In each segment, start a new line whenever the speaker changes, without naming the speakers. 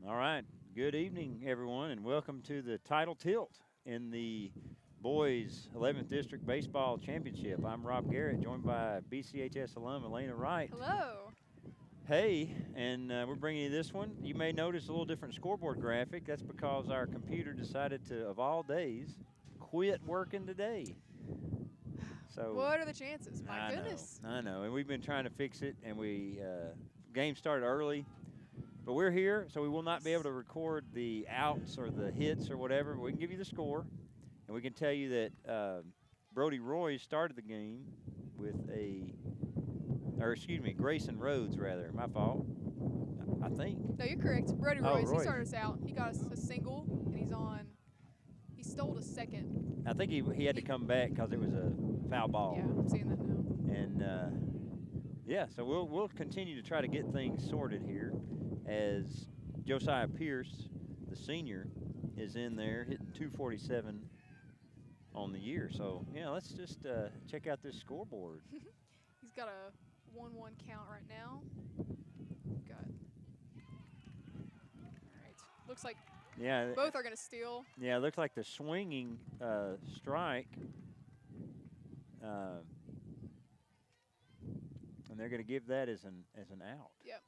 All right. Good evening, everyone, and welcome to the title tilt in the boys 11th District Baseball Championship. I'm Rob Garrett, joined by BCHS alum Elena Wright.
Hello.
Hey, and we're bringing you this one. You may notice a little different scoreboard graphic. That's because our computer decided to, of all days, quit working today. So
What are the chances? My
I
goodness.
know, I know, and we've been trying to fix it, and we game started early. But we're here, so we will not be able to record the outs or the hits or whatever. We can give you the score, and we can tell you that Brody Roy started the game with Grayson Rhodes, rather. My fault, I think.
No, you're correct. Brody
Oh,
Royce, he
Royce.
started us out. He got us a single, and he stole a second.
I think he had to come back because it was a foul ball.
Yeah, I'm seeing that now.
And, yeah, so we'll continue to try to get things sorted here as Josiah Pierce, the senior, is in there hitting 247 on the year. So, yeah, let's just check out this scoreboard.
He's got a 1-1 count right now. Got. All right. Looks like both are going to steal.
Yeah, it looks like the swinging strike. And they're going to give that as an out.
Yep.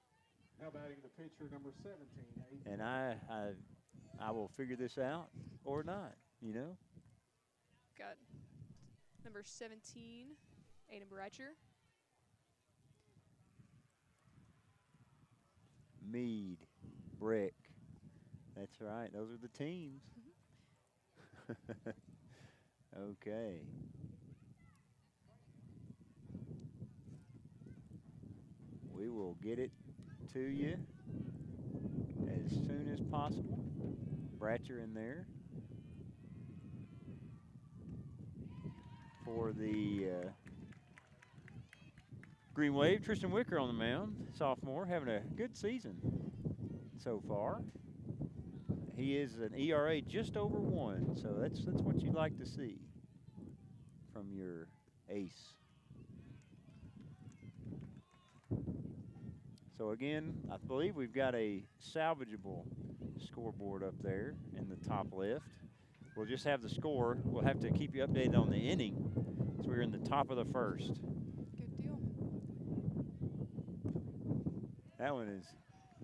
Now batting the pitcher, number 17.
And I will figure this out or not, you know.
Got number 17, Aiden Bratcher.
Meade, Brick. That's right. Those are the teams. Okay. We will get it to you as soon as possible. Bratcher in there for the Green Wave. Tristan Wicker on the mound, sophomore, having a good season so far. He is an ERA just over 1, so that's what you'd like to see from your ace. So again, I believe we've got a salvageable scoreboard up there in the top left. We'll just have the score. We'll have to keep you updated on the inning. So we're in the top of the first.
Good deal.
That one is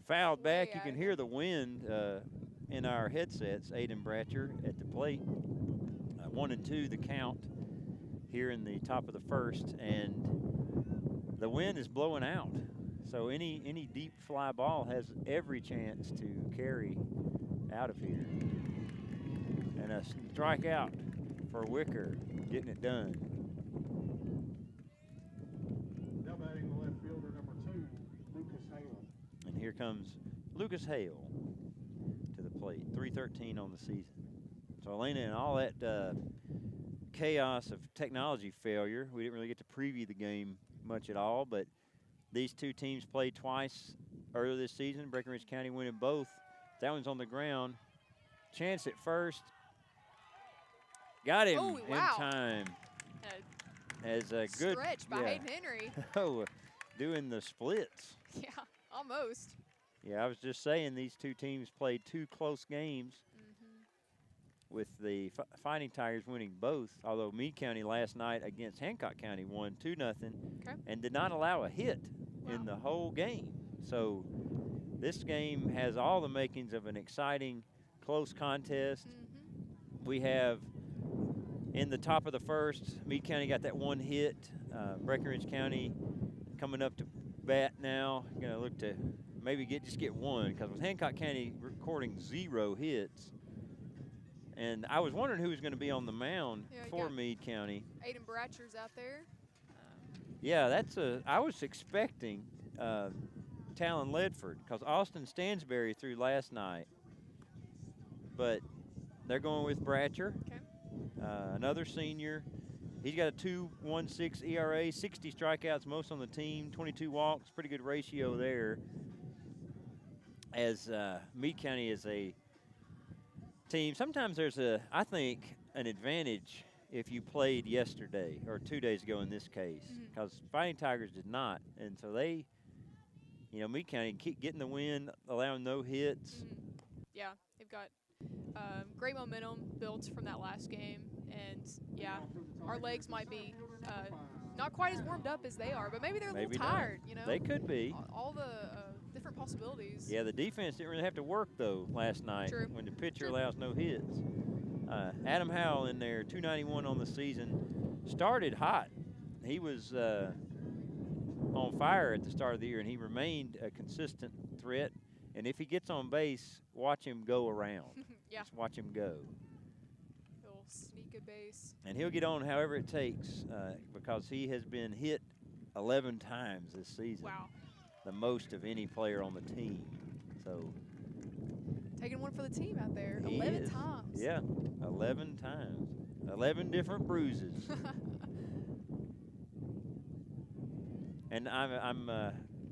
fouled back.
Way
You
out
can
of
hear
it.
the wind in our headsets. Aiden Bratcher at the plate. 1-2 the count here in the top of the first, and the wind is blowing out. So any deep fly ball has every chance to carry out of here. And a strikeout for Wicker, getting it done.
Now batting the left fielder, number 2, Lucas Hale.
And here comes Lucas Hale to the plate. 313 on the season. So Elena, and all that chaos of technology failure, we didn't really get to preview the game much at all, but these two teams played twice earlier this season. Breckenridge County winning both. That one's on the ground. Chance at first. Got him in time. As a good
stretch by Hayden Henry.
Oh, doing the splits.
Yeah, almost.
Yeah, I was just saying these two teams played 2 close games with the Fighting Tigers winning both, although Meade County last night against Hancock County won 2-0 and did not allow a hit in the whole game. So this game has all the makings of an exciting, close contest. We have in the top of the first, Meade County got that 1 hit. Breckenridge County coming up to bat now. Going to look to maybe just get 1, because with Hancock County recording 0 hits. And I was wondering who was going to be on the mound for Meade County.
Aiden Bratcher's out there.
Yeah, I was expecting Talon Ledford, because Austin Stansberry threw last night. But they're going with Bratcher.
Okay.
Another senior. He's got a 2.16 ERA, 60 strikeouts, most on the team, 22 walks, pretty good ratio there. As Meade County is a team, sometimes there's I think, an advantage if you played yesterday or 2 days ago in this case, because Fighting Tigers did not. And so they, Meade County keep getting the win, allowing no hits.
Yeah, they've got great momentum built from that last game, and yeah, our legs might be not quite as warmed up as they are, but maybe they're a
Maybe
little
not.
tired. You know,
They could be.
all the different possibilities.
Yeah, the defense didn't really have to work, though, last night
True.
when the pitcher
True.
allows no hits. Adam Howell in there, 291 on the season, started hot. He was on fire at the start of the year, and he remained a consistent threat. And if he gets on base, watch him go around.
Yeah.
Just watch him go.
He'll sneak a base.
And he'll get on however it takes because he has been hit 11 times this season.
Wow.
The most of any player on the team. So
Taking one for the team out there.
he
11
is.
times.
Yeah, 11 times. 11 different bruises. And I'm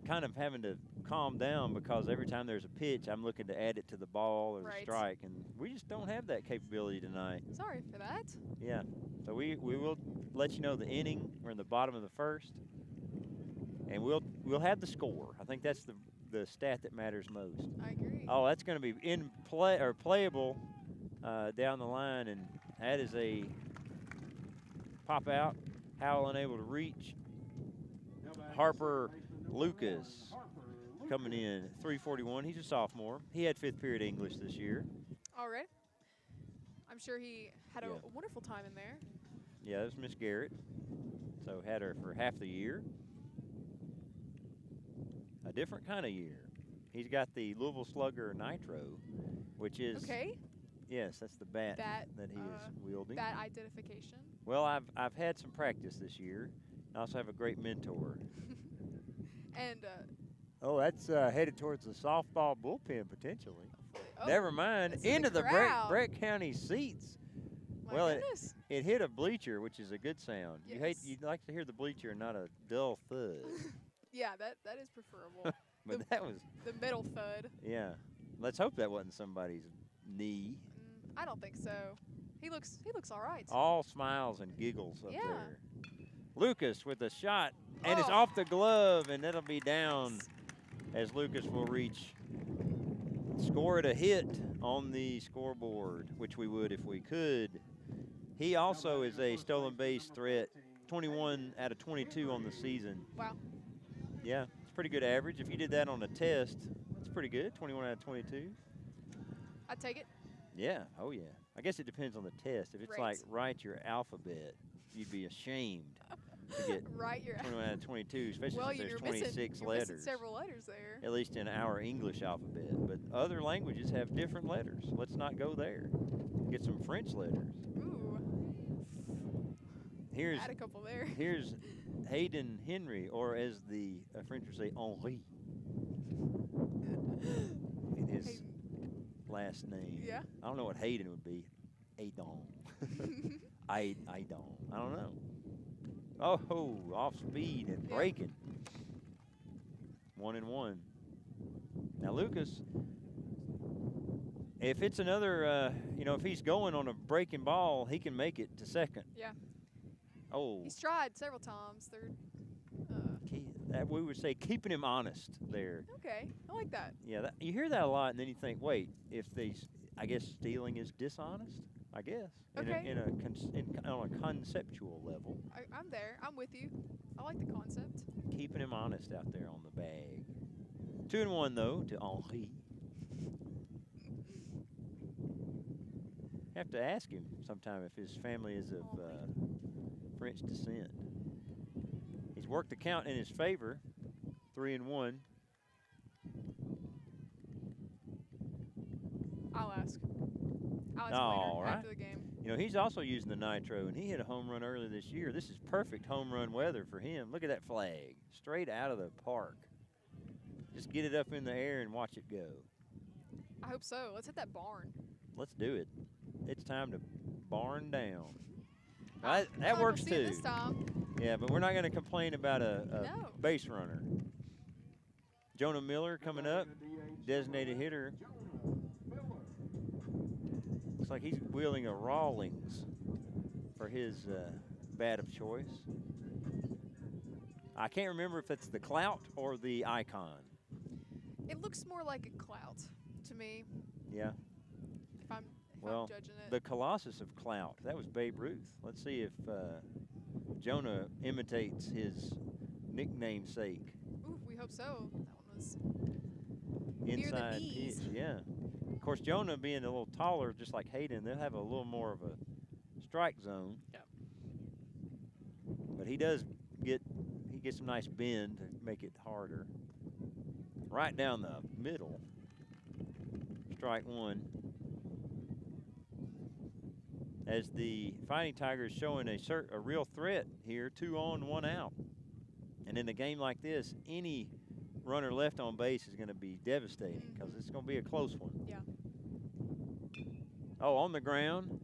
kind of having to calm down because every time there's a pitch, I'm looking to add it to the ball or the
Right.
strike, and we just don't have that capability tonight.
Sorry for that.
Yeah, so we will let you know the inning. We're in the bottom of the first, and we'll have the score. I think that's the stat that matters most.
I agree.
Oh, that's going to be in play or playable down the line, and that is a pop out. Howell unable to reach. Harper Lucas coming in 341. He's a sophomore. He had fifth period English this year.
All right. I'm sure he had
Yeah.
a wonderful time in there.
Yeah, that was Miss Garrett. So had her for half the year. A different kind of year. He's got the Louisville Slugger Nitro, which is
Okay.
yes, that's the bat
That,
that he is wielding.
That identification.
Well, I've had some practice this year. I also have a great mentor.
And
Oh, that's headed towards the softball bullpen potentially.
oh,
Never mind.
it's in
Into
the
the
crowd.
Brett County seats.
my
well,
goodness.
It hit a bleacher, which is a good sound.
Yes.
You'd like to hear the bleacher and not a dull thud.
Yeah, that is preferable.
But that was,
The middle thud.
yeah. Let's hope that wasn't somebody's knee.
I don't think so. He looks all right.
All smiles and giggles up
Yeah.
there. Lucas with a shot, and it's
Oh.
off the glove, and that'll be down as Lucas will reach. Score it a hit on the scoreboard, which we would if we could. He also is a stolen base threat, 21 out of 22 on the season.
Wow.
Yeah, it's pretty good average. If you did that on a test, it's pretty good, 21 out of 22.
I'd take it.
Yeah, oh yeah. I guess it depends on the test. If it's
Right.
like write your alphabet, you'd be ashamed to get
Right, you're
21 out of 22, especially
well,
since
you're
there's
missing,
26
you're
letters.
missing several letters there.
At least in our English alphabet. But other languages have different letters. Let's not go there. Get some French letters.
Ooh.
Here's
Add a couple there.
here's Hayden Henry, or as the French would say, Henri. In his
Hayden.
last name.
Yeah.
I don't know what Hayden would be. Aidon. Aidon. I don't know. Oh, off speed and
Yeah.
breaking. 1-1. Now Lucas, if it's another, if he's going on a breaking ball, he can make it to second.
Yeah.
Oh,
He's tried several times.
that we would say keeping him honest there.
Okay. I like that.
Yeah, you hear that a lot, and then you think, wait, I guess stealing is dishonest. I guess
Okay.
on a conceptual level,
I'm there. I'm with you. I like the concept.
keeping him honest out there on the bag. 2-1 though to Henri. Have to ask him sometime if his family is of French descent. He's worked the count in his favor, 3-1.
I'll ask. I'll ask
All
later
right.
after the game.
He's also using the nitro, and he hit a home run earlier this year. This is perfect home run weather for him. Look at that flag, straight out of the park. Just get it up in the air and watch it go.
I hope so. Let's hit that barn.
Let's do it. It's time to barn down.
I
That
feel like
works
we'll see it
too.
this time.
Yeah, but we're not going to complain about a
No.
base runner. Jonah Miller coming up, designated hitter. Looks like he's wielding a Rawlings for his bat of choice. I can't remember if it's the clout or the icon.
It looks more like a clout to me.
Yeah.
If I'm
Well,
judging it.
the Colossus of Clout. That was Babe Ruth. Let's see if Jonah imitates his nickname sake.
Ooh, we hope so. That one was
Inside
knees.
pitch, yeah. Of course, Jonah being a little taller, just like Hayden, they'll have a little more of a strike zone.
Yep.
But he gets some nice bend to make it harder. Right down the middle. Strike one. As the Fighting Tigers showing a real threat here, 2 on, 1 out. And in a game like this, any runner left on base is going to be devastating because it's going to be a close one.
Yeah.
Oh, on the ground.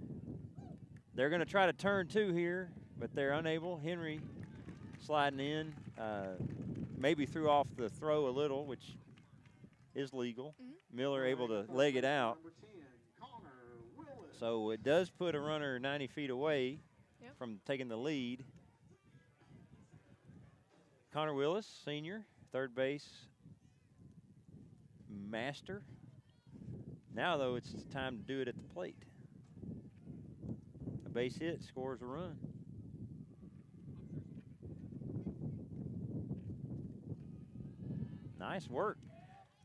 They're going to try to turn 2 here, but they're unable. Henry sliding in, maybe threw off the throw a little, which is legal. Miller able to leg it out. So it does put a runner 90 feet away from taking the lead. Connor Willis, senior, third base master. Now, though, it's time to do it at the plate. A base hit scores a run. Nice work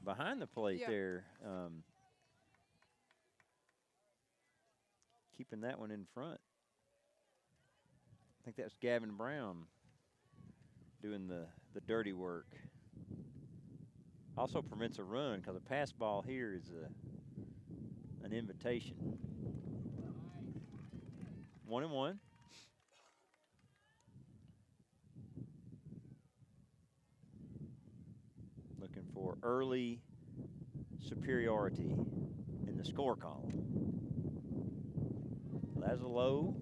behind the plate there. Keeping that one in front. I think that was Gavin Brown doing the dirty work. Also prevents a run because a pass ball here is an invitation. 1-1. Looking for early superiority in the score column. Lazalo.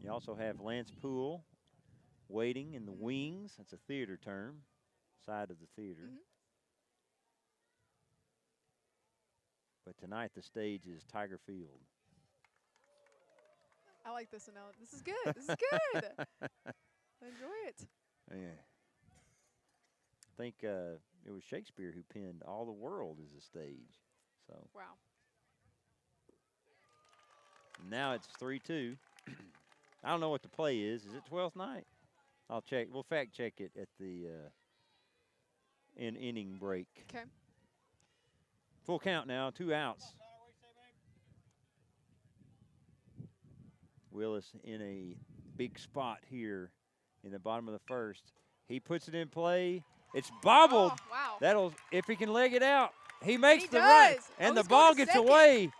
You also have Lance Poole waiting in the wings. That's a theater term, side of the theater. But tonight the stage is Tiger Field.
I like this analogy. This is good. This is good. I enjoy it.
Yeah. I think it was Shakespeare who penned "All the world is a stage." So.
Wow.
Now it's 3-2. I don't know what the play is. Is it 12th night? I'll check. We'll fact check it at the inning break.
Okay.
Full count now, 2 outs. Willis in a big spot here in the bottom of the first. He puts it in play. It's bobbled.
Oh, wow.
That'll, if he can leg it out, he makes the
does.
run. And
Oh,
the ball
to
gets
second.
away.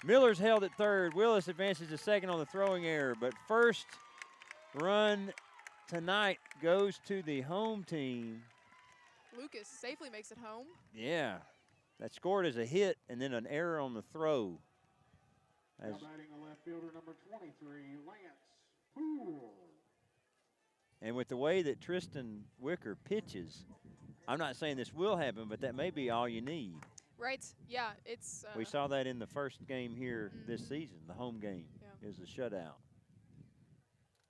Miller's held at third. Willis advances to second on the throwing error. But first run tonight goes to the home team.
Lucas safely makes it home.
Yeah. That scored as a hit and then an error on the throw.
Now batting the left fielder, number 23, Lance Poole.
And with the way that Tristan Wicker pitches, I'm not saying this will happen, but that may be all you need.
Right. Yeah, it's.
We saw that in the first game here this season, the home game. It was a shutout.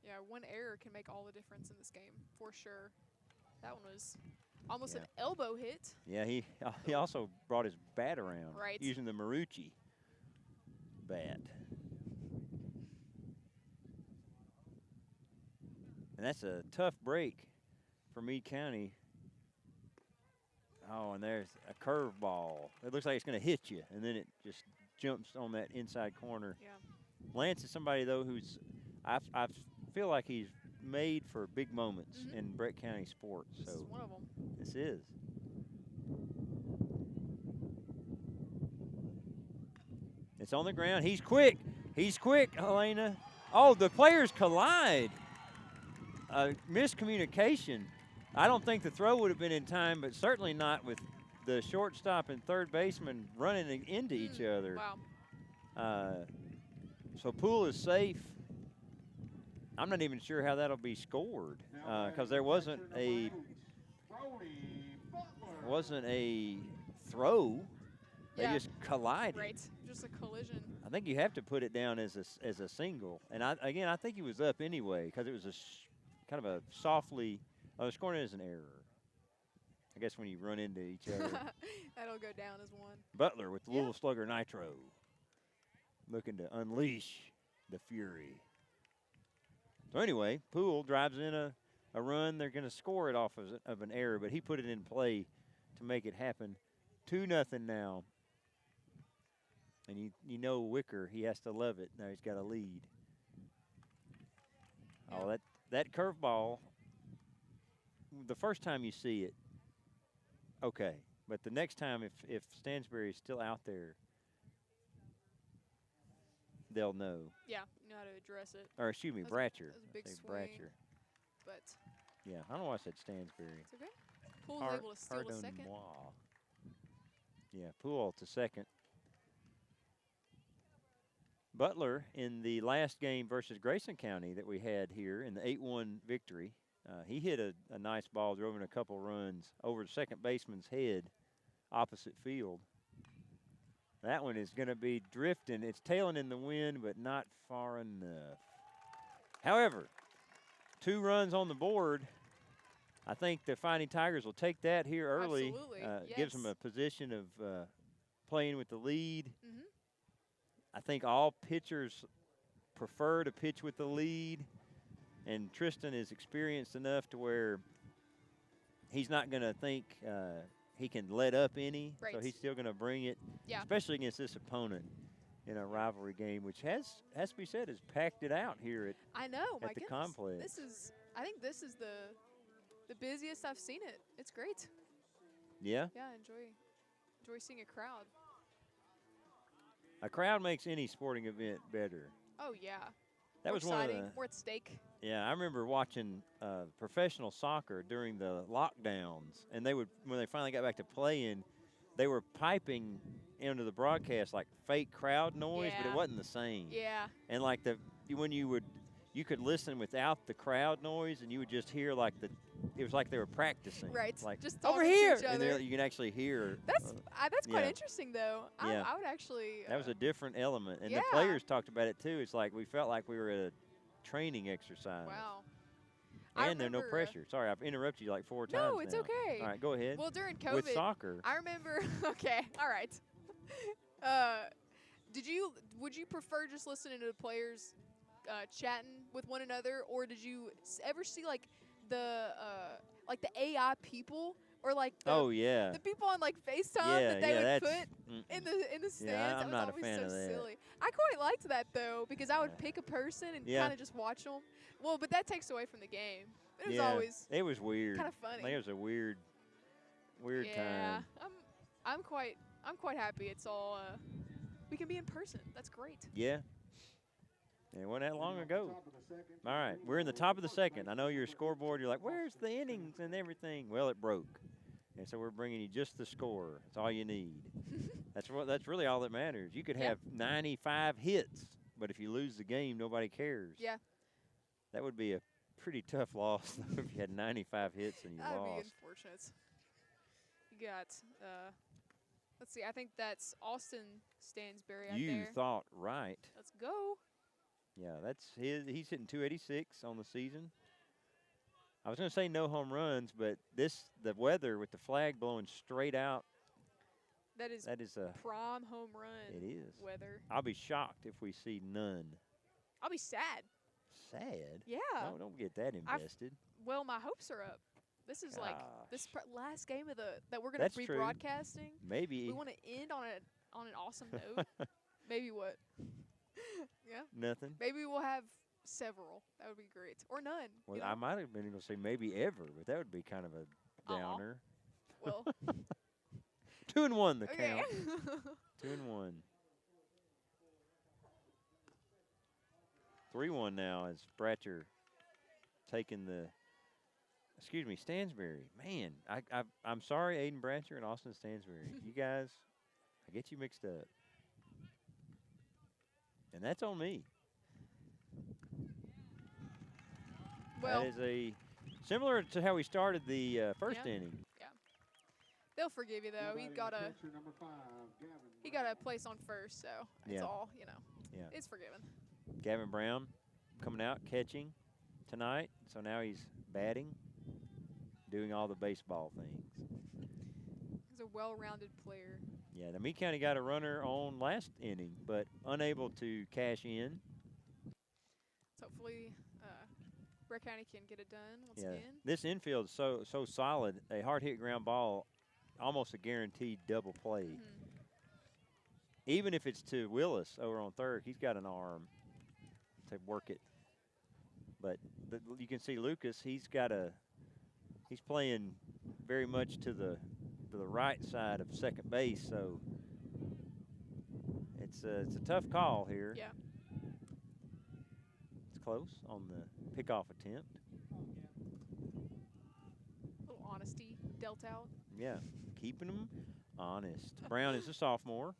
Yeah, one error can make all the difference in this game, for sure. That one was almost an elbow hit.
Yeah, he also brought his bat around using the Marucci bat. And that's a tough break for Meade County. Oh, and there's a curveball. It looks like it's going to hit you, and then it just jumps on that inside corner.
Yeah.
Lance is somebody, though, who's I feel like he's made for big moments in Brett County sports.
This is one of them.
This is. It's on the ground. He's quick. He's quick, Helena. Oh, the players collide. Miscommunication. I don't think the throw would have been in time, but certainly not with the shortstop and third baseman running into each other.
Wow.
So Poole is safe. I'm not even sure how that'll be scored because there wasn't a throw. They just collided.
Right. Just a collision.
I think you have to put it down as a single. And I think he was up anyway because it was kind of a softly. Oh, they're scoring it as an error. I guess when you run into each other.
That'll go down as one.
Butler with the
Yeah.
Louisville Slugger Nitro. Looking to unleash the fury. So anyway, Poole drives in a run. They're going to score it off of an error, but he put it in play to make it happen. 2-0 now. And you know Wicker, he has to love it. Now he's got a lead.
Yeah.
Oh, that curveball, the first time you see it, okay. But the next time, if Stansbury is still out there, they'll know.
Yeah, you know how to address it.
Or excuse me,
That
Bratcher.
was a big
Say
swing.
Bratcher.
But
Yeah, I don't know why I said Stansbury.
it's okay. Poole's able to steal a second.
Pardonne-moi. Yeah, Poole to second. Butler in the last game versus Grayson County that we had here in the 8-1 victory, he hit a nice ball, drove in a couple runs over the second baseman's head opposite field. That one is going to be drifting. It's tailing in the wind, but not far enough. However, 2 runs on the board. I think the Fighting Tigers will take that here early.
Absolutely,
Gives them
yes.
a position of playing with the lead.
Mm-hmm.
I think all pitchers prefer to pitch with the lead, and Tristan is experienced enough to where he's not going to think he can let up any, so
Right.
he's still going to bring it,
Yeah.
especially against this opponent in a rivalry game, which has to be said, has packed it out here
I know, my
at the
goodness.
complex.
I think this is the busiest I've seen it. It's great.
Yeah,
Yeah, enjoy seeing a crowd.
a crowd makes any sporting event better.
Oh yeah.
That
More
was one of
exciting,
the.
more at stake.
Yeah, I remember watching professional soccer during the lockdowns, and when they finally got back to playing, they were piping into the broadcast like fake crowd noise, but
Yeah.
it wasn't the same.
Yeah.
And like when you could listen without the crowd noise, and you would just hear it was like they were practicing.
Right.
Like
Just
over
talking to
here,
each
and
other.
you can actually hear.
That's quite
yeah.
interesting though.
Yeah.
I would actually.
That was a different element, and
yeah.
the players talked about it too. It's like we felt like we were at a training exercise.
Wow.
And there's no pressure. Sorry, I've interrupted you like 4 times.
No, it's
now.
okay.
All right, go ahead.
Well, during COVID,
With soccer.
I remember. Okay, all right. Would you prefer just listening to the players chatting with one another, or did you ever see like the AI people or like
Oh yeah.
the people on like FaceTime
Yeah,
that they
yeah,
would
that's
put in the stands?
Yeah,
That
I'm
was
not a
always
fan
so
of that.
silly. I quite liked that though because I would
Yeah.
pick a person and
Yeah.
kind of just watch them. Well, but that takes away from the game. It was
Yeah,
always
it was weird.
kind of funny.
It was a weird
yeah,
time.
I'm quite happy. It's all we can be in person. That's great.
Yeah. It wasn't that long ago. All right, we're in the top of the second. I know your scoreboard. You're like, where's the innings and everything? Well, it broke, and so we're bringing you just the score. That's all you need. That's really all that matters. You could
Yeah.
have 95 hits, but if you lose the game, nobody cares.
Yeah,
That would be a pretty tough loss though, if you had 95 hits and you
that'd be
lost.
unfortunate. You got let's see. I think that's Austin Stansbury out
You
there.
thought right.
Let's go.
Yeah, that's he's hitting 286 on the season. I was going to say no home runs, but the weather with the flag blowing straight out,
That is
a
prime home run
it is.
weather.
I'll be shocked if we see none.
I'll be sad.
Sad.
Yeah.
No, don't get that invested.
Well, my hopes are up. This is like this
Gosh.
last game of that we're gonna
That's
be
true.
broadcasting.
Maybe
We want to end on an awesome note. Maybe what? Yeah.
nothing.
Maybe we'll have several. That would be great. Or none.
Well,
you know?
I might have been going to say maybe ever, but that would be kind of a
Aw.
downer.
Well,
2-1 the
okay.
count. 2-1. 3-1 now as Bratcher taking Stansbury. Man, I'm sorry, Aiden Bratcher and Austin Stansbury. You guys, I get you mixed up. And that's on me.
Well,
that is similar to how we started the first
Yeah.
inning.
they'll forgive you though. He got a place on first, so it's
Yeah.
all
Yeah.
It's forgiven.
Gavin Brown coming out, catching tonight. So now he's batting, doing all the baseball things.
He's a well-rounded player.
Yeah, the Meade County got a runner on last inning, but unable to cash in.
So hopefully, Brett County can get it done once
Yeah,
again.
this infield is so solid. A hard hit ground ball, almost a guaranteed double play.
Mm-hmm.
Even if it's to Willis over on third, he's got an arm to work it. But you can see Lucas. He's playing very much to the right side of second base. So it's a tough call here.
Yeah.
It's close on the pickoff attempt.
A little honesty dealt out.
Yeah, keeping them honest. Brown is a sophomore.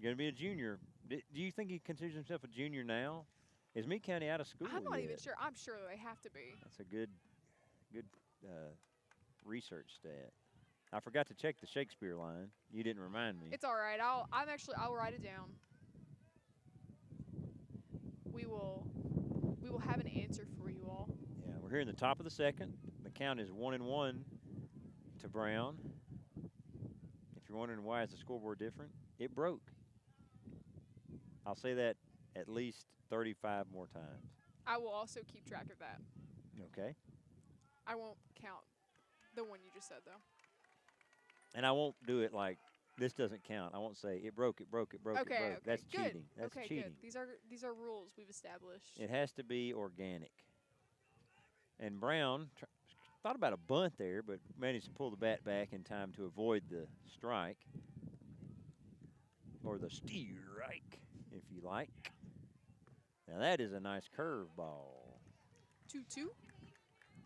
Going to be a junior. Do you think he considers himself a junior now? Is Meade County out of school
I'm not
yet?
even sure. I'm sure they have to be.
That's a good research stat. I forgot to check the Shakespeare line. You didn't remind me.
It's all right. I'll write it down. We will have an answer for you all.
Yeah, we're here in the top of the second. The count is 1-1 to Brown. If you're wondering why is the scoreboard different, it broke. I'll say that at least 35 more times.
I will also keep track of that.
Okay.
I won't count the one you just said, though.
And I won't do it like this doesn't count. I won't say it broke, it broke, it broke,
Okay,
it broke.
okay,
That's
good.
cheating. That's
okay,
cheating.
Good. These are rules we've established.
It has to be organic. And Brown thought about a bunt there, but managed to pull the bat back in time to avoid the strike. Or the strike, if you like. Now that is a nice curve ball.
2-2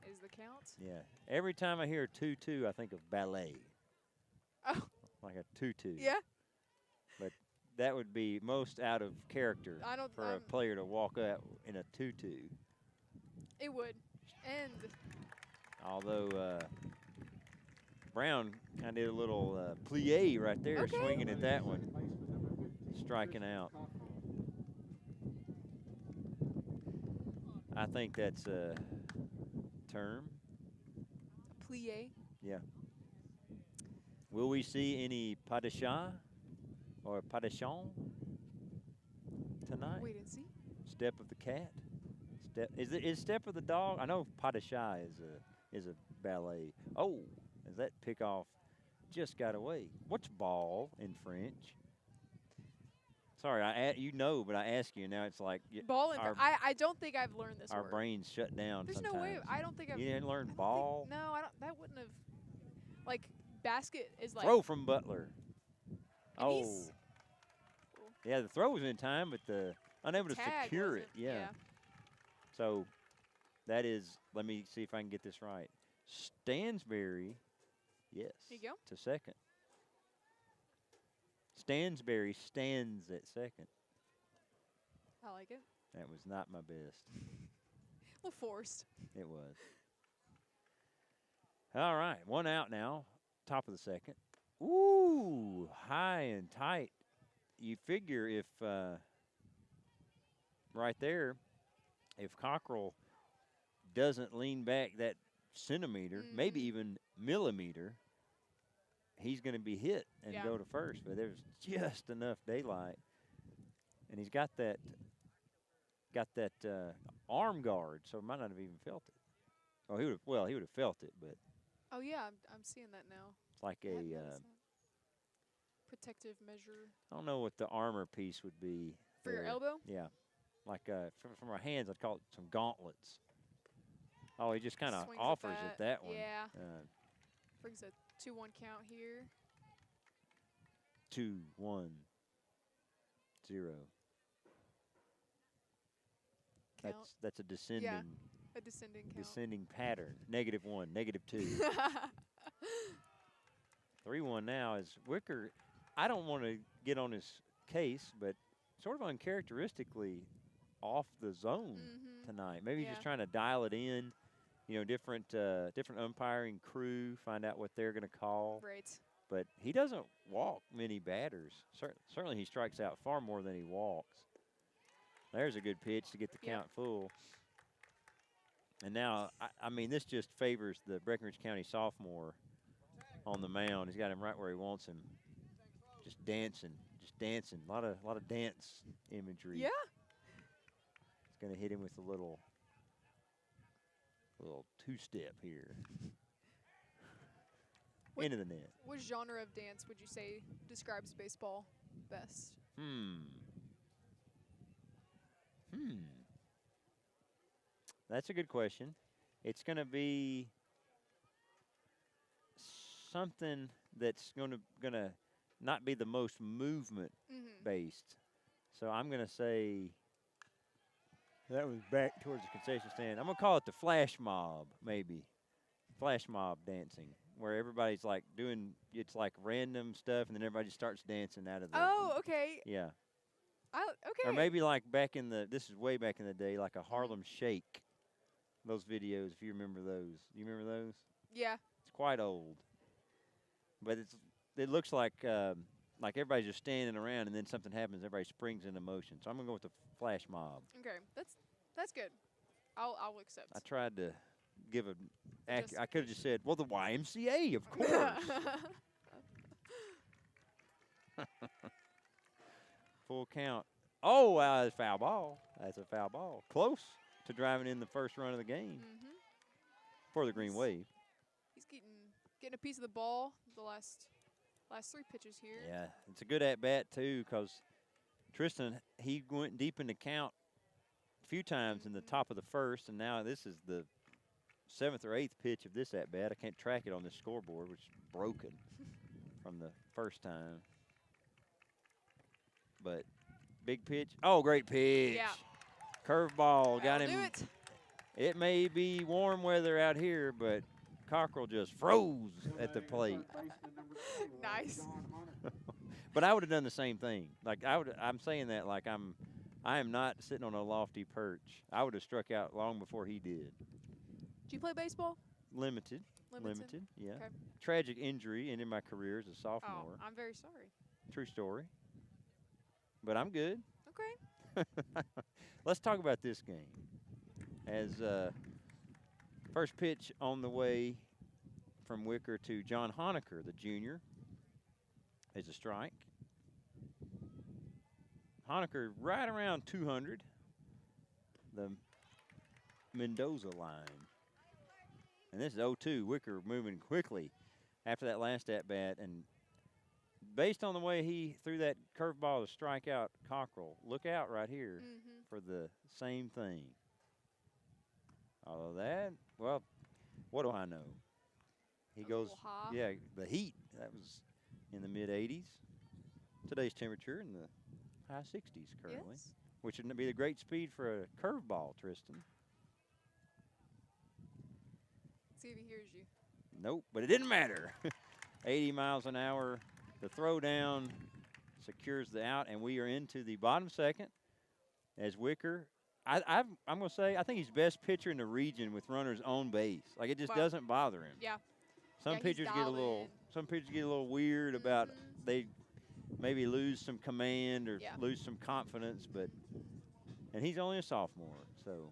is the count.
Yeah. Every time I hear 2-2, I think of ballet.
Oh.
Like a tutu.
Yeah.
But that would be most out of character for a player to walk out in a tutu.
It would. And
although Brown kind of did a little plie right there, swinging at that one, striking out. I think that's a term.
a plie.
Yeah. Will we see any pas de chat or pas de chant tonight?
Wait and see.
Step of the cat. Is step of the dog? I know pas de chat is a ballet. Oh, is that pickoff just got away? What's ball in French? Sorry, but I ask you now. It's like
ball. I don't think I've learned this.
Our
word.
brains shut down.
There's
sometimes.
no way. I don't think I've.
You didn't learn ball.
No, I don't. That wouldn't have. Like basket is like.
Throw from Butler. Oh.
Cool.
Yeah, the throw was in time, but the unable to secure it. Yeah. So that is. Let me see if I can get this right. Stansberry. Yes.
There you go.
To second. Stansberry stands at second.
I like it.
That was not my best.
A little forced.
It was. All right, one out now. Top of the second. Ooh, high and tight. You figure if right there, if Cockrell doesn't lean back that centimeter, maybe even millimeter, he's going to be hit and go to first. But there's just enough daylight, and he's got that arm guard, so he might not have even felt it. Oh, he would have felt it, but.
Oh yeah, I'm seeing that now.
It's like a
protective measure.
I don't know what the armor piece would be.
For your elbow?
Yeah, like from our hands, I'd call it some gauntlets. Oh, he just kind of offers at that one.
Yeah. Brings a 2-1 count here.
2-1-0. That's a descending.
Yeah, a descending count.
Descending pattern. -1, -2. 3-1 now is Wicker. I don't want to get on his case, but sort of uncharacteristically off the zone tonight. Maybe he's just trying to dial it in. You know, different umpiring crew, find out what they're going to call.
Right.
But he doesn't walk many batters. Certainly he strikes out far more than he walks. There's a good pitch to get the count full. And now, I mean, this just favors the Breckinridge County sophomore on the mound. He's got him right where he wants him. Just dancing. A lot of dance imagery.
Yeah.
He's going to hit him with a little two-step here.
What-
Into the net.
What genre of dance would you say describes baseball best?
That's a good question. It's going to be something that's going to not be the most movement based. So I'm going to say that was back towards the concession stand. I'm going to call it the flash mob, maybe. Flash mob dancing, where everybody's like doing, it's like random stuff, and then everybody just starts dancing out of the.
Oh, okay.
Yeah.
Okay.
Or maybe like this is way back in the day, like a Harlem Shake. Those videos, if you remember those. You remember those?
Yeah.
It's quite old. But it looks like everybody's just standing around, and then something happens, everybody springs into motion. So I'm going to go with the flash mob.
Okay. That's good. I'll accept.
I tried to give I could have just said, well, the YMCA, of course. Full count. Oh, foul ball. That's a foul ball. Close to driving in the first run of the game for the Green Wave.
He's getting a piece of the ball the last 3 pitches here.
Yeah, it's a good at-bat, too, because Tristan, he went deep in the count a few times in the top of the first, and now this is the 7th or 8th pitch of this at-bat. I can't track it on this scoreboard, which is broken from the first time. But big pitch. Oh, great pitch.
Yeah.
Curveball. Got
That'll
him.
do it.
It may be warm weather out here, but Cockrell just froze at the plate.
Nice.
But I would have done the same thing. I'm saying that like I am not sitting on a lofty perch. I would have struck out long before he did.
Did you play baseball?
Limited. Yeah.
Okay.
Tragic injury ended my career as a
Oh,
sophomore.
I'm very sorry.
True story. But I'm good.
Okay.
Let's talk about this game. As first pitch on the way from Wicker to John Honecker, the junior, is a strike. Honecker right around 200, the Mendoza line. And this is 0-2. Wicker moving quickly after that last at-bat. And based on the way he threw that curveball to strike out Cockrell, look out right here for the same thing. Although what do I know? He goes, yeah, the heat. That was in the mid-80s. Today's temperature in the high 60s currently, which would be the great speed for a curveball, Tristan.
See if he hears you.
Nope, but it didn't matter. 80 miles an hour. The throw down secures the out, and we are into the bottom second as Wicker. I'm going to say I think he's best pitcher in the region with runners on base. Like it just doesn't bother him.
Yeah.
Some pitchers get a little weird about they maybe lose some command or lose some confidence, and he's only a sophomore, so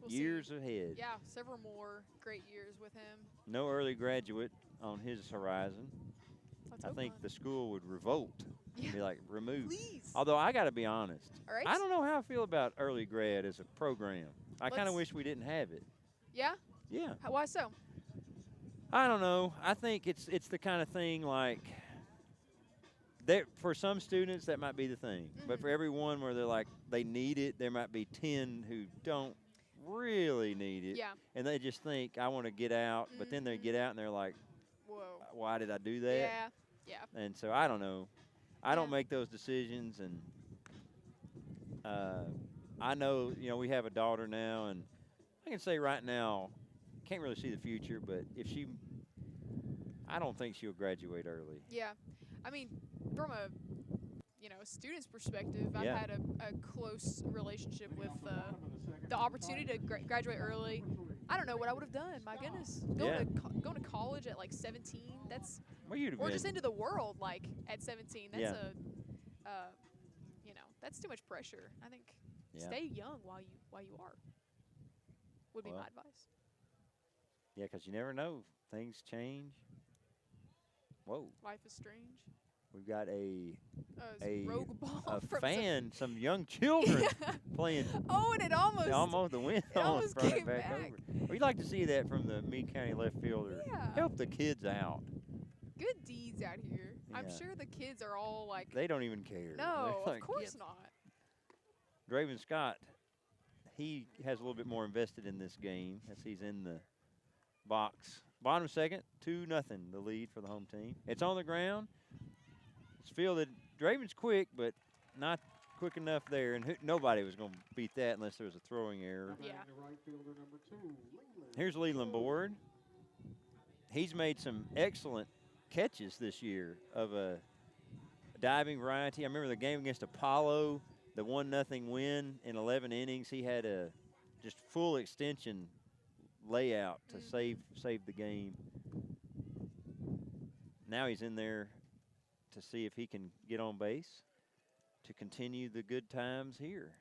We'll
years
see.
ahead.
Yeah, several more great years with him.
No early graduate on his horizon. I think the school would revolt.
Yeah.
Be like, remove.
Please.
Although I got to be honest,
All right.
I don't know how I feel about early grad as a program. I kind of wish we didn't have it.
Yeah?
Yeah.
Why so?
I don't know. I think it's the kind of thing like for some students that might be the thing, but for everyone where they're like they need it, there might be 10 who don't really need it, and they just think I want to get out, but then they get out and they're like,
whoa,
why did I do that?
Yeah.
And so I don't know. I don't make those decisions, and I know we have a daughter now, and I can say right now, can't really see the future, but I don't think she'll graduate early.
Yeah, I mean, from a student's perspective, I've had a close relationship with the opportunity to graduate early. I don't know what I would have done. My goodness, going to college at like 17. That's or just into the world like at 17. That's that's too much pressure. I think stay young while you are. Would be my advice.
Yeah, because you never know. Things change. Whoa.
Life is strange.
We've got a
rogue ball
a
from
fan, some young children playing.
Oh, and it almost
The wind
it almost
brought it
came
back
back.
over. We'd like to see that from the Meade County left fielder.
Yeah.
Help the kids out.
Good deeds out here. I'm
Yeah.
sure the kids are all like,
They don't even care.
no,
They're
of
like,
course
"Yep."
not.
Draven Scott, he has a little bit more invested in this game as he's in the box. Bottom second, 2-0 the lead for the home team. It's on the ground. It's fielded. Draven's quick, but not quick enough there, and nobody was going to beat that unless there was a throwing error.
Yeah.
Here's Leland Board. He's made some excellent catches this year of a diving variety. I remember the game against Apollo, the 1-0 win in 11 innings. He had a just full extension layout to save the game. Now he's in there to see if he can get on base to continue the good times here.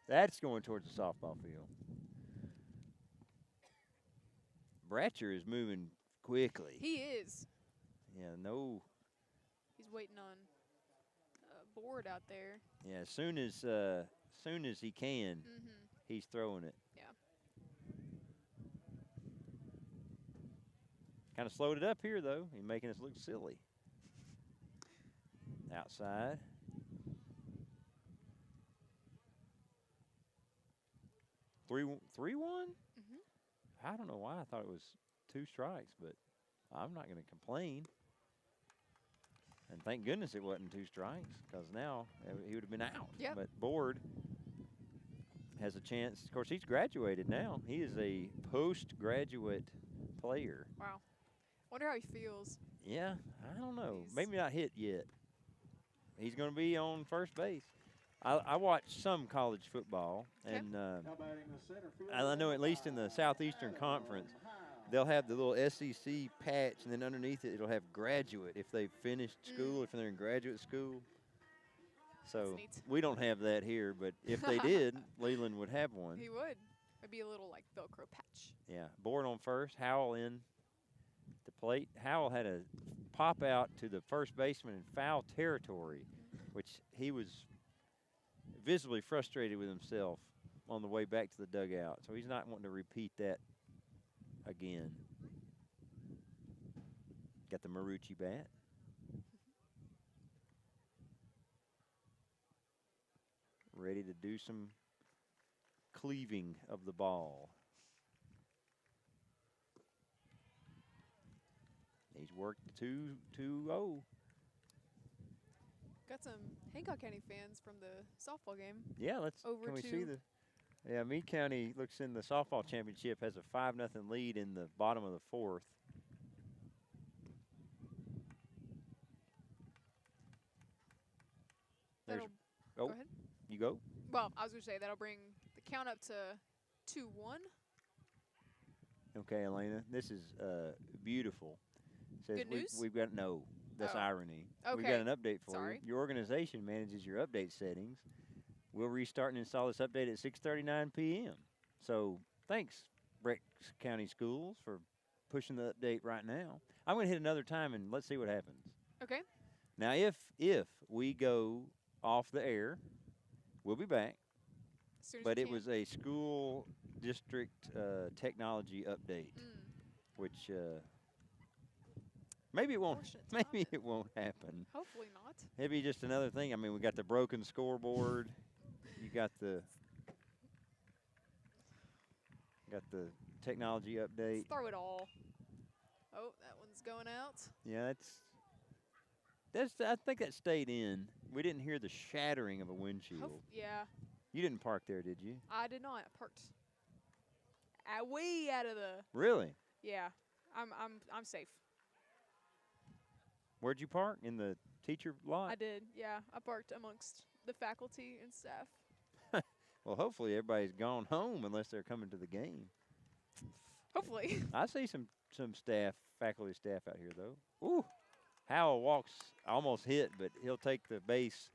That's going towards the softball field. Bratcher is moving quickly.
He is.
Yeah, no.
He's waiting on a board out there.
Yeah, as soon as he can, he's throwing it.
Yeah.
Kind of slowed it up here, though. He's making us look silly. Outside. Three one. I don't know why I thought it was 2 strikes, but I'm not going to complain. And thank goodness it wasn't 2 strikes, because now he would have been out.
Yep.
But Board has a chance. Of course, he's graduated now. He is a postgraduate player.
Wow. Wonder how he feels.
Yeah, I don't know. Maybe not hit yet. He's going to be on first base. I watch some college football, and I know at least in the Southeastern Conference, they'll have the little SEC patch, and then underneath it, it'll have graduate if they've finished school, if they're in graduate school. So we don't have that here, but if they did, Leland would have one.
He would. It'd be a little like Velcro patch.
Yeah, Board on first, Howell in the plate. Howell had a pop out to the first baseman in foul territory, which he was visibly frustrated with himself on the way back to the dugout. So he's not wanting to repeat that again. Got the Marucci bat. Ready to do some cleaving of the ball. He's worked 2-0.
Got some Hancock County fans from the softball game.
Yeah,
Over
can we
to
see the? Yeah, Meade County looks in the softball championship has a 5-0 lead in the bottom of the 4th.
Go ahead.
You go.
Well, I was going to say that'll bring the count up to 2-1.
Okay, Elena, this is beautiful. Says
Good news?
We've got that's irony. We've got
Okay.
an update for
Sorry.
you. Your organization manages your update settings. We'll restart and install this update at 6:39 p.m. So thanks, Breck County Schools, for pushing the update right now. I'm going to hit another time and let's see what happens.
Okay.
Now, if we go off the air, we'll be back.
As soon as
But
we
it
can.
was a school district technology update, which maybe it won't.
Unfortunate
Maybe it won't happen.
Hopefully not.
Maybe just another thing. I mean, we got the broken scoreboard. You got the technology update.
Let's throw it all. Oh, that one's going out.
Yeah, that's. I think that stayed in. We didn't hear the shattering of a windshield.
Yeah.
You didn't park there, did you?
I did not. I parked way out of the.
Really?
Yeah. I'm safe.
Where'd you park? In the teacher lot?
I did. Yeah. I parked amongst the faculty and staff.
Well, hopefully everybody's gone home unless they're coming to the game.
Hopefully.
I see some staff, faculty staff out here, though. Ooh. Howell walks, almost hit, but he'll take the base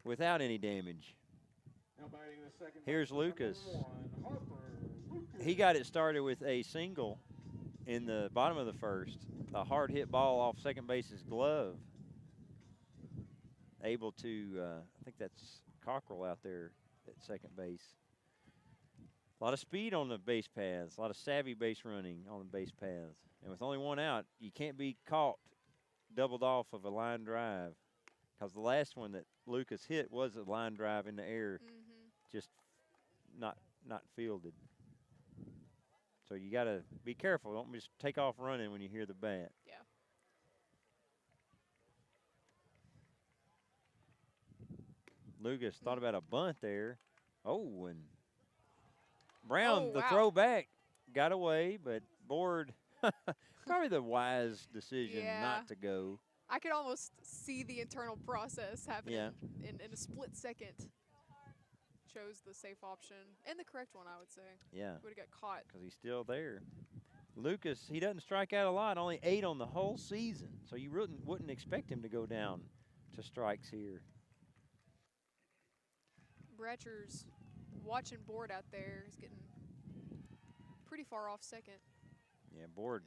without any damage. Here's Lucas. He got it started with a single in the bottom of the first. A hard hit ball off second base's glove. Able to, I think that's Cockrell out there at second base. A lot of speed on the base paths, a lot of savvy base running on the base paths. And with only one out, you can't be caught doubled off of a line drive. Because the last one that Lucas hit was a line drive in the air, just not fielded. So you got to be careful. Don't just take off running when you hear the bat.
Yeah.
Lucas thought about a bunt there. Oh, and Brown,
Oh,
the
wow.
throwback, got away, but Board, probably the wise decision
Yeah.
not to go.
I could almost see the internal process happening in a split second. Chose the safe option and the correct one, I would say.
Yeah.
Would have got caught.
Because he's still there. Lucas, he doesn't strike out a lot, only 8 on the whole season. So you wouldn't expect him to go down to strikes here.
Bratcher's watching Board out there. He's getting pretty far off second.
Yeah, Board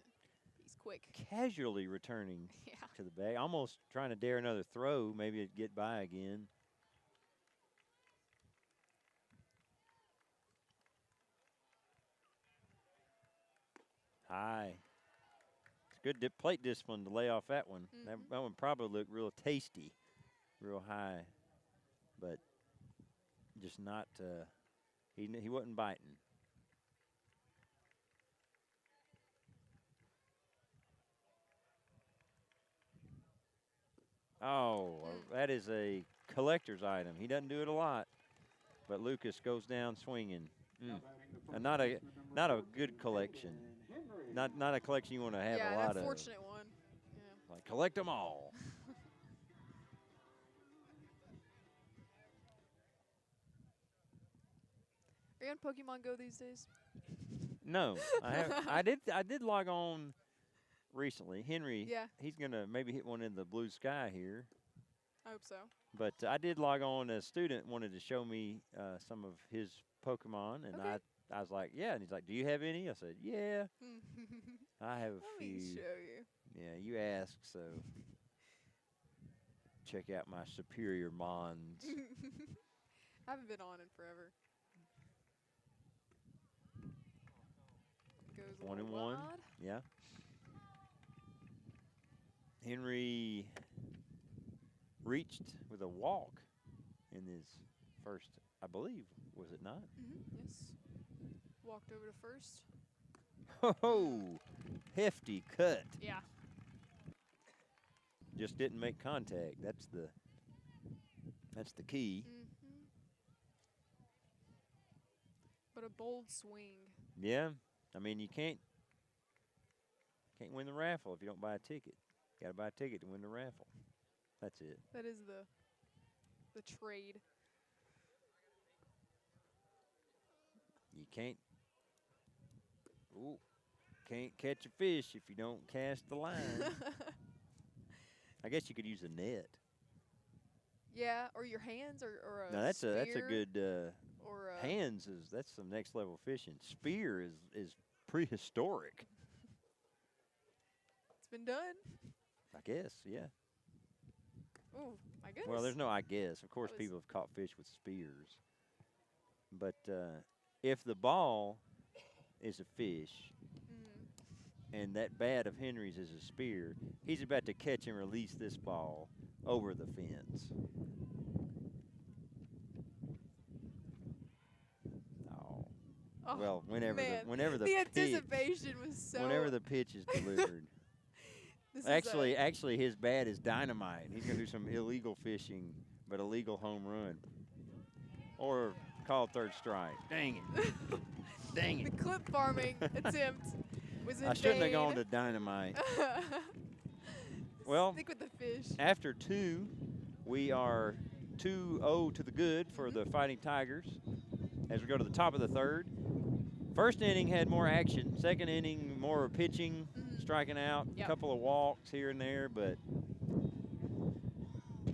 He's quick.
casually returning
Yeah.
to the bag, almost trying to dare another throw, maybe it'd get by again. High. It's good plate discipline to lay off that one. That one probably looked real tasty, real high, but just not. He wasn't biting. Oh, that is a collector's item. He doesn't do it a lot, but Lucas goes down swinging. Not a good collection. Not a collection you want to have a lot
an
of.
unfortunate one. Yeah.
Like collect them all.
Are you on Pokemon Go these days?
No, I did log on recently. Henry,
Yeah.
he's gonna maybe hit one in the blue sky here.
I hope so.
But I did log on. A student wanted to show me some of his Pokemon, and
Okay.
I was like, yeah. And he's like, do you have any? I said, yeah, I have a
Let
few.
me show you.
Yeah, you asked, so check out my superior Mons.
I haven't been on in forever. Goes a
1 and
little
1.
wide.
Yeah. Henry reached with a walk in his first, I believe, was it not?
Yes. Walked over to first.
Oh, hefty cut.
Yeah.
Just didn't make contact. That's the key.
But a bold swing.
Yeah. I mean, you can't win the raffle if you don't buy a ticket. Got to buy a ticket to win the raffle. That's it.
That is the trade.
You can't catch a fish if you don't cast the line. I guess you could use a net.
Yeah, or your hands, or a
Now that's a
spear,
good
or a
hands that's some next level fishing. Spear is prehistoric.
It's been done.
I guess, yeah.
Oh, my goodness.
Well, there's no I guess. Of course,
was-
people have caught fish with spears. But if the ball is a fish and that bat of Henry's is a spear, he's about to catch and release this ball over the fence. Oh.
Oh,
Well, whenever
man.
the
the
pitch,
anticipation was so.
whenever the pitch is delivered.
This
Actually, his bat is dynamite. He's gonna do some illegal fishing, but a legal home run, or call third strike. Dang it! Dang
the
it!
clip farming attempt was in
I shouldn't have gone
vain.
to dynamite. Well,
Stick with the fish.
after 2, we are 2-0 to the good for the Fighting Tigers. As we go to the top of the third, first inning had more action. Second inning, more pitching, striking out, a
Yep.
couple of walks here and there, but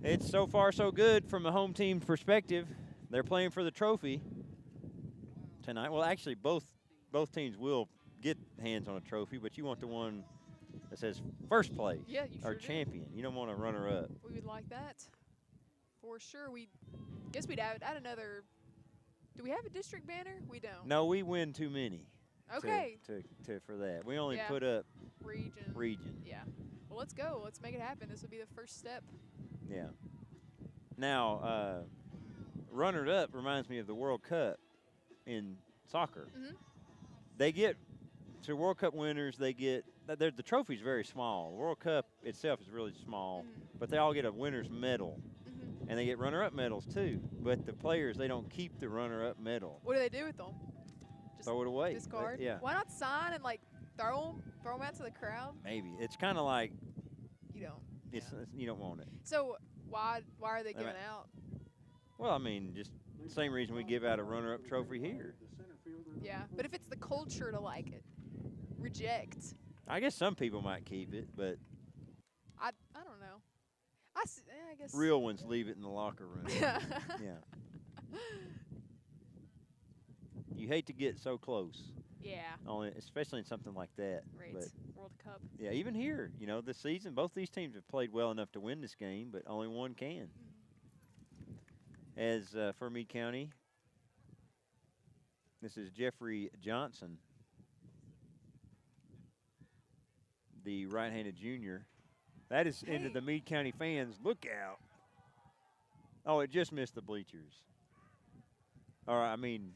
it's so far so good from the home team perspective. They're playing for the trophy tonight. Well, actually, both teams will get hands on a trophy, but you want the one that says first place
Yeah, you
or
sure do.
champion. You don't want a runner-up.
We would like that. For sure. We guess we'd add another. Do we have a district banner? We don't.
No, we win too many.
Okay.
To for that. We only
Yeah.
put up
Region.
region.
Yeah. Well, let's go. Let's make it happen. This will be the first step.
Yeah. Now, runner-up reminds me of the World Cup in soccer.
Mhm.
They get to World Cup winners. They get the trophy's very small. The World Cup itself is really small, but they all get a winner's medal, and they get runner-up medals too. But the players, they don't keep the runner-up medal.
What do they do with them? Just
throw it away.
Discard.
Yeah.
Why not sign and like throw them out to the crowd?
Maybe it's kind of like
You don't.
you don't want it.
So why are they giving out?
Well, I mean, just the same reason we give out a runner-up trophy here.
Yeah, but if it's the culture to like reject,
I guess some people might keep it, but
I don't know. I guess
real ones leave it in the locker room. Yeah. You hate to get so close.
Yeah.
Only, especially in something like that.
Right.
But
World Cup.
yeah, even here, this season, both these teams have played well enough to win this game, but only one can. As for Meade County, this is Jeffrey Johnson, the right-handed junior. That is into the Meade County fans. Look out. Oh, it just missed the bleachers. Or, I mean,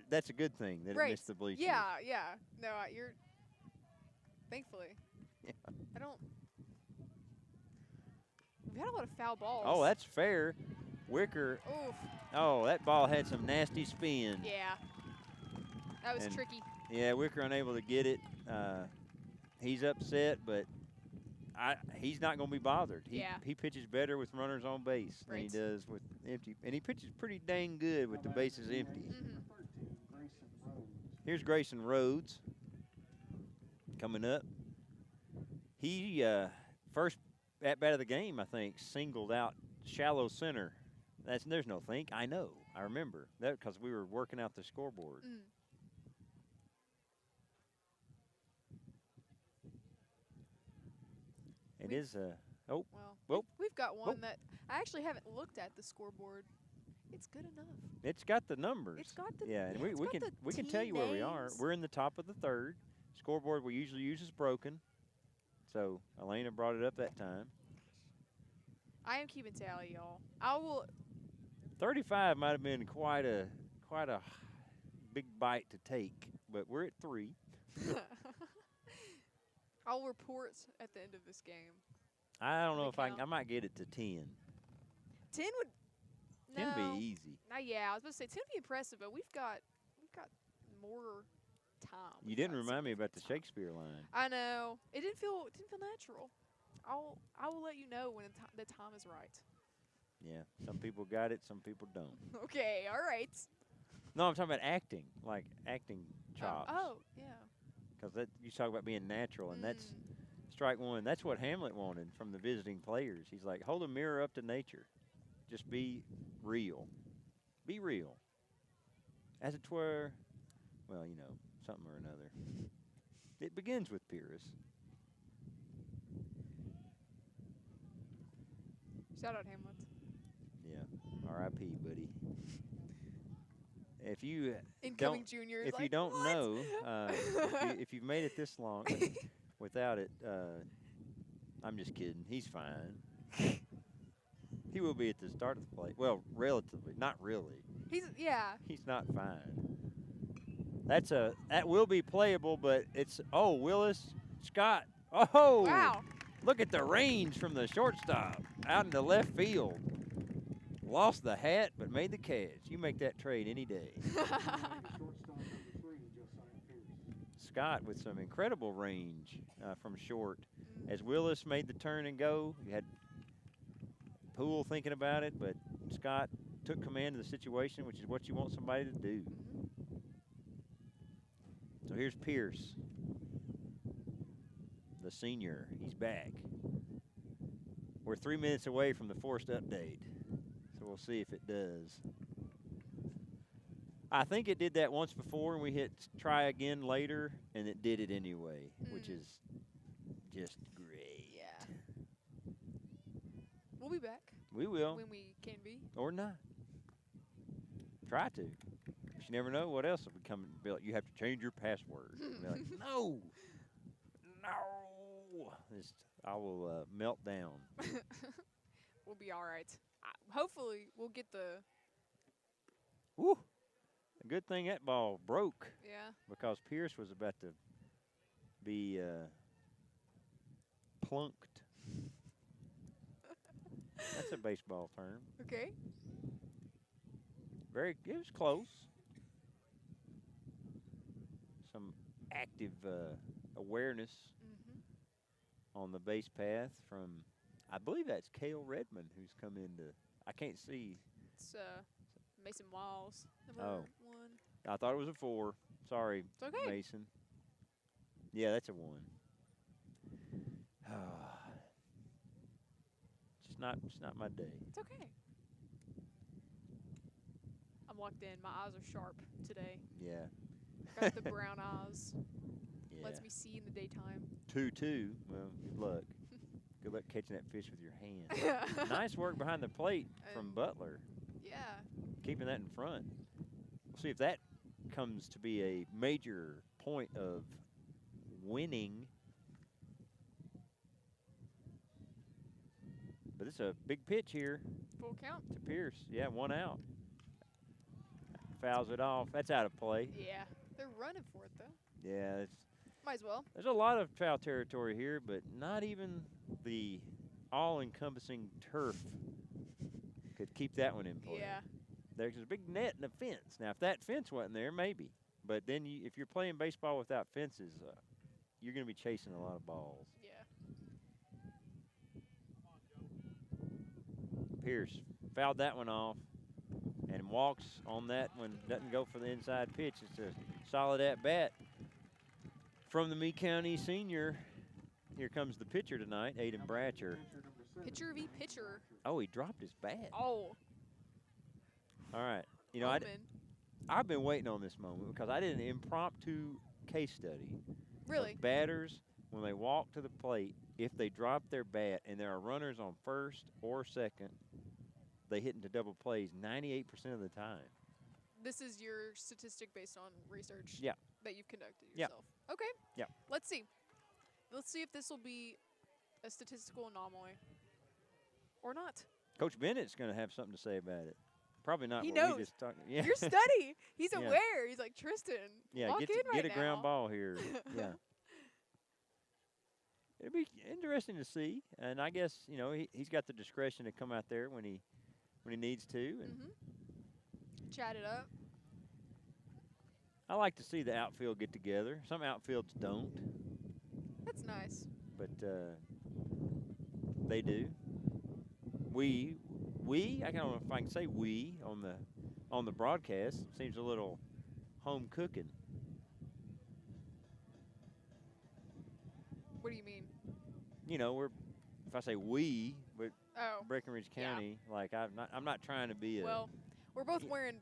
that's a good thing that it missed the bleachers.
Yeah. No, you're. Thankfully.
Yeah.
I don't. We've had a lot of foul balls.
Oh, that's fair. Wicker.
Oof.
Oh, that ball had some nasty spin.
Yeah. That was tricky.
Yeah, Wicker unable to get it. He's upset, but he's not going to be bothered. He pitches better with runners on base than he does with empty. And he pitches pretty dang good with the bases empty. Here's Grayson Rhodes coming up. He, first at-bat of the game, I think, singled out shallow center. There's no think. I know. I remember that because we were working out the scoreboard. It is
we've got one that I actually haven't looked at the scoreboard. It's good enough.
It's got the numbers.
It's got the
and we can tell you where we are. We're in the top of the third. Scoreboard we usually use is broken, so Elena brought it up that time.
I am keeping tally, y'all. I will.
35 might have been quite a big bite to take, but we're at 3.
I'll report at the end of this game.
I don't know if I might get it to 10.
10 would.
10
no,
would be easy.
Yeah, I was about to say 10 would be impressive, but we've got more time.
You didn't remind me about the Shakespeare line.
I know. It didn't feel natural. I will let you know when the time is right.
Yeah, some people got it, some people don't.
Okay, all right.
No, I'm talking about acting, like acting chops.
Oh, yeah.
Because you talk about being natural, and that's strike one. That's what Hamlet wanted from the visiting players. He's like, hold a mirror up to nature. Just be real. Be real. As it were, well, something or another. It begins with Pyrrhus.
Shout out Hamlet.
Yeah, R.I.P., buddy. If you
incoming junior,
if you don't know, if you've made it this long without it, I'm just kidding. He's fine. He will be at the start of the play. Well, relatively, not really. He's not fine. That will be playable, but it's Willis Scott. Oh,
wow!
Look at the range from the shortstop out in the left field. Lost the hat, but made the catch. You make that trade any day. Scott with some incredible range from short. As Willis made the turn and go, you had Poole thinking about it, but Scott took command of the situation, which is what you want somebody to do. So here's Pierce, the senior. He's back. We're 3 minutes away from the forced update. So we'll see if it does. I think it did that once before, and we hit try again later, and it did it anyway, which is just great.
Yeah. We'll be back.
We will.
When we can be.
Or not. Try to. But you never know what else will become. Be like, you have to change your password. Be like, no. No. I will melt down.
We'll be all right. Hopefully, we'll get the.
Woo. A good thing that ball broke.
Yeah.
Because Pierce was about to be plunked. That's a baseball term.
Okay.
It was close. Some active awareness on the base path from, I believe that's Cale Redmond who's come into. I can't see.
It's Mason Wiles. Number 1.
I thought it was a 4. Sorry,
It's okay.
Mason. Yeah, that's a 1. It's not my day.
It's okay. I'm locked in. My eyes are sharp today.
Yeah.
Got the brown eyes.
Yeah.
Lets me see in the daytime.
2-2. Well, good luck. Good luck catching that fish with your hand. Nice work behind the plate from Butler.
Yeah.
Keeping that in front. We'll see if that comes to be a major point of winning. But it's a big pitch here.
Full count.
To Pierce. Yeah, 1 out. Fouls it off. That's out of play.
Yeah. They're running for it, though.
Yeah.
Might as well.
There's a lot of foul territory here, but not even the all-encompassing turf could keep that one in play.
Yeah.
There's a big net and a fence. Now, if that fence wasn't there, maybe. But then if you're playing baseball without fences, you're going to be chasing a lot of balls.
Yeah.
Pierce fouled that one off and walks on that one. Doesn't go for the inside pitch. It's a solid at-bat from the Meade County senior. Here comes the pitcher tonight, Aiden Bratcher.
Pitcher v. pitcher.
Oh, he dropped his bat.
Oh.
All right. You know, I've been waiting on this moment because I did an impromptu case study.
Really?
Of batters, when they walk to the plate, if they drop their bat and there are runners on first or second, they hit into double plays 98% of the time.
This is your statistic based on research that you've conducted yourself.
Yeah.
Okay.
Yeah.
Let's see. Let's see if this will be a statistical anomaly or not.
Coach Bennett's going to have something to say about it. Probably not.
He
what
knows.
We just talked. Yeah.
Your study. He's aware. He's like, Tristan,
yeah,
walk
get
in right
a
now.
ground ball here. Yeah. It'll be interesting to see, and I guess he's got the discretion to come out there when he needs to. And
chat it up.
I like to see the outfield get together. Some outfields don't.
That's nice.
But they do. We I don't know if I can say we on the broadcast. Seems a little home cooking.
What do you mean?
If I say we, but Breckenridge County, like I'm not trying to be
well, we're both wearing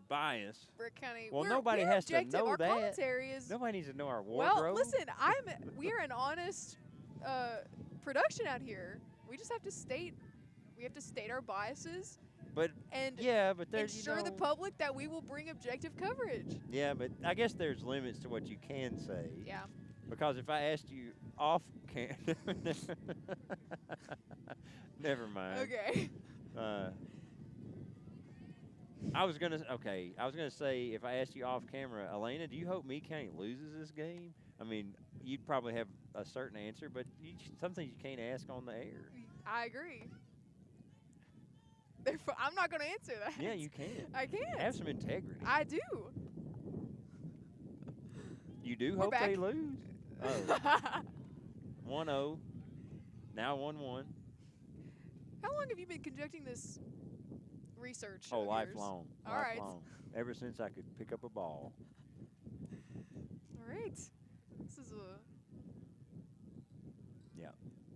bias.
Brick County.
Well, nobody has to know
our
that.
Commentary is
Nobody needs to know our wardrobe.
well. Listen, we're an honest production out here. We just have to state our biases.
But but there's
ensure the public that we will bring objective coverage.
Yeah, but I guess there's limits to what you can say.
Yeah.
Because if I asked you off camera, never mind.
Okay.
I was gonna say if I asked you off camera, Elena, do you hope Meade County loses this game? I mean, you'd probably have a certain answer, but some things you can't ask on the air.
I agree. Therefore, I'm not going to answer that.
Yeah, you can.
I can.
Have some integrity.
I do.
You do
We're
hope
back.
they lose? Oh. 1-0. Now 1-1.
How long have you been conducting this research?
Oh,
of
lifelong.
Yours? All right.
Lifelong. Ever since I could pick up a ball.
All right. This is a...
Yeah.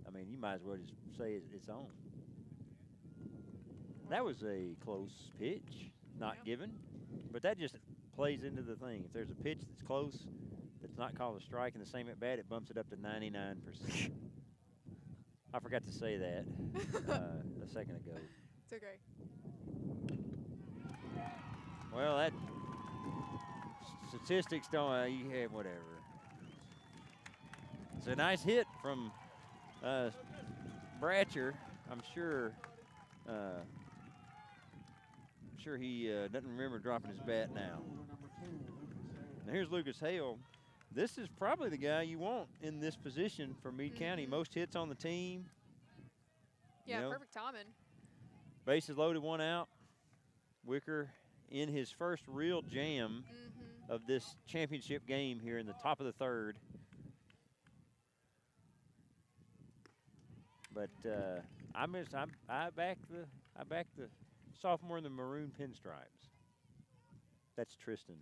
I mean, you might as well just say it's on. That was a close pitch, not given. But that just plays into the thing. If there's a pitch that's close, that's not called a strike, and the same at bat, it bumps it up to 99%. I forgot to say that a second ago.
It's okay.
Well, that statistics don't. You have whatever. It's a nice hit from Bratcher. I'm sure. Sure he doesn't remember dropping his bat now. Now here's Lucas Hale. This is probably the guy you want in this position for Meade County. Most hits on the team.
Yeah,
you know,
perfect timing.
bases loaded, 1 out. Wicker in his first real jam of this championship game here in the top of the third. But I back the sophomore in the maroon pinstripes. That's Tristan,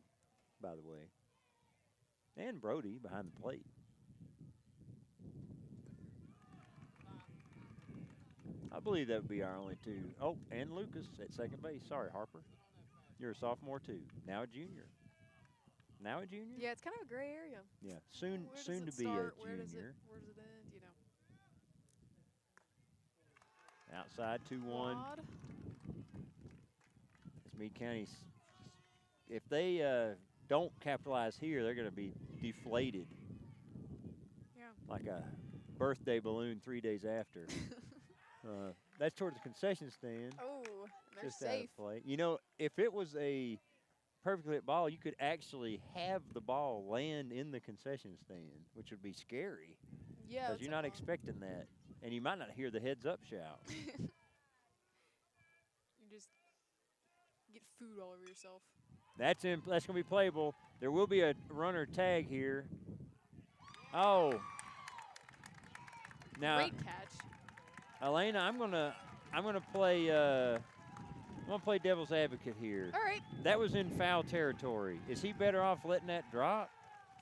by the way. And Brody behind the plate. I believe that would be our only two. Oh, and Lucas at second base. Sorry, Harper. You're a sophomore too. Now a junior. Now a junior?
Yeah, it's kind of a gray area.
Yeah, soon to be
start?
a
Where does
junior.
it end? You know.
Outside 2-1. It's Meade County's. If they don't capitalize here, they're going to be deflated.
Yeah.
Like a birthday balloon 3 days after. That's towards the concession stand.
Oh, they're
Just out
safe.
of play. You know, if it was a perfectly hit ball, you could actually have the ball land in the concession stand, which would be scary.
Yeah.
Because you're not expecting that. And you might not hear the heads up shout.
You just get food all over yourself.
That's going to be playable. There will be a runner tag here. Oh. Now,
Great catch.
Elena, I'm gonna play devil's advocate here.
All right.
That was in foul territory. Is he better off letting that drop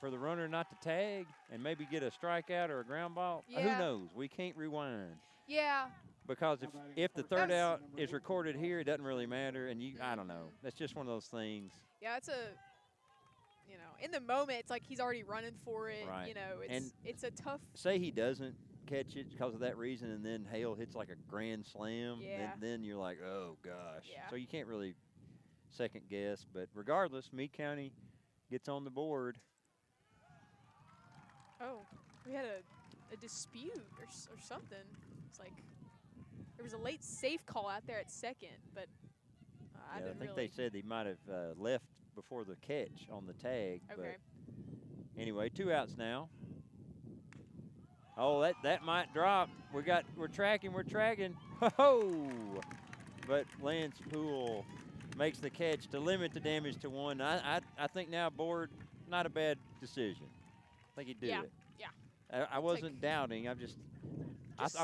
for the runner not to tag and maybe get a strikeout or a ground ball?
Yeah.
Who knows? We can't rewind.
Yeah.
Because if the third
That's-
out is recorded here, it doesn't really matter. And I don't know. That's just one of those things.
Yeah, it's in the moment, it's like he's already running for it.
Right.
You know,
And
it's a tough.
Say he doesn't catch it because of that reason, and then Hale hits like a grand slam.
Yeah.
Then you're like, oh gosh.
Yeah.
So you can't really second guess. But regardless, Meade County gets on the board.
Oh, we had a dispute or something. It's like there was a late safe call out there at second, but I
Yeah,
didn't
I think
really.
they said he might have left before the catch on the tag.
Okay.
But anyway, 2 outs now. Oh, that might drop. We're tracking. Ho! But Lance Poole makes the catch to limit the damage to 1. I think now board, not a bad decision. I think he'd do it.
Yeah.
I wasn't doubting. I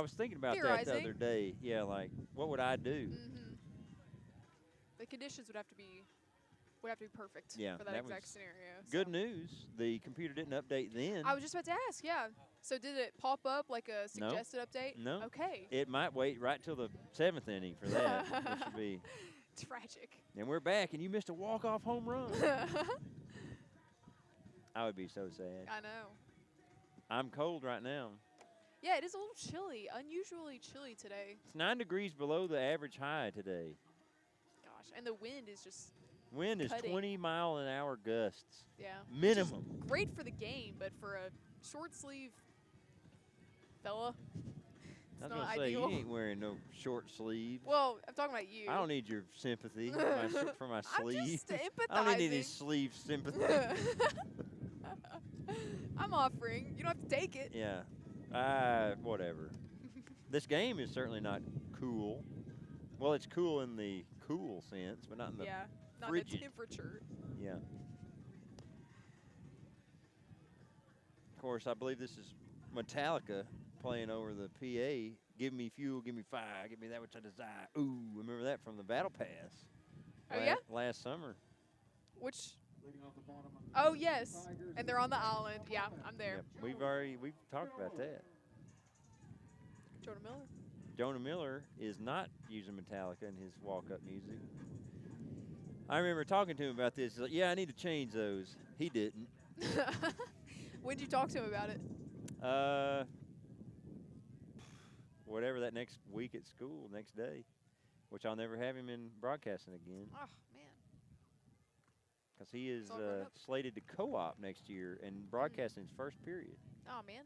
was thinking about that the
theorizing.
other day. Yeah, like what would I do?
Mm-hmm. The conditions would have to be perfect
Yeah,
for that
that
exact
was
scenario.
Good
so.
news. The computer didn't update then.
I was just about to ask. Yeah. So did it pop up like a
No.
suggested update?
No.
Okay.
It might wait right till the 7th inning for that, which would be.
Tragic.
And we're back, and you missed a walk-off home run. I would be so sad.
I know.
I'm cold right now.
Yeah, it is a little chilly. Unusually chilly today.
It's 9 degrees below the average high today.
Gosh, and the wind is just
Wind is
cutting.
20-mile-an-hour gusts.
Yeah.
Minimum.
Which is great for the game, but for a short sleeve fella,
I
it's
was
not
going to say,
ideal.
you ain't wearing no short sleeves.
Well, I'm talking about you.
I don't need your sympathy for my
I'm
sleeve.
just empathizing.
I don't need any sleeve sympathy.
I'm offering. You don't have to take it.
Yeah. Whatever. This game is certainly not cool. Well, it's cool in the cool sense, but not in the
Yeah, not
frigid.
the temperature.
Yeah. Of course, I believe this is Metallica playing over the PA. Give me fuel, give me fire, give me that which I desire. Ooh, remember that from the Battle Pass.
Oh, yeah?
Last summer.
Which?
Leading off the bottom of the
Oh, yes. And they're on the island. Yeah, I'm there.
Yep, we've talked about that.
Jordan Miller.
Jonah Miller is not using Metallica in his walk-up music. I remember talking to him about this. He's like, yeah, I need to change those. He didn't.
When'd you talk to him about it?
Whatever that next week at school, next day, which I'll never have him in broadcasting again.
Oh, man.
Because he is
It's all grown up.
slated to co-op next year and broadcasting his first period.
Oh, man.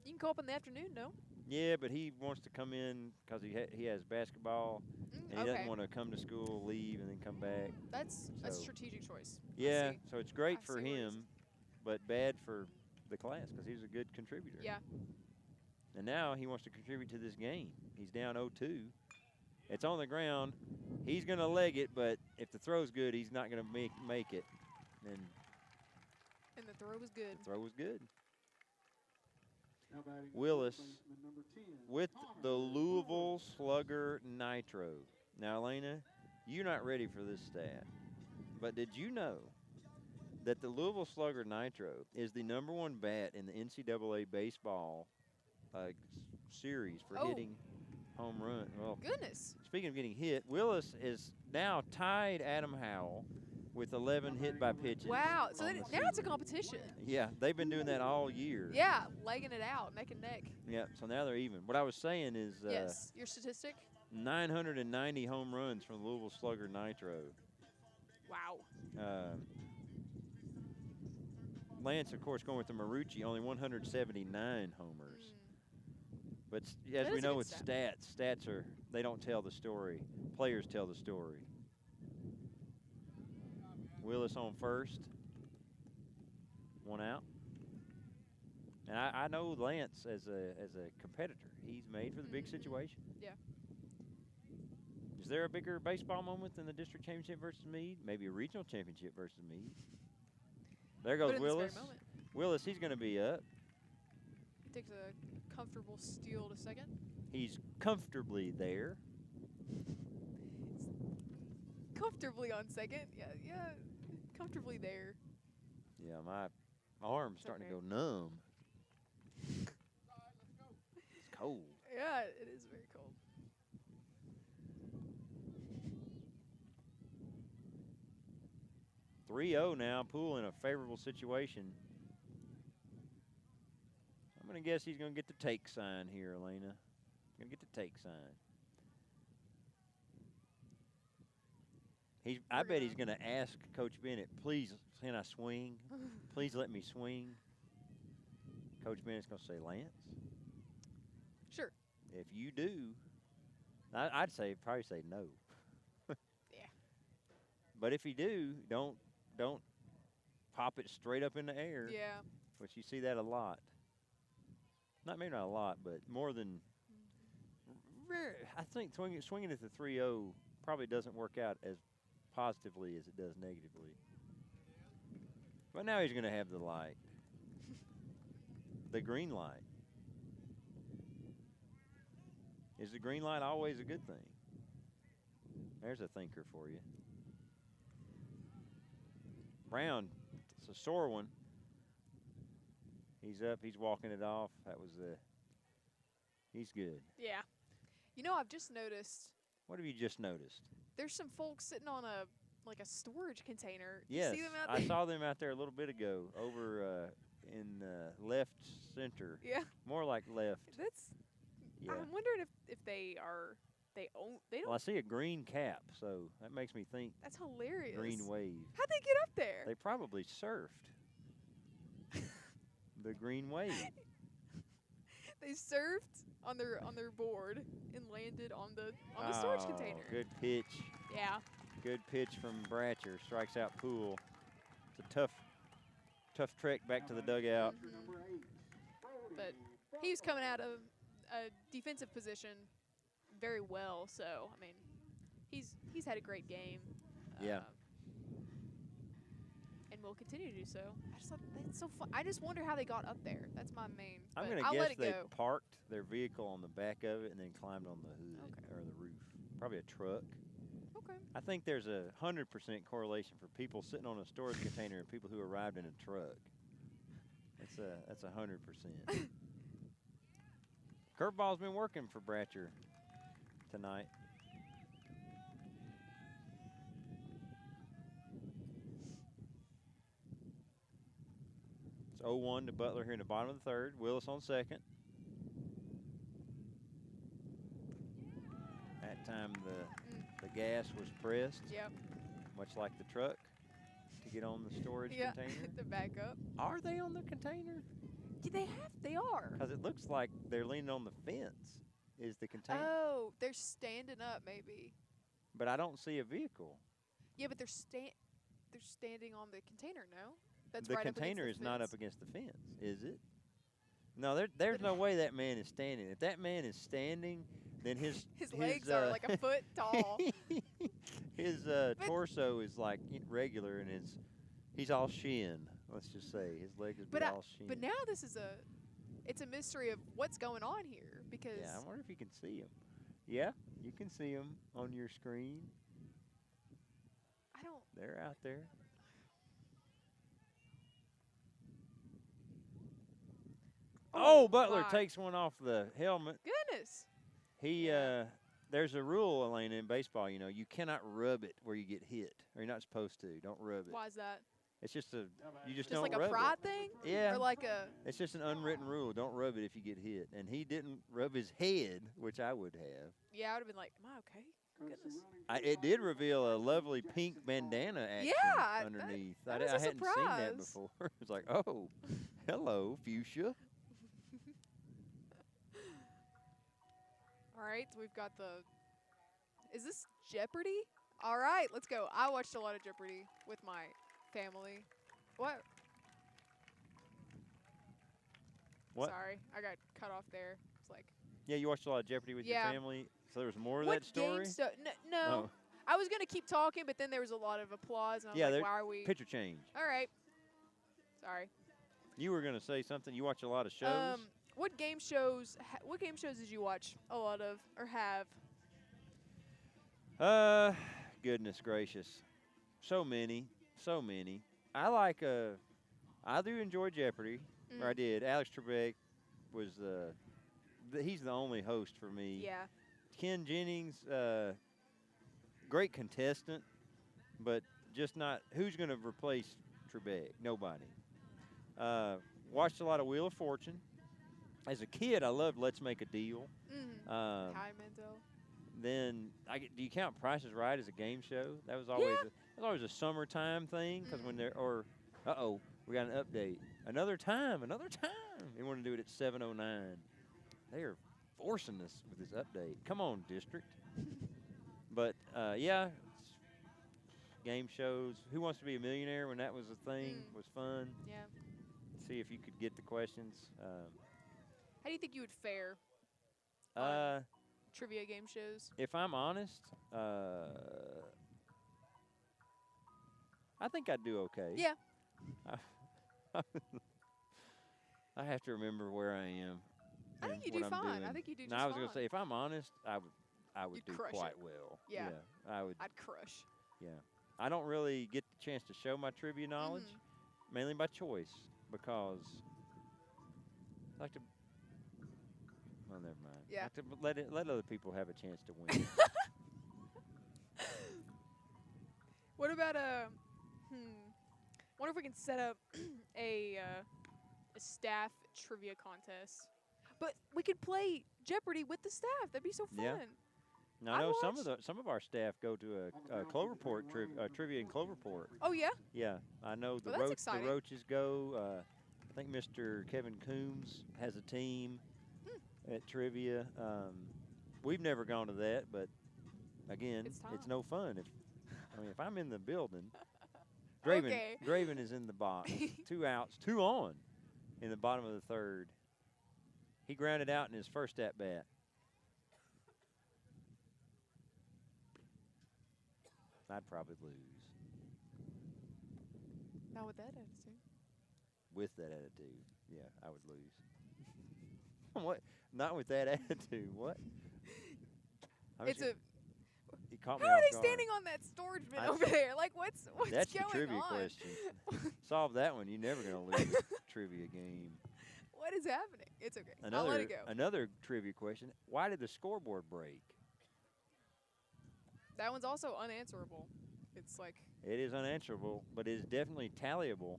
You can go up in the afternoon, no?
Yeah, but he wants to come in because he has basketball, and he doesn't want to come to school, leave, and then come back.
That's a strategic choice.
Yeah, so it's great for
see where
him, but bad for the class because he's a good contributor.
Yeah.
And now he wants to contribute to this game. He's down 0-2. It's on the ground. He's going to leg it, but if the throw's good, he's not going to make it. And
the throw was good.
The throw was good.
Now batting
Willis
number 10,
with the Louisville Slugger Nitro. Now, Elena, you're not ready for this stat, but did you know that the Louisville Slugger Nitro is the #1 bat in the NCAA baseball series for hitting home run? Well,
Goodness.
speaking of getting hit, Willis is now tied Adam Howell with 11 hit by pitches.
Wow. So now it's a competition.
Yeah, they've been doing that all year.
Yeah, legging it out, neck and neck.
Yeah, so now they're even. What I was saying is
Yes, your statistic?
990 home runs from the Louisville Slugger Nitro.
Wow.
Lance, of course, going with the Marucci, only 179 homers. But as we know with stats are, they don't tell the story. Players tell the story. Willis on first. One out. And I know Lance as a competitor. He's made for the big situation.
Yeah.
Is there a bigger baseball moment than the district championship versus Meade? Maybe a regional championship versus Meade. There goes Willis. Willis, he's going to be up.
Takes a comfortable steal to second.
He's comfortably there.
Comfortably on second. Yeah, comfortably there.
Yeah, my arm's starting to go numb. It's cold.
Yeah, it is very cold.
.30 now, Poole in a favorable situation. I'm going to guess he's going to get the take sign here, Elena. Going to get the take sign. I bet he's going to ask Coach Bennett, please, can I swing? Please let me swing. Coach Bennett's going to say, Lance?
Sure.
If you do, I'd probably say no.
Yeah.
But if you do, don't pop it straight up in the air.
Yeah.
Which you see that a lot. Maybe not a lot, but more than. I think swinging at the 3-0 probably doesn't work out as positively as it does negatively. But now he's going to have the light. The green light. Is the green light always a good thing? There's a thinker for you. Brown, it's a sore one. He's up. He's walking it off. That was he's good.
Yeah. You know, I've just noticed.
What have you just noticed?
There's some folks sitting on a storage container.
Yes,
You see them out there?
I saw them out there a little bit ago over in left center.
Yeah.
More like left. Yeah.
I'm wondering if they don't.
Well, I see a green cap, so that makes me think.
That's hilarious.
Green wave.
How'd they get up there?
They probably surfed. The green wave.
They surfed on their board and landed on the storage container.
Good pitch.
Yeah.
Good pitch from Bratcher. Strikes out Poole. It's a tough trek back to the dugout.
But he was coming out of a defensive position very well, so I mean, he's had a great game.
Yeah.
And will continue to do so. I just thought that's so fun. I just wonder how they got up there. That's my main.
I'm going to guess they parked their vehicle on the back of it and then climbed on the hood or the roof. Probably a truck.
Okay.
I think there's a 100% correlation for people sitting on a storage container and people who arrived in a truck. That's 100%. Curveball's been working for Bratcher tonight. 0-1 to Butler here in the bottom of the third. Willis on second. That time the gas was pressed.
Yep.
Much like the truck to get on the storage container.
To back up.
Are they on the container?
They are.
Because it looks like they're leaning on the fence. Is the container?
Oh, they're standing up maybe.
But I don't see a vehicle.
Yeah, but they're standing on the container. No, that's
the
right
container
up
is
against the
not
fence.
up against the fence, is it? No, there's no way that man is standing. If that man is standing, then his
legs are like a foot tall.
His torso is like regular, and he's all shin. Let's just say his legs would be all shin.
But now it's a mystery of what's going on here because.
Yeah, I wonder if you can see him. Yeah, you can see him on your screen.
I don't.
They're out there. Oh, Butler takes one off the helmet.
Goodness.
There's a rule, Elena, in baseball. You know, you cannot rub it where you get hit, or you're not supposed to. Don't rub it.
Why is that?
It's just you just
Just
don't
like
rub
a pride
it.
thing?
Yeah.
Or like a.
It's just an unwritten rule. Don't rub it if you get hit. And he didn't rub his head, which I would have.
Yeah, I would have been like, am I okay? Goodness.
It did reveal a lovely pink bandana action underneath.
That
I
was a
hadn't seen that
surprise.
before. It's like, oh, hello, fuchsia.
All right, so we've got is this Jeopardy? All right, let's go. I watched a lot of Jeopardy with my family. What? Sorry, I got cut off there. It's like.
Yeah, you watched a lot of Jeopardy with your family, so there was more of
what
that story?
No.
Oh.
I was going to keep talking, but then there was a lot of applause, and I was like, why are we.
Picture change.
All right. Sorry.
You were going to say something. You watch a lot of shows?
What game shows did you watch a lot of or have?
Goodness gracious. So many. I do enjoy Jeopardy, or I did. Alex Trebek was he's the only host for me.
Yeah.
Ken Jennings, great contestant, but just not. Who's going to replace Trebek? Nobody. Watched a lot of Wheel of Fortune. As a kid, I loved Let's Make a Deal.
Hi, Mendo.
Then do you count Price is Right as a game show? That was always a summertime thing because when we got an update. Another time. They want to do it at 7:09. They are forcing us with this update. Come on, district. But game shows. Who Wants to Be a Millionaire? When that was a thing, was fun.
Yeah.
See if you could get the questions.
How do you think you would fare? Trivia game shows.
If I'm honest, I think I'd do okay.
Yeah.
I have to remember where I am.
I think you do fine. I think you do just fine.
I was going to say, if I'm honest, I would do quite well.
Yeah.
I would.
I'd crush.
Yeah. I don't really get the chance to show my trivia knowledge, mainly by choice, because I like to. Well, never mind.
Yeah.
I like to let other people have a chance to win.
What about wonder if we can set up a staff trivia contest. But we could play Jeopardy with the staff. That'd be so fun.
Yeah. Now, I know some of our staff go to a Cloverport trivia in Cloverport.
Oh yeah.
Yeah, I know the Roaches go. I think Mr. Kevin Coombs has a team at trivia. We've never gone to that, but again, it's no fun. If I'm in the building, Draven is in the box. 2 outs, 2 on in the bottom of the third. He grounded out in his first at bat. I'd probably lose.
Not with that attitude.
With that attitude, yeah, I would lose. What? Not with that attitude. What?
How are they standing on that storage bin over there? Like, what's
that's
going on?
That's the trivia question. Solve that one. You're never going to lose a trivia game.
What is happening? It's okay. I'll let it go.
Another trivia question. Why did the scoreboard break?
That one's also unanswerable. It's like...
It is unanswerable, but it is definitely tallyable.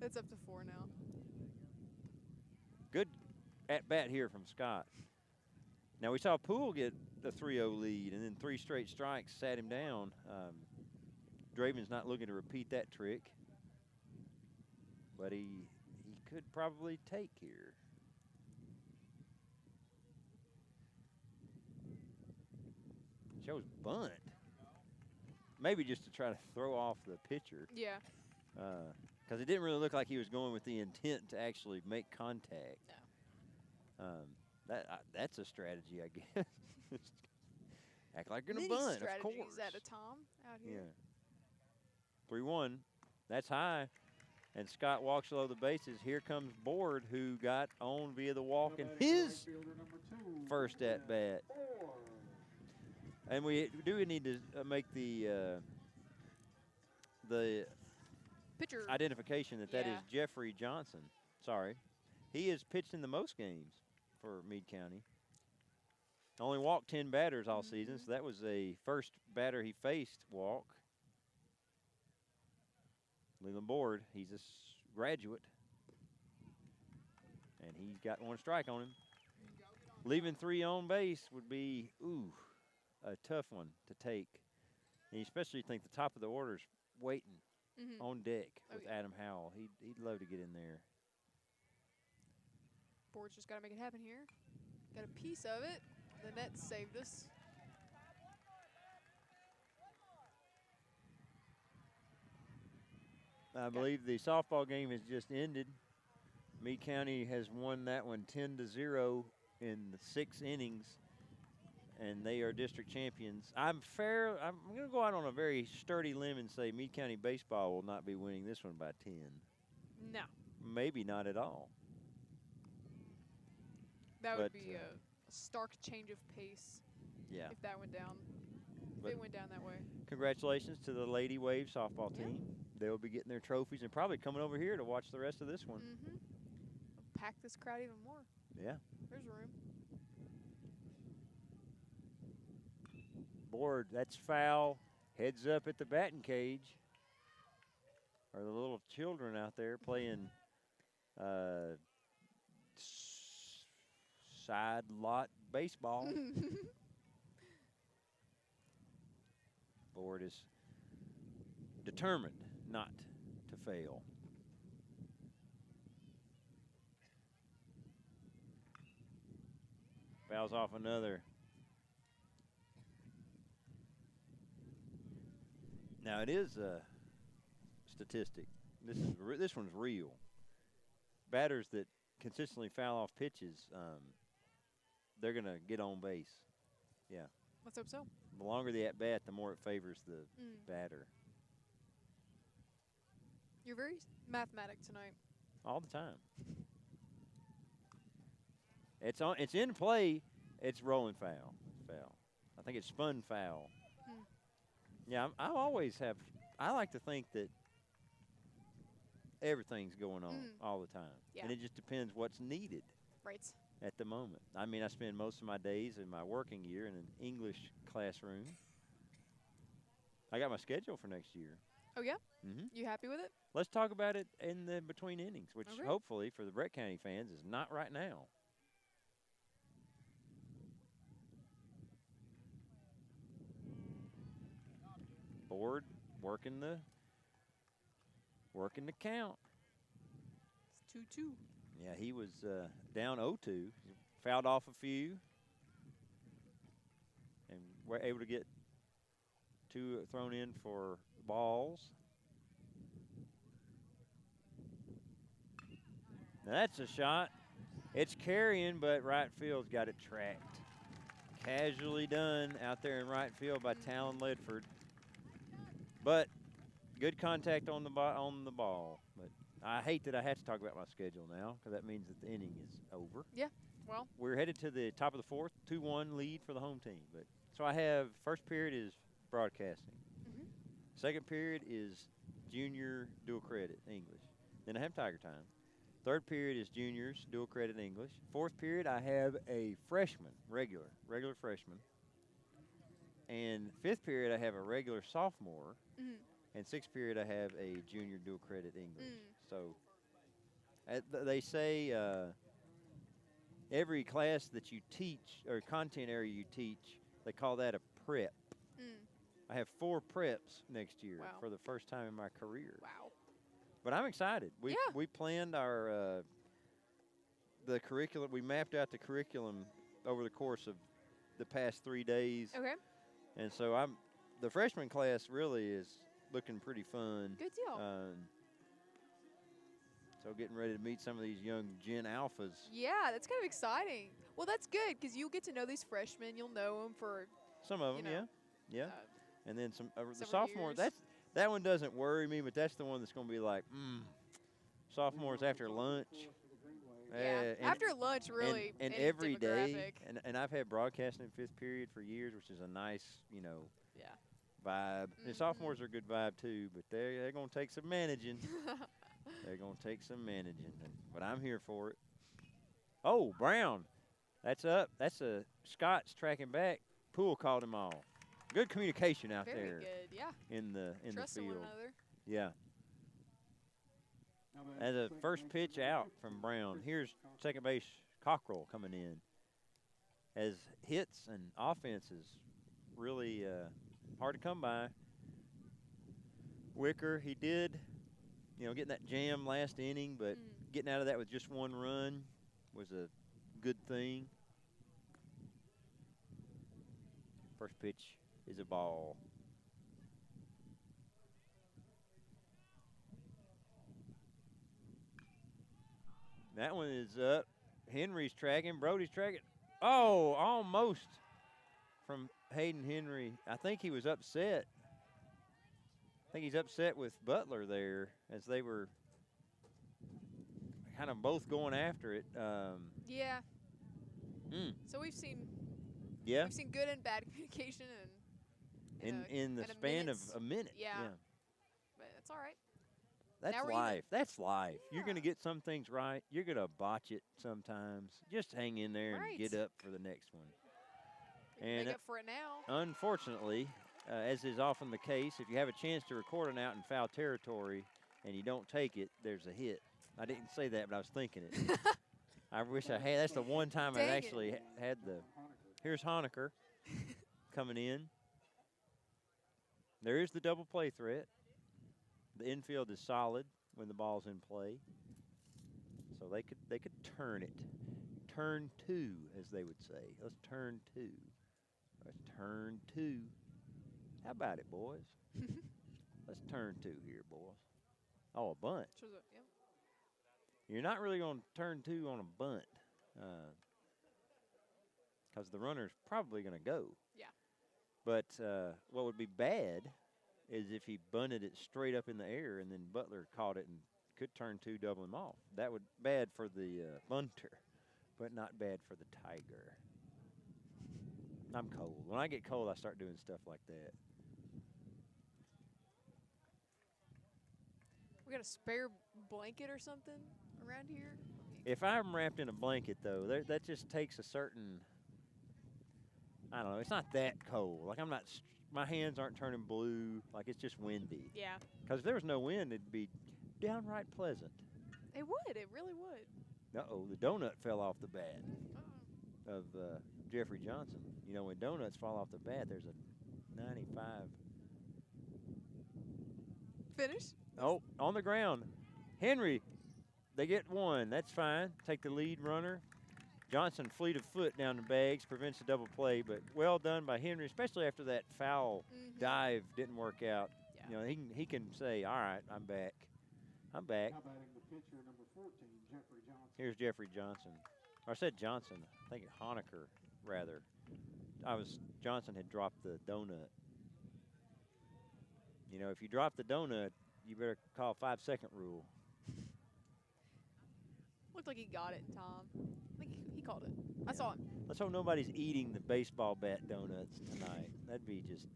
It's up to 4 now.
Good at bat here from Scott. Now we saw Poole get the 3-0 lead, and then 3 straight strikes sat him down. Draven's not looking to repeat that trick, but he could probably take here. Shows bunt. Maybe just to try to throw off the pitcher.
Yeah.
Because it didn't really look like he was going with the intent to actually make contact.
No.
That's a strategy, I guess. Act like you're going to
Many
bunt, of course.
strategies at a time out here.
Yeah. 3-1. That's high. And Scott walks below the bases. Here comes Board, who got on via the walk in his first at bat. And we need to make the
Pitcher
identification that is Jeffrey Johnson. Sorry. He has pitched in the most games for Meade County. Only walked 10 batters all season, so that was a first batter he faced walk. Leland Board, he's a graduate. And he's got 1 strike on him. Leaving 3 on base would be, a tough one to take. And you especially think the top of the order's waiting on deck with Adam Howell. He'd love to get in there.
Board's just got to make it happen here. Got a piece of it. The Nets saved us.
I believe the softball game has just ended. Meade County has won that one 10-0 in the 6 innings, and they are district champions. I'm going to go out on a very sturdy limb and say Meade County baseball will not be winning this one by 10.
No.
Maybe not at all.
That would be a stark change of pace.
Yeah.
If that went down. If it went down that way.
Congratulations to the Lady Wave softball team. They'll be getting their trophies and probably coming over here to watch the rest of this one.
Pack this crowd even more.
Yeah.
There's room.
Board, that's foul. Heads up at the batting cage. Are the little children out there playing side lot baseball. Board is determined not to fail. Fouls off another. Now it is a statistic. This one's real. Batters that consistently foul off pitches, they're going to get on base. Yeah.
Let's hope so.
The longer the at bat, the more it favors the batter.
You're very mathematic tonight.
All the time. It's in play. It's rolling foul. I think it's spun foul. Yeah, I like to think that everything's going on all the time.
Yeah.
And it just depends what's needed.
Right.
At the moment. I mean, I spend most of my days in my working year in an English classroom. I got my schedule for next year.
Oh, yeah?
Mm-hmm.
You happy with it?
Let's talk about it in the between innings, which
Okay.
hopefully for the Brett County fans is not right now. Board working the count.
It's 2-2.
Yeah, he was down 0-2. He fouled off a few. And we're able to get 2 thrown in for balls. Now that's a shot. It's carrying, but right field's got it tracked. Casually done out there in right field by Talon Ledford. But good contact on the ball. But I hate that I have to talk about my schedule now because that means that the inning is over.
Yeah, well.
We're headed to the top of the 4th, 2-1 lead for the home team. But so I have first period is broadcasting. Second period is junior dual credit English. Then I have Tiger Time. Third period is juniors dual credit English. Fourth period I have a freshman, regular freshman. And fifth period I have a regular sophomore. And sixth period I have a junior dual credit English. So They say every class that you teach or content area you teach, they call that a prep.
Mm.
I have 4 preps next year
Wow.
for the first time in my career.
Wow.
But I'm excited. We planned our the curriculum. We mapped out the curriculum over the course of the past 3 days.
Okay.
And so the freshman class really is looking pretty fun.
Good deal.
So getting ready to meet some of these young Gen Alphas.
Yeah, that's kind of exciting. Well, that's good because you'll get to know these freshmen. You'll know them for
Some of them,
you know,
yeah. And then the
several
sophomore.
years.
That one doesn't worry me, but that's the one that's going to be like, sophomores after lunch.
Yeah. After lunch, really.
And
any
every day,
demographic.
and I've had broadcasting in 5th period for years, which is a nice,
Yeah.
vibe. And sophomores are a good vibe too, but they're going to take some managing. They're going to take some managing, but I'm here for it. Oh, Brown. That's up. That's Scott's tracking back. Poole called him off. Good communication out
Very
there
good. Yeah.
in the
Trusting
field.
one another.
Yeah. As a first pitch out from Brown. Here's second base Cockrell coming in. As hits and offenses really hard to come by. Wicker, he did, getting that jam last inning, but getting out of that with just 1 run was a good thing. First pitch is a ball. That one is up. Henry's tracking. Brody's tracking. Oh, almost from Hayden Henry. I think he was upset. I think he's upset with Butler there as they were kind of both going after it.
Yeah. So we've seen good and bad communication
in the span of a minute.
Yeah. But that's all right.
That's
Now we're
life.
even.
That's life. You're
Yeah.
going to get some things right. You're going to botch it sometimes. Just hang in there
Right.
and get up for the next one.
We can make up for it now.
Unfortunately, as is often the case, if you have a chance to record an out in foul territory and you don't take it, there's a hit. I didn't say that, but I was thinking it. I wish I had. That's the one time
Dang
I've
it.
actually had the. Here's Honecker coming in. There is the double play threat. The infield is solid when the ball's in play, so they could turn it. Turn 2, as they would say. Let's turn 2. Let's turn 2. How about it, boys? Let's turn 2 here, boys. Oh, a bunt.
Shows up, yeah.
You're not really going to turn 2 on a bunt because the runner's probably going to go.
Yeah.
But what would be bad is if he bunted it straight up in the air and then Butler caught it and could turn 2, double him off. That would bad for the bunter, but not bad for the Tiger. I'm cold. When I get cold, I start doing stuff like that.
We got a spare blanket or something around here?
If I'm wrapped in a blanket, though, that just takes a certain, I don't know, it's not that cold. Like my hands aren't turning blue, like it's just windy.
Yeah.
Because if there was no wind, it'd be downright pleasant.
It would. It really would.
Uh-oh, the donut fell off the bat
Uh-oh.
of Jeffrey Johnson. When donuts fall off the bat, there's a 95.
Finish?
Oh, on the ground. Henry, they get 1. That's fine. Take the lead runner. Johnson fleet of foot down the bags, prevents a double play, but well done by Henry, especially after that foul dive didn't work out.
Yeah.
He can say, all right, I'm back. I'm back.
How batting the pitcher, number 14, Jeffrey Johnson.
Here's Jeffrey Johnson. Or I said Johnson. I think Honecker, rather. Johnson had dropped the donut. If you drop the donut, you better call 5-second rule.
Looked like he got it, Tom. I think he called it. I saw him.
Let's hope nobody's eating the baseball bat donuts tonight. That'd be just.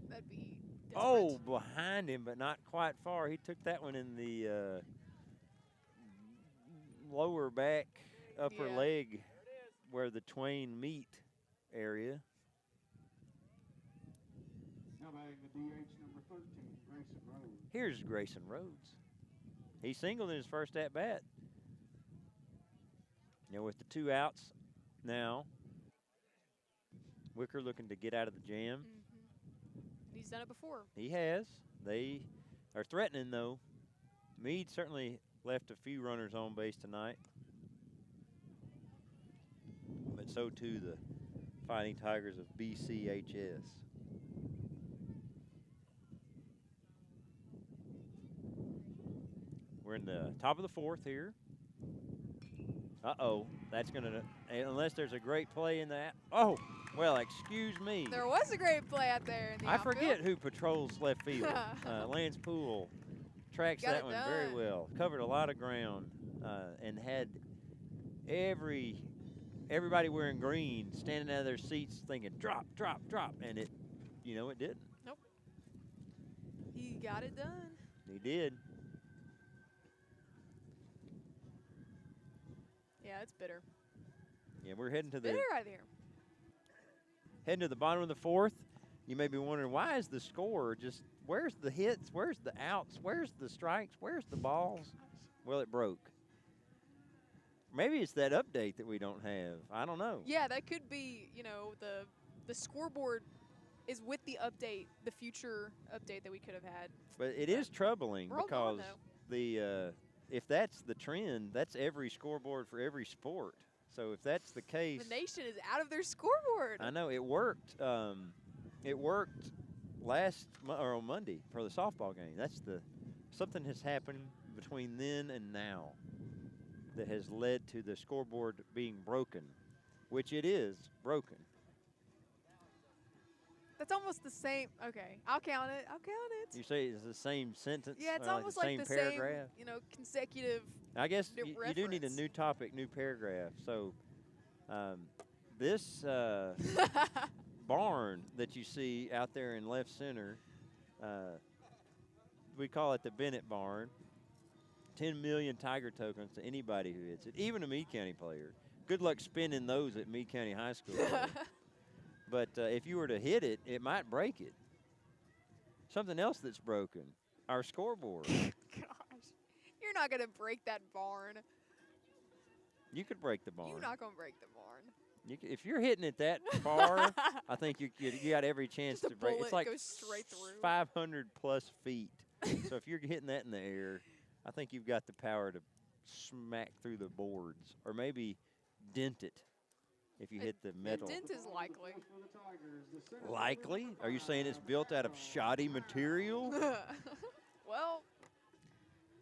That'd be desperate.
Oh, behind him, but not quite far. He took that one in the lower back, upper leg, where the twain meet area.
Now batting the DH, number 13, Grayson Rhodes.
Here's Grayson Rhodes. He singled in his first at bat. With the 2 outs now, Wicker looking to get out of the jam.
He's done it before.
He has. They are threatening, though. Meade certainly left a few runners on base tonight. But so too the Fighting Tigers of BCHS. We're in the top of the 4th here. Uh-oh. That's going to, unless there's a great play in that. Oh, well, excuse me.
There was a great play out there in the outfield.
forget who patrols left field. Lance Poole tracks that one very well. Covered a lot of ground and had everybody wearing green standing out of their seats thinking, drop, drop, drop. And it didn't.
Nope. He got it done.
He did.
Yeah, it's bitter.
Yeah, we're heading to
bitter right here.
Heading to the bottom of the 4th. You may be wondering, why is the score just, where's the hits, where's the outs, where's the strikes, where's the balls? Well, it broke. Maybe it's that update that we don't have. I don't know.
Yeah, that could be, the scoreboard is with the update, the future update that we could have had.
But it is troubling because
the
if that's the trend, that's every scoreboard for every sport. So if that's the case,
the nation is out of their scoreboard.
I know it worked. It worked on Monday for the softball game. Something has happened between then and now that has led to the scoreboard being broken, which it is broken.
That's almost the same. Okay, I'll count it.
You say it's the same sentence?
Yeah, it's almost
like the paragraph?
same, consecutive.
I guess you do need a new topic, new paragraph. So this barn that you see out there in left center, we call it the Bennett barn. 10 million Tiger tokens to anybody who hits it, even a Meade County player. Good luck spinning those at Meade County High School. But if you were to hit it, it might break it. Something else that's broken, our scoreboard.
Gosh, you're not going to break that barn.
You could break the barn.
You're not going to break the barn.
If you're hitting it that far, I think you got every chance
to break it.
It's like
goes straight through.
500 plus feet. So if you're hitting that in the air, I think you've got the power to smack through the boards or maybe dent it. If you hit the metal.
A dent is likely.
Likely? Are you saying it's built out of shoddy material?
Well,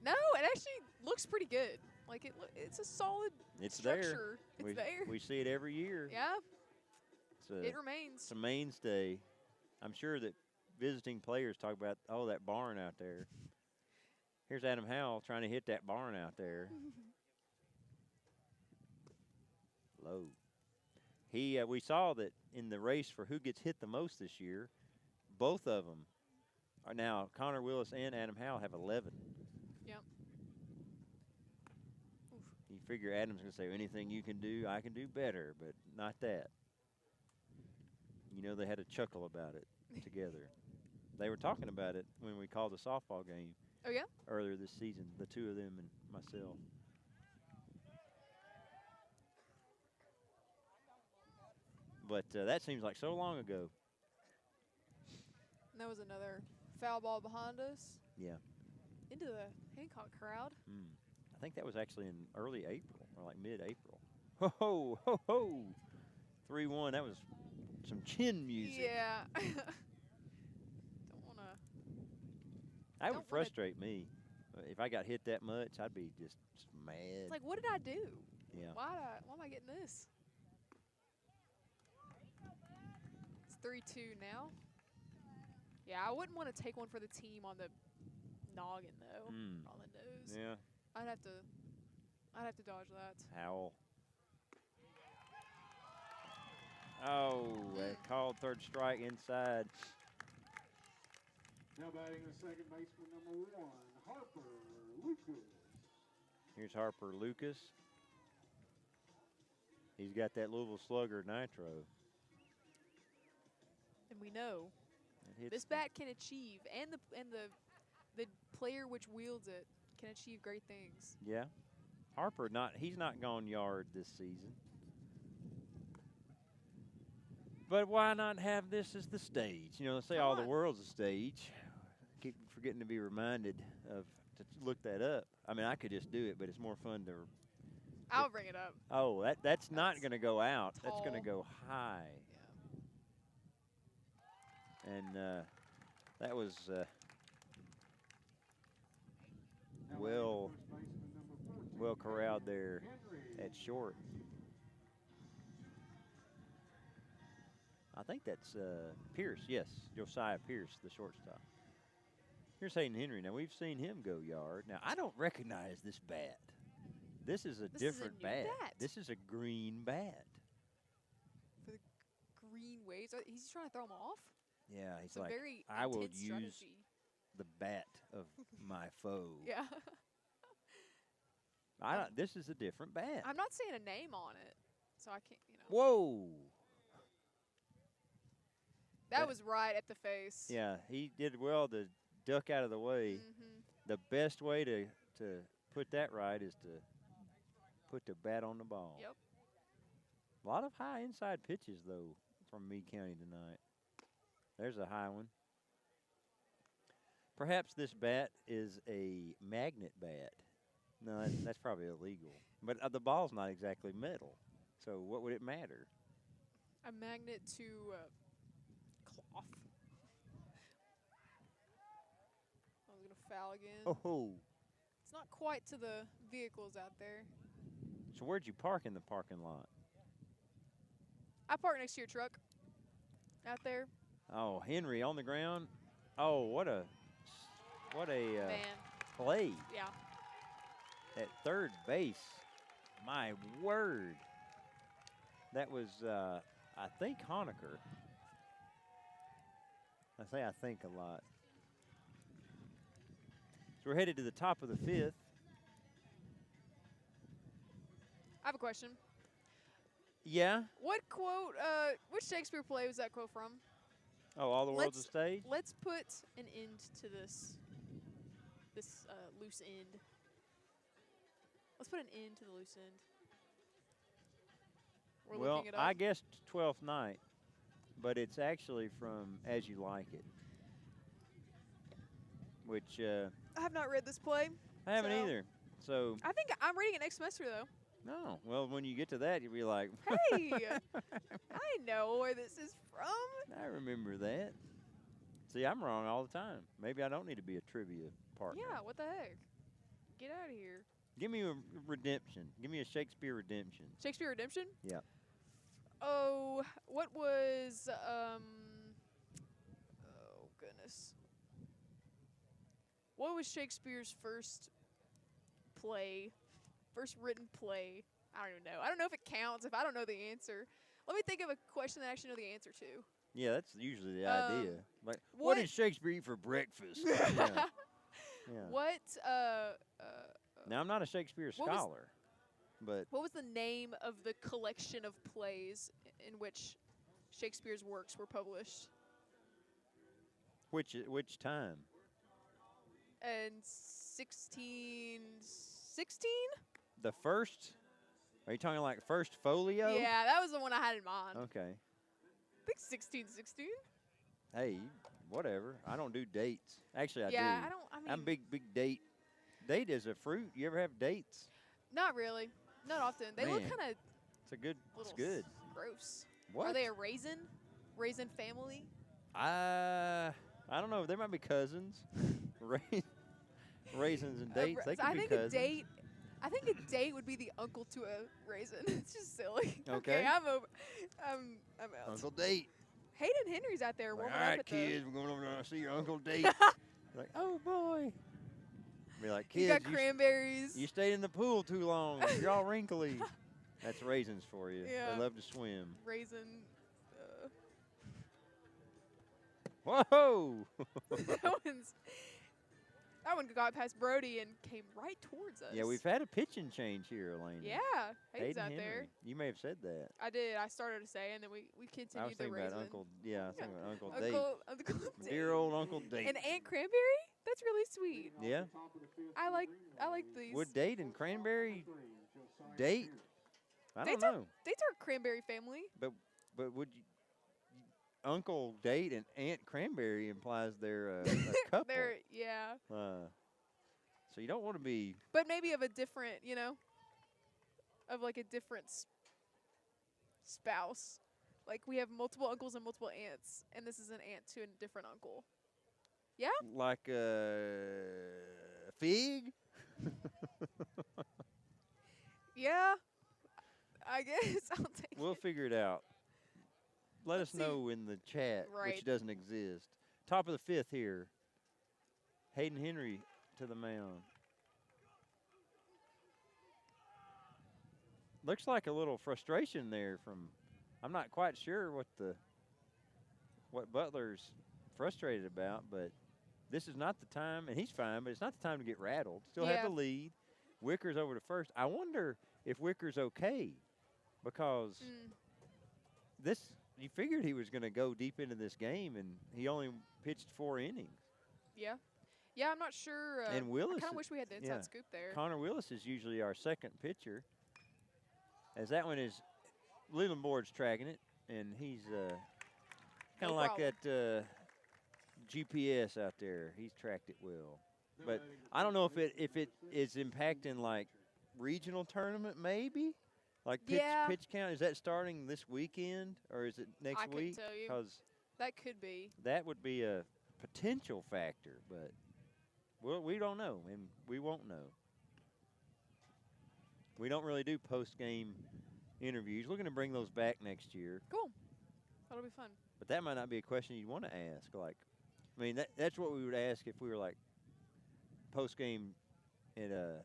no, it actually looks pretty good. Like it's a solid structure. It's there.
We see it every year.
Yeah. It remains.
It's a mainstay. I'm sure that visiting players talk about, that barn out there. Here's Adam Howell trying to hit that barn out there. Low. We saw that in the race for who gets hit the most this year, both of them are now, Connor Willis and Adam Howell have 11.
Yep.
Oof. You figure Adam's going to say, anything you can do, I can do better, but not that. They had a chuckle about it together. They were talking about it when we called the softball game.
Oh, yeah?
Earlier this season, the two of them and myself. But that seems like so long ago.
And that was another foul ball behind us.
Yeah.
Into the Hancock crowd.
I think that was actually in early April, or like mid-April. Ho, ho, ho, ho. 3-1, that was some chin music.
Yeah. Don't want to.
That would frustrate me. If I got hit that much, I'd be just mad.
It's like, what did I do?
Yeah.
Why am I getting this? It's 3-2 now. Yeah, I wouldn't want to take one for the team on the noggin though. On the nose.
Yeah.
I'd have to dodge that.
Howell. Oh, called third strike inside.
Now batting the second baseman, number 1, Harper Lucas.
Here's Harper Lucas. He's got that Louisville Slugger nitro.
And we know this bat can achieve, and the player which wields it can achieve great things.
Yeah. Harper, he's not gone yard this season. But why not have this as the stage? You know, they say
Come
all the
on.
world's a stage. Keep forgetting to be reminded to look that up. I mean, I could just do it, but it's more fun to.
I'll bring it up.
Oh, that's not
That's
going to go out. That's going to
tall.
go high.
Yeah.
And that was
Now
well
first baseman number 14,
well corralled there
Henry.
at short. I think that's Pierce. Yes, Josiah Pierce, the shortstop. Here's Hayden Henry. Now, we've seen him go yard. Now, I don't recognize this bat. This is a
This is a
different
new
bat.
bat.
This is a green bat.
For the green waves, he's trying to throw him off.
Yeah, he's
It's a
like,
very
I will
intense
use
strategy.
the bat of my foe.
Yeah.
This is a different bat.
I'm not saying a name on it, so I can't.
Whoa.
That was right at the face.
Yeah, he did well to duck out of the way.
Mm-hmm.
The best way to put that right is to put the bat on the ball.
Yep.
A lot of high inside pitches, though, from Meade County tonight. There's a high one. Perhaps this bat is a magnet bat. No, that's probably illegal. But the ball's not exactly metal, so what would it matter?
A magnet to cloth. I was gonna foul again.
Oh.
It's not quite to the vehicles out there.
So where'd you park in the parking lot?
I parked next to your truck. Out there.
Oh, Henry on the ground. Oh, what a
Man.
play
Yeah.
at third base. My word. That was, I think, Honecker. I say I think a lot. So we're headed to the top of the fifth.
I have a question.
Yeah.
What quote, which Shakespeare play was that quote from?
Oh, all the world's a stage?
Let's put an end to this loose end. Let's put an end to the loose end. We're
Well,
looking it up.
I guessed 12th Night, but it's actually from As You Like It, which
I have not read this play.
I haven't
So-
either. So,
I think I'm reading it next semester, though.
no. Well, when you get to that, you'll be like,
Hey, I know where this is from.
I remember that. See, I'm wrong all the time. Maybe I don't need to be a trivia partner.
Yeah, what the heck? Get out of here.
Give me a redemption. Give me a Shakespeare redemption.
Shakespeare Redemption?
Yeah.
Oh, what was, oh, goodness. What was Shakespeare's first written play? I don't even know. I don't know if it counts if I don't know the answer. Let me think of a question that I actually know the answer to.
Yeah, that's usually the idea. Like, what
what-
did Shakespeare eat for breakfast? Yeah. Yeah.
What,
Now, I'm not a Shakespeare
What was-
scholar, but
what was the name of the collection of plays in which Shakespeare's works were published?
which time?
In 1616?
The first? Are you talking like first folio?
Yeah, that was the one I had in mind.
Okay.
I think 1616.
Hey, whatever. I don't do dates. Actually, I
Yeah,
do.
I mean,
I'm big date. Date is a fruit. You ever have dates?
not really. Not often. They look
Man.
kind of
It's good.
gross.
What?
Are they a raisin? Raisin family?
I don't know. They might be cousins. Raisins and dates. They could
I
be
think
cousins.
I think a date would be the uncle to a raisin. It's just silly.
Okay.
I'm over. I'm out.
Uncle Date.
Hayden Henry's out there
Like,
warming
all
up
right,
at
kids, we're going over there to see your Uncle Date. Like, oh boy. Be like,
the. You
kids,
got cranberries.
you stayed in the pool too long. You're all wrinkly. That's raisins for you.
Yeah.
They love to swim.
Raisin.
Whoa!
That one got past Brody and came right towards us.
Yeah, we've had a pitching change here, Elaine.
Yeah, Hayden's
Hayden
out
Henry.
there.
You may have said that.
I did. I started to say, and then we continued
I was
the
thinking
raisin.
about Uncle. Yeah, I was thinking about Uncle Date.
Uncle Date.
Dear old Uncle Date.
And Aunt Cranberry. That's really sweet.
Yeah.
I like these.
Would date and cranberry date? I don't know.
Dates are a cranberry family.
But would you? Uncle Date and Aunt Cranberry implies they're a couple.
Yeah.
So you don't want to be.
But maybe of a different, of like a different spouse. Like we have multiple uncles and multiple aunts, and this is an aunt to a different uncle. Yeah.
Like a fig.
Yeah. I guess I'll take
We'll
it.
figure it out. Let
Let's
us know in the chat,
Right.
which doesn't exist. Top of the fifth here. Hayden Henry to the mound. Looks like a little frustration there from. I'm not quite sure what Butler's frustrated about, but this is not the time, and he's fine, but it's not the time to get rattled. Still have the lead. Wicker's over to first. I wonder if Wicker's okay because you figured he was going to go deep into this game, and he only pitched 4 innings.
Yeah. Yeah, I'm not sure.
And Willis.
I kind of wish we had the inside scoop there.
Connor Willis is usually our second pitcher. As that one is, Leland Board's tracking it, and he's kind of like that GPS out there. He's tracked it well. But I don't know if it is impacting like regional tournament maybe. Like pitch count, is that starting this weekend or is it next week?
I couldn't tell you.
Because
that could be.
That would be a potential factor, but we don't know, and we won't know. We don't really do post-game interviews. We're going to bring those back next year.
Cool. That'll be fun.
But that might not be a question you'd want to ask. Like, I mean, that's what we would ask if we were like post-game at a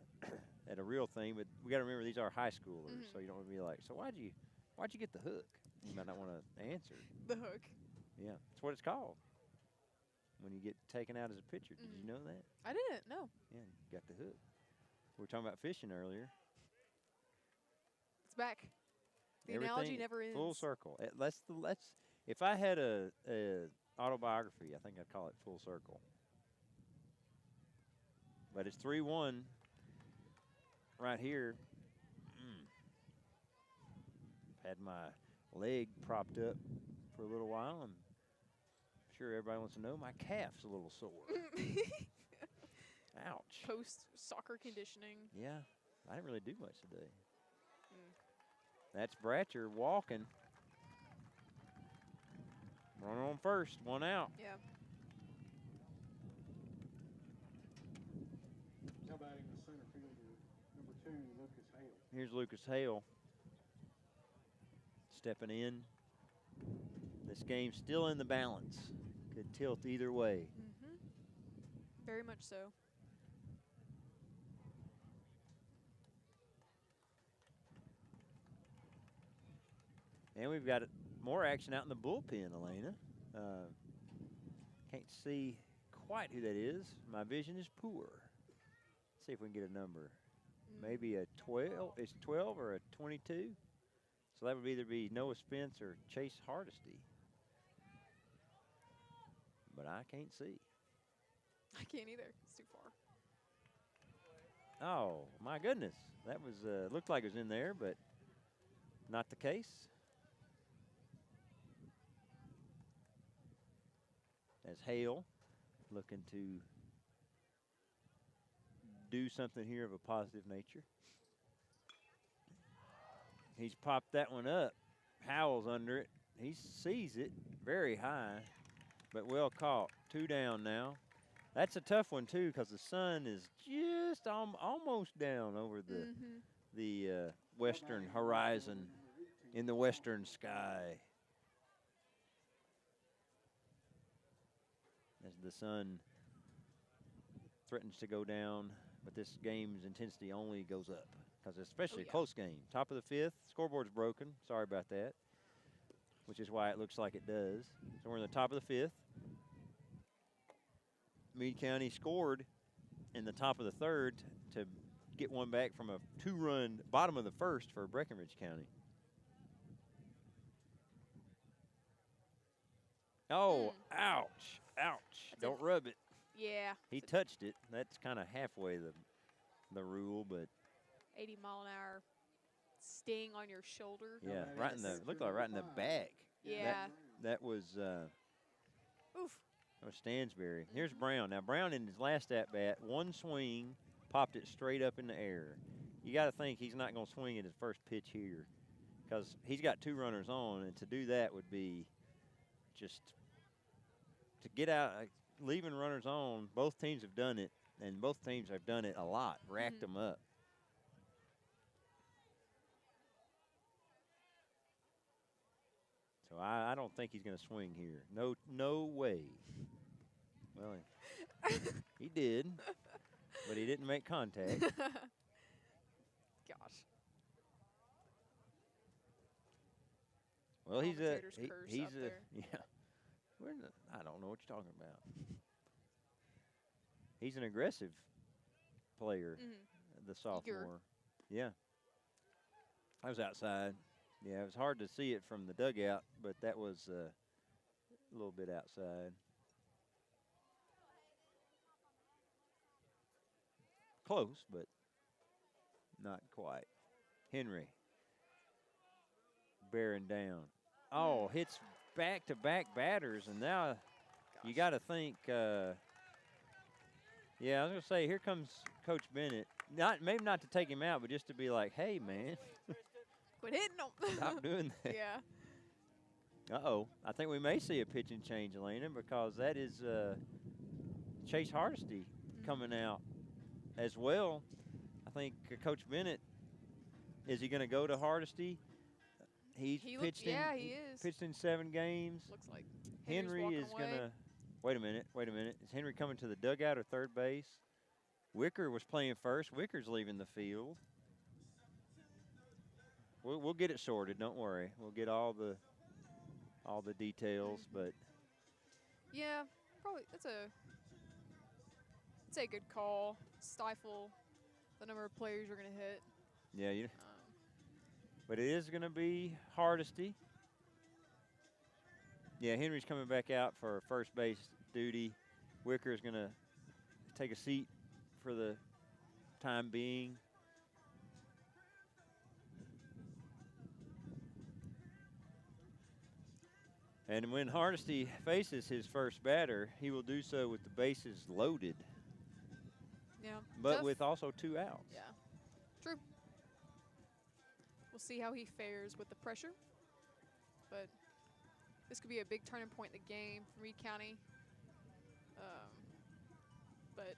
real thing. But we got to remember these are high schoolers, so you don't want to be like, so why'd you get the hook? You might not want to answer.
The hook.
Yeah, that's what it's called. When you get taken out as a pitcher, did you know that?
I didn't. No.
Yeah, you got the hook. We were talking about fishing earlier.
It's back. The analogy never ends.
Full circle. If I had a autobiography, I think I'd call it Full Circle. But it's 3-1 right here. Had my leg propped up for a little while, and I'm sure everybody wants to know my calf's a little sore. Ouch.
Post-soccer conditioning.
Yeah, I didn't really do much today. That's Bratcher walking. Run on first, 1 out.
Yeah.
Now batting the center fielder, number 2, Lucas Hale.
Here's Lucas Hale stepping in. This game's still in the balance. Could tilt either way.
Very much so.
And we've got more action out in the bullpen, Elena. Can't see quite who that is. My vision is poor. Let's see if we can get a number. Maybe a 12. It's 12 or a 22. So that would either be Noah Spence or Chase Hardesty. But I can't see.
I can't either. It's too far.
Oh, my goodness. That was looked like it was in there, but not the case. As Hale looking to do something here of a positive nature. He's popped that one up. Howell's under it. He sees it very high, but well caught. 2 down now. That's a tough one, too, because the sun is just almost down over the western horizon in the western sky. As the sun threatens to go down, but this game's intensity only goes up because especially a close game. Top of the 5th, scoreboard's broken. Sorry about that, which is why it looks like it does. So we're in the top of the 5th. Meade County scored in the top of the 3rd to get one back from a 2-run bottom of the 1st for Breckenridge County. Oh, ouch, ouch. Don't rub it.
Yeah.
He touched it. That's kind of halfway the rule, but
80-mile-an-hour sting on your shoulder.
yeah, right in the looked like right in the back.
Yeah.
That was
Oof.
that was Stansberry. Here's Brown. Now Brown in his last at bat, one swing, popped it straight up in the air. You got to think he's not going to swing at his first pitch here, because he's got 2 runners on, and to do that would be just to get out, leaving runners on. Both teams have done it, and both teams have done it a lot, racked them up. So I don't think he's going to swing here. No way. Well, he did, but he didn't make contact.
Gosh.
Well, he's a
there.
yeah. I don't know what you're talking about. He's an aggressive player, the sophomore. Yeah. I was outside. Yeah, it was hard to see it from the dugout, but that was a little bit outside. Close, but not quite. Henry. Bearing down. Oh, hits back-to-back batters, and now you got to think. Yeah, I was gonna say, here comes Coach Bennett. Maybe not to take him out, but just to be like, hey, man,
quit hitting them.
stop doing that.
Yeah.
Uh-oh. I think we may see a pitching change, Elena, because that is Chase Hardesty coming out as well. I think Coach Bennett, is he going to go to Hardesty? He pitched in 7 games.
Looks like
Henry is going to – wait a minute. Is Henry coming to the dugout or third base? Wicker was playing first. Wicker's leaving the field. We'll get it sorted. Don't worry. We'll get all the details, but
yeah, probably that's a good call. Stifle the number of players you're going to hit.
Yeah, but it is going to be Hardesty. Yeah, Henry's coming back out for first base duty. Wicker is going to take a seat for the time being. And when Hardesty faces his first batter, he will do so with the bases loaded.
Yeah.
But
tough.
with also 2 outs.
Yeah. True. We'll see how he fares with the pressure. But this could be a big turning point in the game for Meade County. But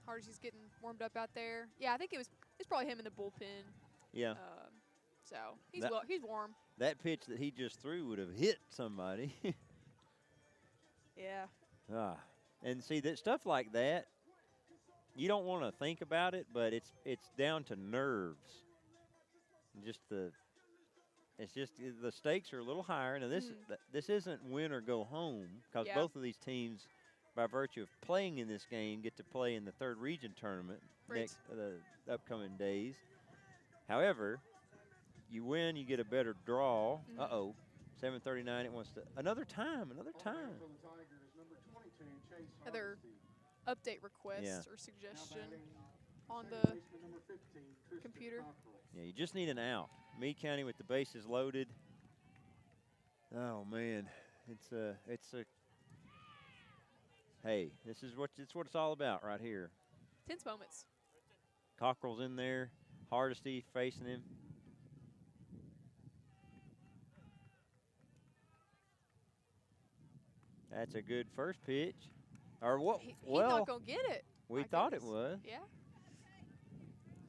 Hardesty's getting warmed up out there. Yeah, I think it's probably him in the bullpen.
Yeah.
So he's warm.
That pitch that he just threw would have hit somebody.
Yeah.
And see, that stuff like that, you don't want to think about it, but it's down to nerves. It's just the stakes are a little higher. Now this isn't win or go home, because both of these teams, by virtue of playing in this game, get to play in the 3rd region tournament next the upcoming days. However, you win, you get a better draw. 7:39. It wants to another time.
Other update request or suggestion on the computer.
Yeah, you just need an out. Meade County with the bases loaded. Oh man, it's a. Hey, this is what it's all about right here.
Tense moments.
Cockrell's in there. Hardesty facing him. That's a good first pitch. Or what?
He's not gonna get it.
We thought it was.
Yeah.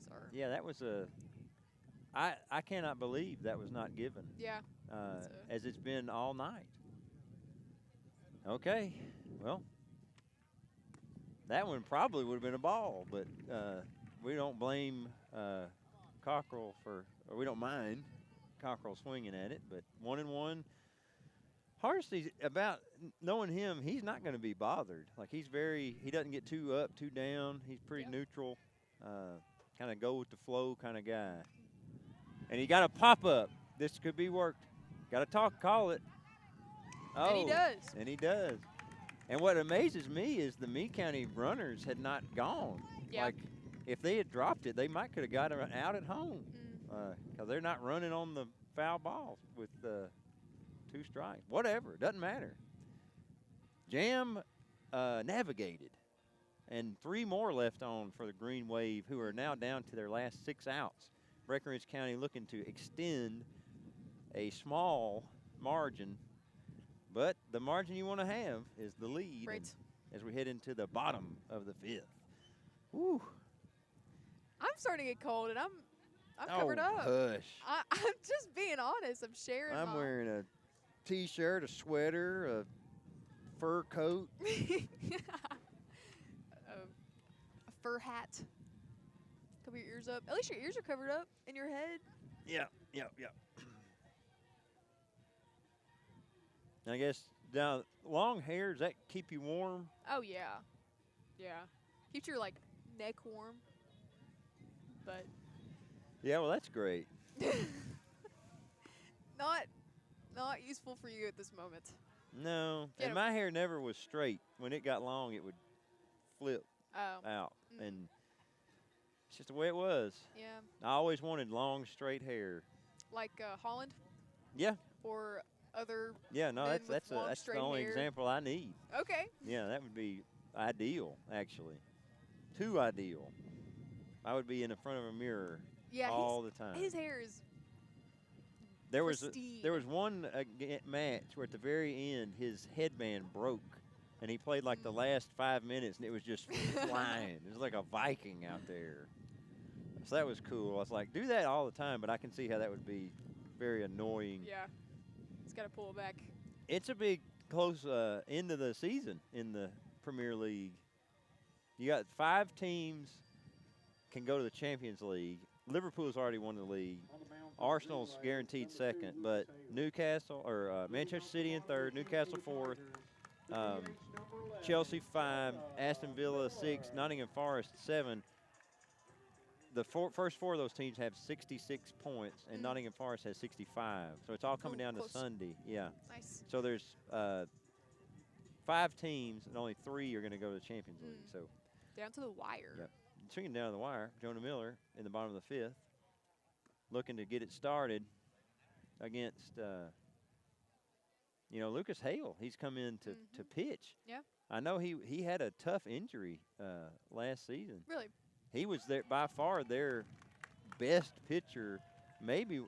Sorry.
Yeah, that was a. I cannot believe that was not given.
Yeah.
As it's been all night. Okay. Well, that one probably would have been a ball, but we don't blame Cockrell or we don't mind Cockrell swinging at it. But 1-1. Hardesty's, about knowing him, he's not going to be bothered. Like he doesn't get too up, too down. He's pretty neutral, kind of go with the flow kind of guy. And he got a pop up. This could be worked. Got to call it. Oh,
and he does.
And he does. And what amazes me is the Meade County runners had not gone.
Yeah.
Like, if they had dropped it, they might could have got it out at home. Because they're not running on the foul ball with 2 strikes. Whatever, it doesn't matter. Jam navigated. And 3 more left on for the Green Wave, who are now down to their last 6 outs. Breckinridge County looking to extend a small margin, but the margin you want to have is the lead.
Right.
As we head into the bottom of the 5th. Woo.
I'm starting to get cold, and I'm covered up.
Hush.
I'm just being honest. I'm sharing.
I'm wearing a T-shirt, a sweater, a fur coat.
a fur hat. Cover your ears up. At least your ears are covered up, and your head.
Yeah. I guess now long hair, does that keep you warm?
Oh yeah, yeah. Keeps your like neck warm. But
Yeah, well that's great.
not useful for you at this moment.
No,
Get
and my hair never was straight. When it got long, it would flip out, and it's just the way it was.
Yeah.
I always wanted long, straight hair.
Like Holland.
Yeah.
Or other.
Yeah, no,
men
that's
with long,
the
straight
only
hair.
example I need.
Okay.
Yeah, that would be ideal, actually. Too ideal. I would be in the front of a mirror all the time.
His hair is
There was
pristine.
one match where at the very end his headband broke, and he played like the last 5 minutes, and it was just flying. It was like a Viking out there. So that was cool. I was like, do that all the time, but I can see how that would be very annoying.
Yeah. He's got to pull it back.
It's a big close end of the season in the Premier League. You got 5 teams can go to the Champions League. Liverpool's already won the league. Arsenal's guaranteed second, but Newcastle or Manchester City in third, Newcastle fourth, Chelsea 5, Aston Villa 6, Nottingham Forest 7. The first 4 of those teams have 66 points, and Nottingham Forest has 65. So it's all coming down to Sunday. Yeah.
Nice.
So there's 5 teams, and only 3 are going to go to the Champions League. So
down to the wire.
Yep. Swinging down to the wire, Jonah Miller in the bottom of the 5th, looking to get it started against, Lucas Hale. He's come in to pitch.
Yeah.
I know he had a tough injury last season.
Really?
He was by far their best pitcher, maybe,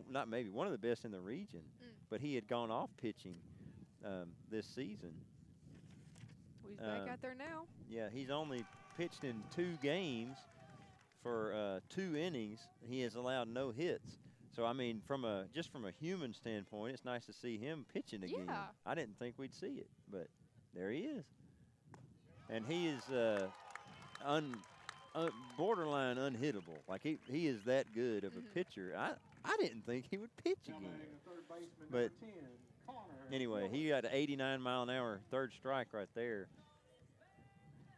not maybe, one of the best in the region. But he had gone off pitching this season.
Well, he's back out there now.
Yeah, he's only pitched in 2 games for 2 innings. He has allowed no hits. So I mean, just from a human standpoint, it's nice to see him pitching again.
Yeah.
I didn't think we'd see it, but there he is, and he is borderline unhittable. Like he is that good of a pitcher. I didn't think he would pitch again, but anyway, he got an 89-mile-an-hour third strike right there.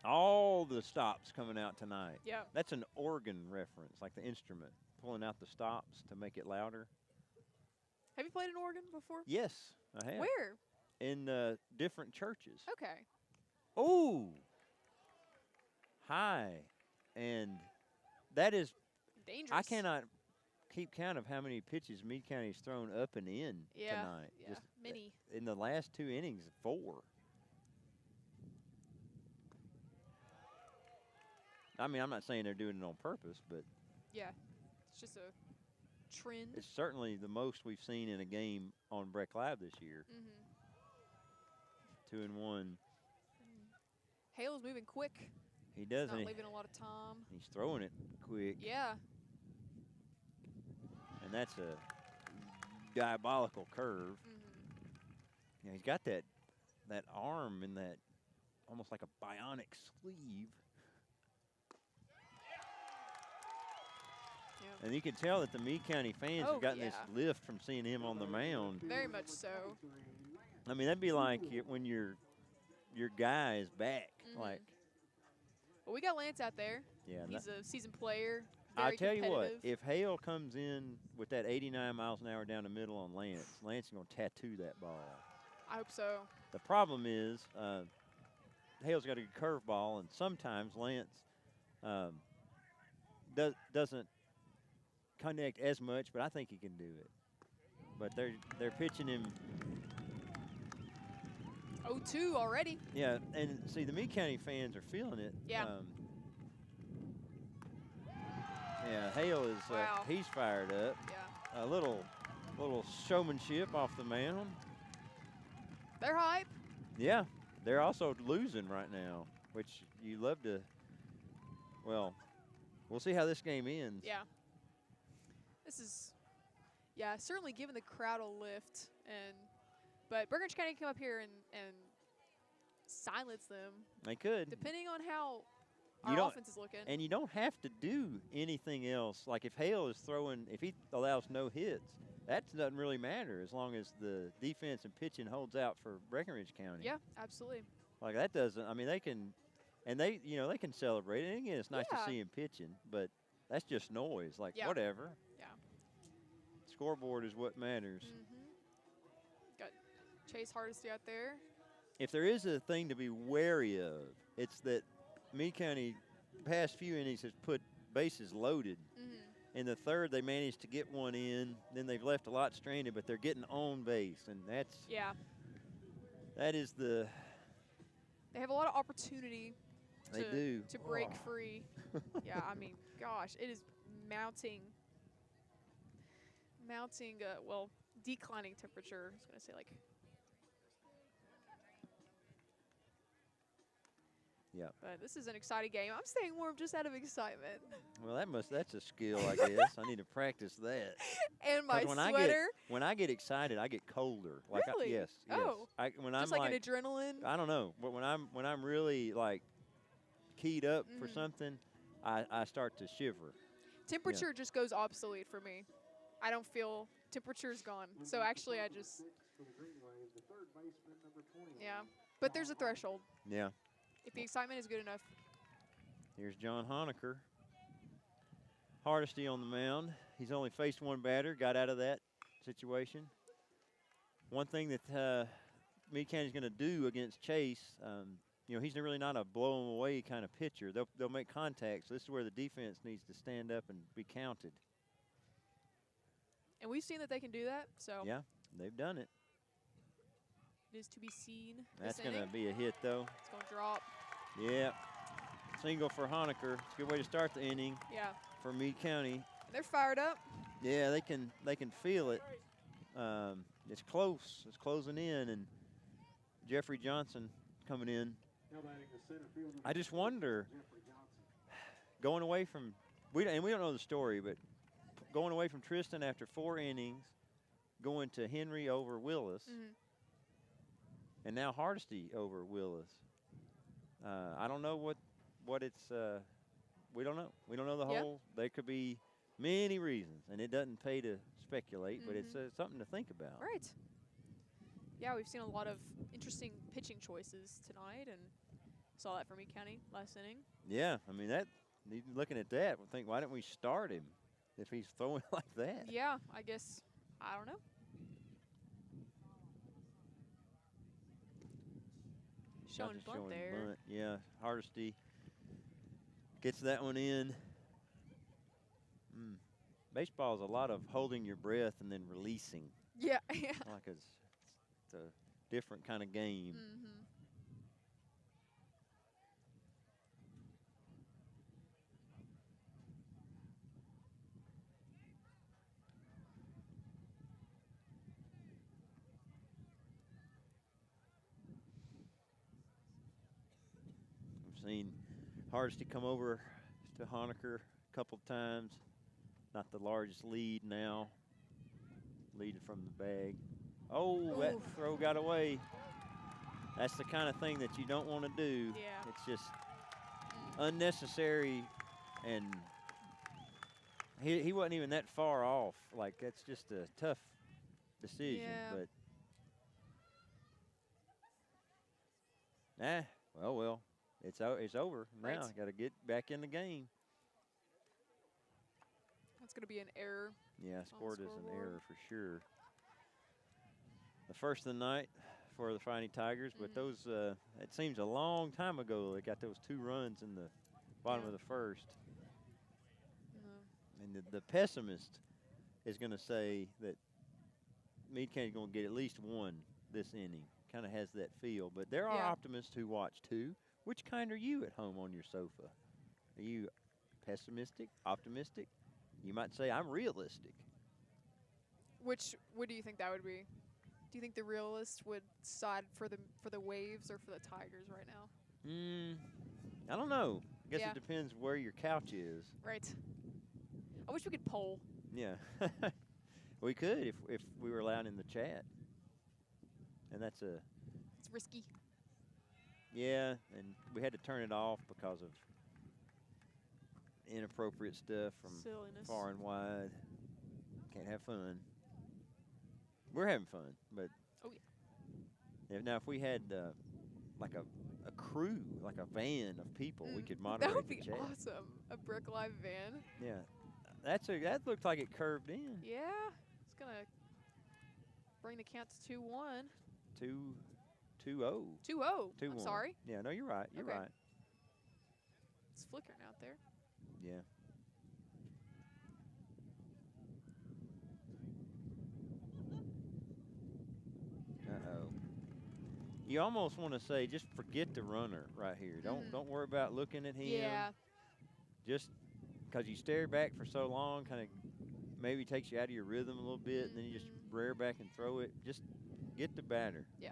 All the stops coming out tonight.
Yeah.
That's an organ reference, like the instrument, pulling out the stops to make it louder.
Have you played an organ before?
Yes, I have.
Where?
In different churches.
Okay.
Oh, high. And that is,
Dangerous.
I cannot keep count of how many pitches Meade County's thrown up and in tonight.
Yeah,
Just
many.
In the last 2 innings, 4. I mean, I'm not saying they're doing it on purpose, but
yeah, it's just a trend.
it's certainly the most we've seen in a game on Breck Live this year. 2-1.
Hale's moving quick.
He does.
Not leaving a lot of time.
He's throwing it quick.
Yeah.
And that's a diabolical curve. Yeah, he's got that arm in that almost like a bionic sleeve. And you can tell that the Meade County fans have gotten this lift from seeing him on the mound.
Very much so.
I mean, that'd be like when your guy is back. Like,
well, we got Lance out there.
Yeah,
he's a seasoned player.
I tell you what, if Hale comes in with that 89 miles an hour down the middle on Lance, Lance is going to tattoo that ball.
I hope so.
The problem is Hale's got a good curveball, and sometimes Lance doesn't connect as much, but I think he can do it. But they're pitching him.
0-2 already.
Yeah, and see, the Meade County fans are feeling it.
Yeah.
Yeah, Hale is
Wow.
he's fired up.
Yeah.
A little showmanship off the mound.
They're hype.
Yeah, they're also losing right now, which you love to. Well, we'll see how this game ends.
Yeah. This is, yeah, certainly giving the crowd a lift, but Breckinridge County can come up here and silence them.
They could,
depending on how
You
our
don't-
offense is looking.
and you don't have to do anything else. Like if Hale is throwing, if he allows no hits, that doesn't really matter as long as the defense and pitching holds out for Breckinridge County.
Yeah, absolutely.
Like that doesn't. I mean, they can, and they can celebrate. And again, it's nice
Yeah.
to see him pitching, but that's just noise. Like
Yeah.
whatever.
Yeah.
Scoreboard is what matters.
Got Chase Hardesty out there.
If there is a thing to be wary of, it's that Meade County past few innings has put bases loaded. In the third, they managed to get one in. Then they've left a lot stranded, but they're getting on base, and that is the.
They have a lot of opportunity
They do.
to break free. Yeah, I mean, gosh, it is mounting, well, declining temperature. I was going to say, like.
Yeah.
But this is an exciting game. I'm staying warm just out of excitement.
Well, that's a skill, I guess. I need to practice that.
And my
'Cause
sweater.
When I get excited, I get colder. Like
Really?
yes.
Oh.
When
Just
I'm
like an adrenaline.
I don't know, but when I'm really like keyed up for something, I start to shiver.
Temperature just goes obsolete for me. I don't feel temperature's gone. So actually, I just. Yeah. But there's a threshold.
Yeah.
If the excitement is good enough.
Here's John Honecker. Hardesty on the mound. He's only faced one batter, got out of that situation. One thing that Meade County's going to do against Chase, he's really not a blow 'em away kind of pitcher. They'll make contact, so this is where the defense needs to stand up and be counted.
And we've seen that they can do that, so.
Yeah, they've done it.
It is to be seen.
That's going to be a hit, though.
It's going to drop.
Yeah. Single for Honecker. It's a good way to start the inning.
Yeah.
For Meade County.
They're fired up.
Yeah, they can feel it. It's close. It's closing in, and Jeffrey Johnson coming in. I just wonder, going away from we don't know the story, but going away from Tristan after 4 innings, going to Henry over Willis, and now Hardesty over Willis. I don't know what it's. We don't know. We don't know the whole. There could be many reasons, and it doesn't pay to speculate, but it's something to think about.
Right. Yeah, we've seen a lot of interesting pitching choices tonight, and saw that for Meade County last inning.
Yeah, I mean looking at that, we think, why didn't we start him if he's throwing like that?
Yeah, I guess, I don't know. Showing bunt there.
Bunt. Yeah, Hardesty gets that one in. Baseball is a lot of holding your breath and then releasing.
Yeah, yeah.
Like it's a different kind of game. I've seen Hardesty come over to Honecker a couple of times. Not the largest lead now. Leading from the bag. Oh, that throw got away. That's the kind of thing that you don't want to do.
Yeah.
It's just unnecessary, and he wasn't even that far off. Like, that's just a tough decision.
Yeah.
But well, it's over now.
Right.
Got to get back in the game.
That's going to be an error.
Yeah, scored as an
scoreboard.
error for sure. The first of the night for the Fighting Tigers, but those it seems a long time ago they got those 2 runs in the bottom of the first. And the pessimist is going to say that Meade County's going to get at least 1 this inning. Kind of has that feel. But there are optimists who watch 2. Which kind are you at home on your sofa? Are you pessimistic, optimistic? You might say, I'm realistic.
What do you think that would be? Do you think the realist would side for the Waves or for the Tigers right now?
I don't know. I guess it depends where your couch is.
Right. I wish we could poll.
Yeah. We could if we were allowed in the chat. And it's
risky.
Yeah, and we had to turn it off because of inappropriate stuff from
silliness
far and wide. Can't have fun. We're having fun, but now if we had like a crew, like a van of people, we could moderate
that would
the
be
chat.
awesome. A Brick Live van.
Yeah, that looked like it curved in.
Yeah, it's gonna bring the count to 2-1.
2-0.
2-0.
2-1.
I'm sorry.
Yeah, no, you're right. You're right.
It's flickering out there.
Yeah. Uh-oh. You almost want to say, just forget the runner right here. Don't worry about looking at him.
Yeah.
Just because you stare back for so long, kind of maybe takes you out of your rhythm a little bit, and then you just rear back and throw it. Just get the batter.
Yeah.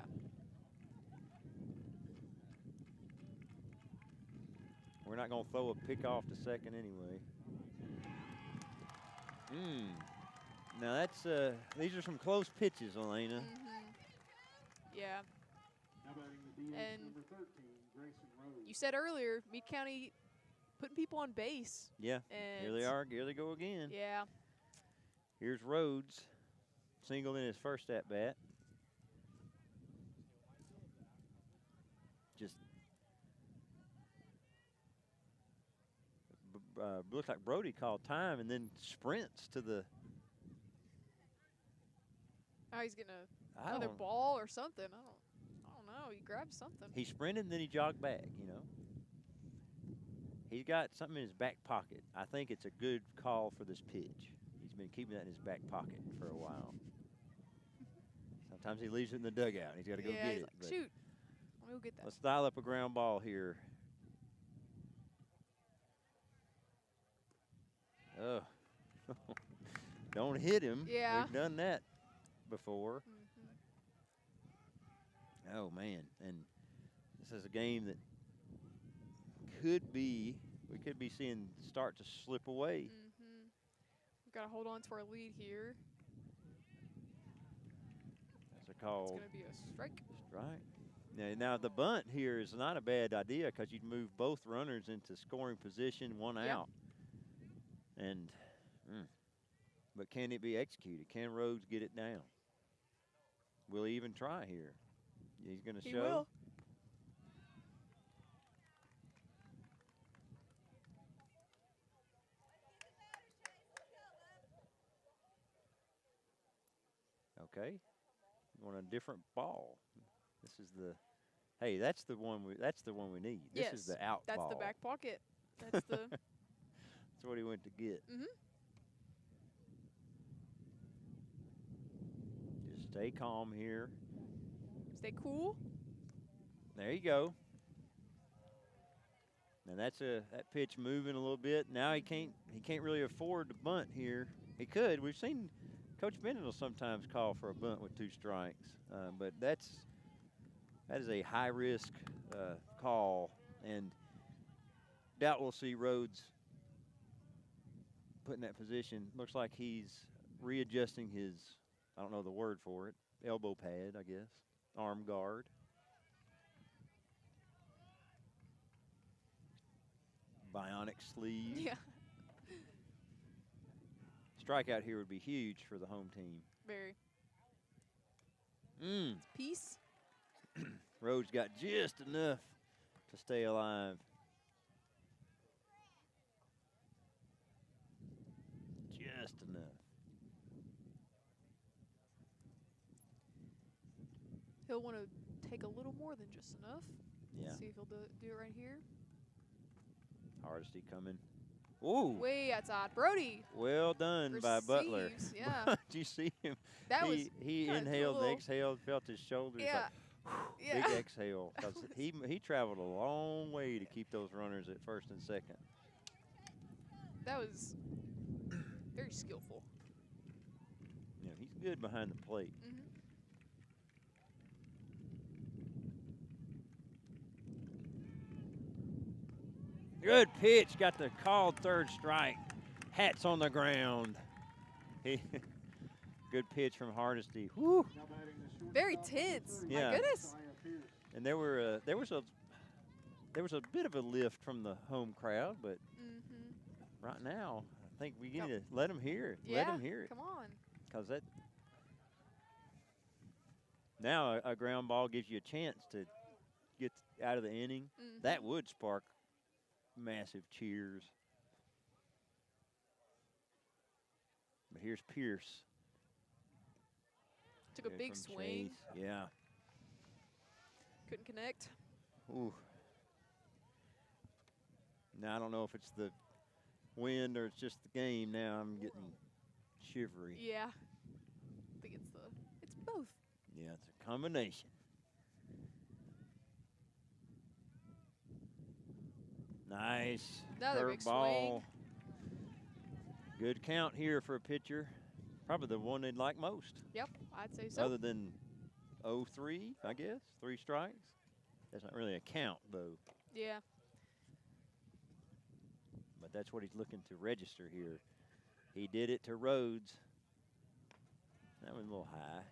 We're not going to throw a pick off to second anyway. Now that's these are some close pitches, Elena.
Yeah. And you said earlier, Meade County putting people on base.
Yeah.
And
Here they are. Here they go again.
Yeah.
Here's Rhodes, singled in his first at bat. Just looks like Brody called time and then sprints to the.
Oh, he's getting another ball or something. I don't know. He grabbed something.
He sprinted and then he jogged back. You know. He's got something in his back pocket. I think it's a good call for this pitch. He's been keeping that in his back pocket for a while. Sometimes he leaves it in the dugout. He's got to go get
he's
it.
Like, shoot. Let me go get that.
Let's dial up a ground ball here. Oh. Don't hit him.
Yeah.
We've done that before. Oh, man. And this is a game that we could be seeing start to slip away.
We've got to hold on to our lead here.
That's a call.
It's going to be a strike.
Strike. Now the bunt here is not a bad idea because you'd move both runners into scoring position, one out. And, but can it be executed? Can Rhodes get it down? Will he even try here? He's going to show.
He will.
Okay. You want a different ball. This is the. Hey, that's the one we need. This is the out ball.
That's the back pocket. That's the.
That's what he went to get. Just stay calm here.
Stay cool.
There you go. Now that's that pitch moving a little bit. Now he can't really afford to bunt here. He could. We've seen Coach Bennett will sometimes call for a bunt with 2 strikes, but that is a high risk call, and doubt we'll see Rhodes put in that position. Looks like he's readjusting his, I don't know the word for it, elbow pad, I guess, arm guard. Bionic sleeve.
Yeah.
Strikeout here would be huge for the home team.
Very. Peace.
Rhodes got just enough to stay alive. Just enough.
he'll want to take a little more than just enough.
Yeah.
Let's see if he'll do it right here.
Hardesty coming. Ooh.
Way outside. Brody.
Well done by Butler.
Receives, yeah.
Did you see him?
That was
he
kinda
inhaled,
cool.
exhaled, felt his shoulders.
Yeah.
Like,
Yeah.
big exhale. 'Cause he traveled a long way to keep those runners at first and second.
That was very skillful.
Yeah, he's good behind the plate.
Mm-hmm.
Good pitch. Got the called third strike. Hats on the ground. Good pitch from Hardesty. Woo.
Very tense.
Yeah.
My goodness.
And there was a bit of a lift from the home crowd, but right now I think we need to let them hear it.
Yeah,
Let them hear it.
Come on.
Because that now a ground ball gives you a chance to get out of the inning. That would spark massive cheers. But here's Pierce.
Took a
Good
big
from
swing.
Chase. Yeah.
Couldn't connect.
Ooh. Now I don't know if it's the wind or it's just the game. Now I'm getting shivery.
Yeah. I think it's both.
Yeah, it's a combination. Nice.
Another big
ball. Good count here for a pitcher. Probably the one they'd like most.
Yep, I'd say so.
Other than 0-3, I guess. 3 strikes. That's not really a count, though.
Yeah.
But that's what he's looking to register here. He did it to Rhodes. That was a little high.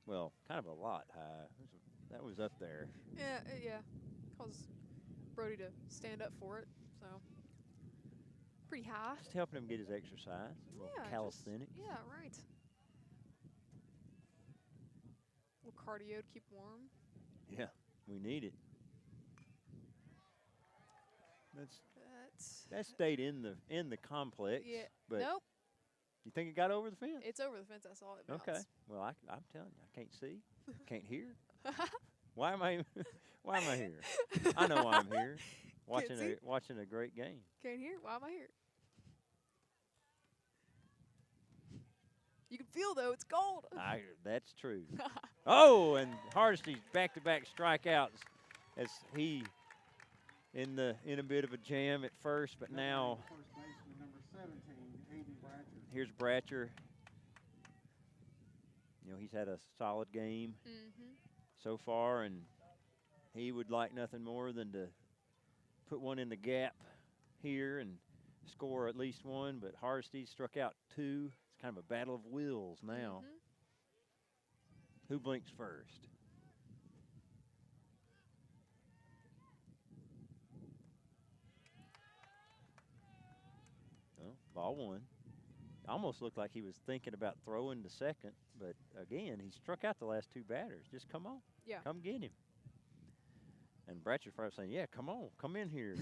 Well, kind of a lot high. That was up there.
Yeah, yeah. Caused Brody to stand up for it, so pretty high.
Just helping him get his exercise. A little calisthenics.
Yeah, right. A little cardio to keep warm.
Yeah, we need it. That stayed in the complex.
Yeah.
But
nope.
You think it got over the fence?
It's over the fence. I saw it bounce.
Okay. Well, I'm telling you, I can't see, can't hear. Why am I here? I know why I'm here. Watching a great game.
Can't hear. Why am I here? You can feel though it's cold.
That's true. Oh, and Hardesty's back-to-back strikeouts as he in a bit of a jam at first, but now here's Bratcher. You know, he's had a solid game so far, and he would like nothing more than to put one in the gap here and score at least one, but Hardesty struck out 2. It's kind of a battle of wills now. Who blinks first? Well, ball 1. Almost looked like he was thinking about throwing to second, but again, he struck out the last 2 batters. Just come on.
Yeah.
Come get him. And Bratcher's probably saying, yeah, come on. Come in here.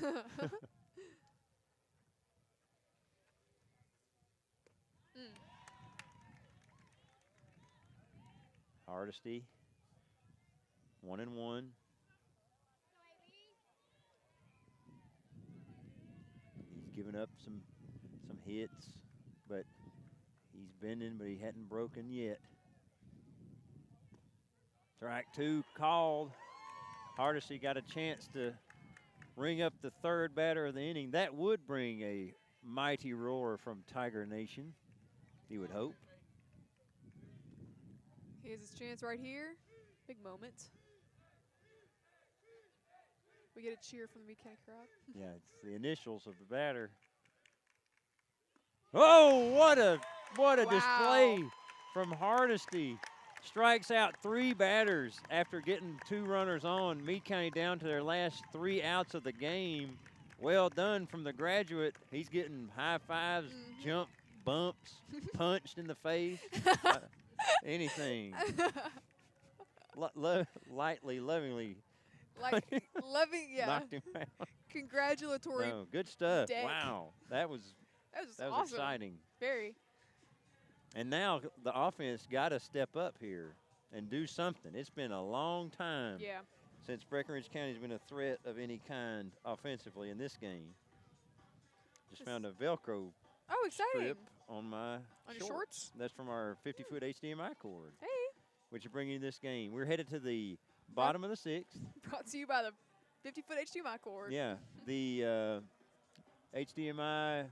Hardesty, 1-1. He's given up some hits, but he's bending, but he hadn't broken yet. Strike 2 called. Hardesty got a chance to ring up the 3rd batter of the inning. That would bring a mighty roar from Tiger Nation, you would hope.
Here's his chance right here. Big moment. We get a cheer from the Meade County crowd.
Yeah, it's the initials of the batter. Oh, what a display from Hardesty. Strikes out 3 batters after getting 2 runners on. Meade County down to their last 3 outs of the game. Well done from the graduate. He's getting high fives, jump, bumps, punched in the face. Anything. Lovingly.
Like, loving, yeah.
Knocked him out.
Congratulatory.
No, good stuff.
deck.
Wow. That was
awesome.
exciting.
Very.
And now the offense got to step up here. and do something. It's been a long time since Breckinridge County's been a threat of any kind offensively in this game. Just found a Velcro strip on my shorts. That's from our 50-foot HDMI cord.
Hey.
Which will bring you this game. We're headed to the bottom of the 6th.
Brought to you by the 50-foot HDMI cord.
Yeah, the HDMI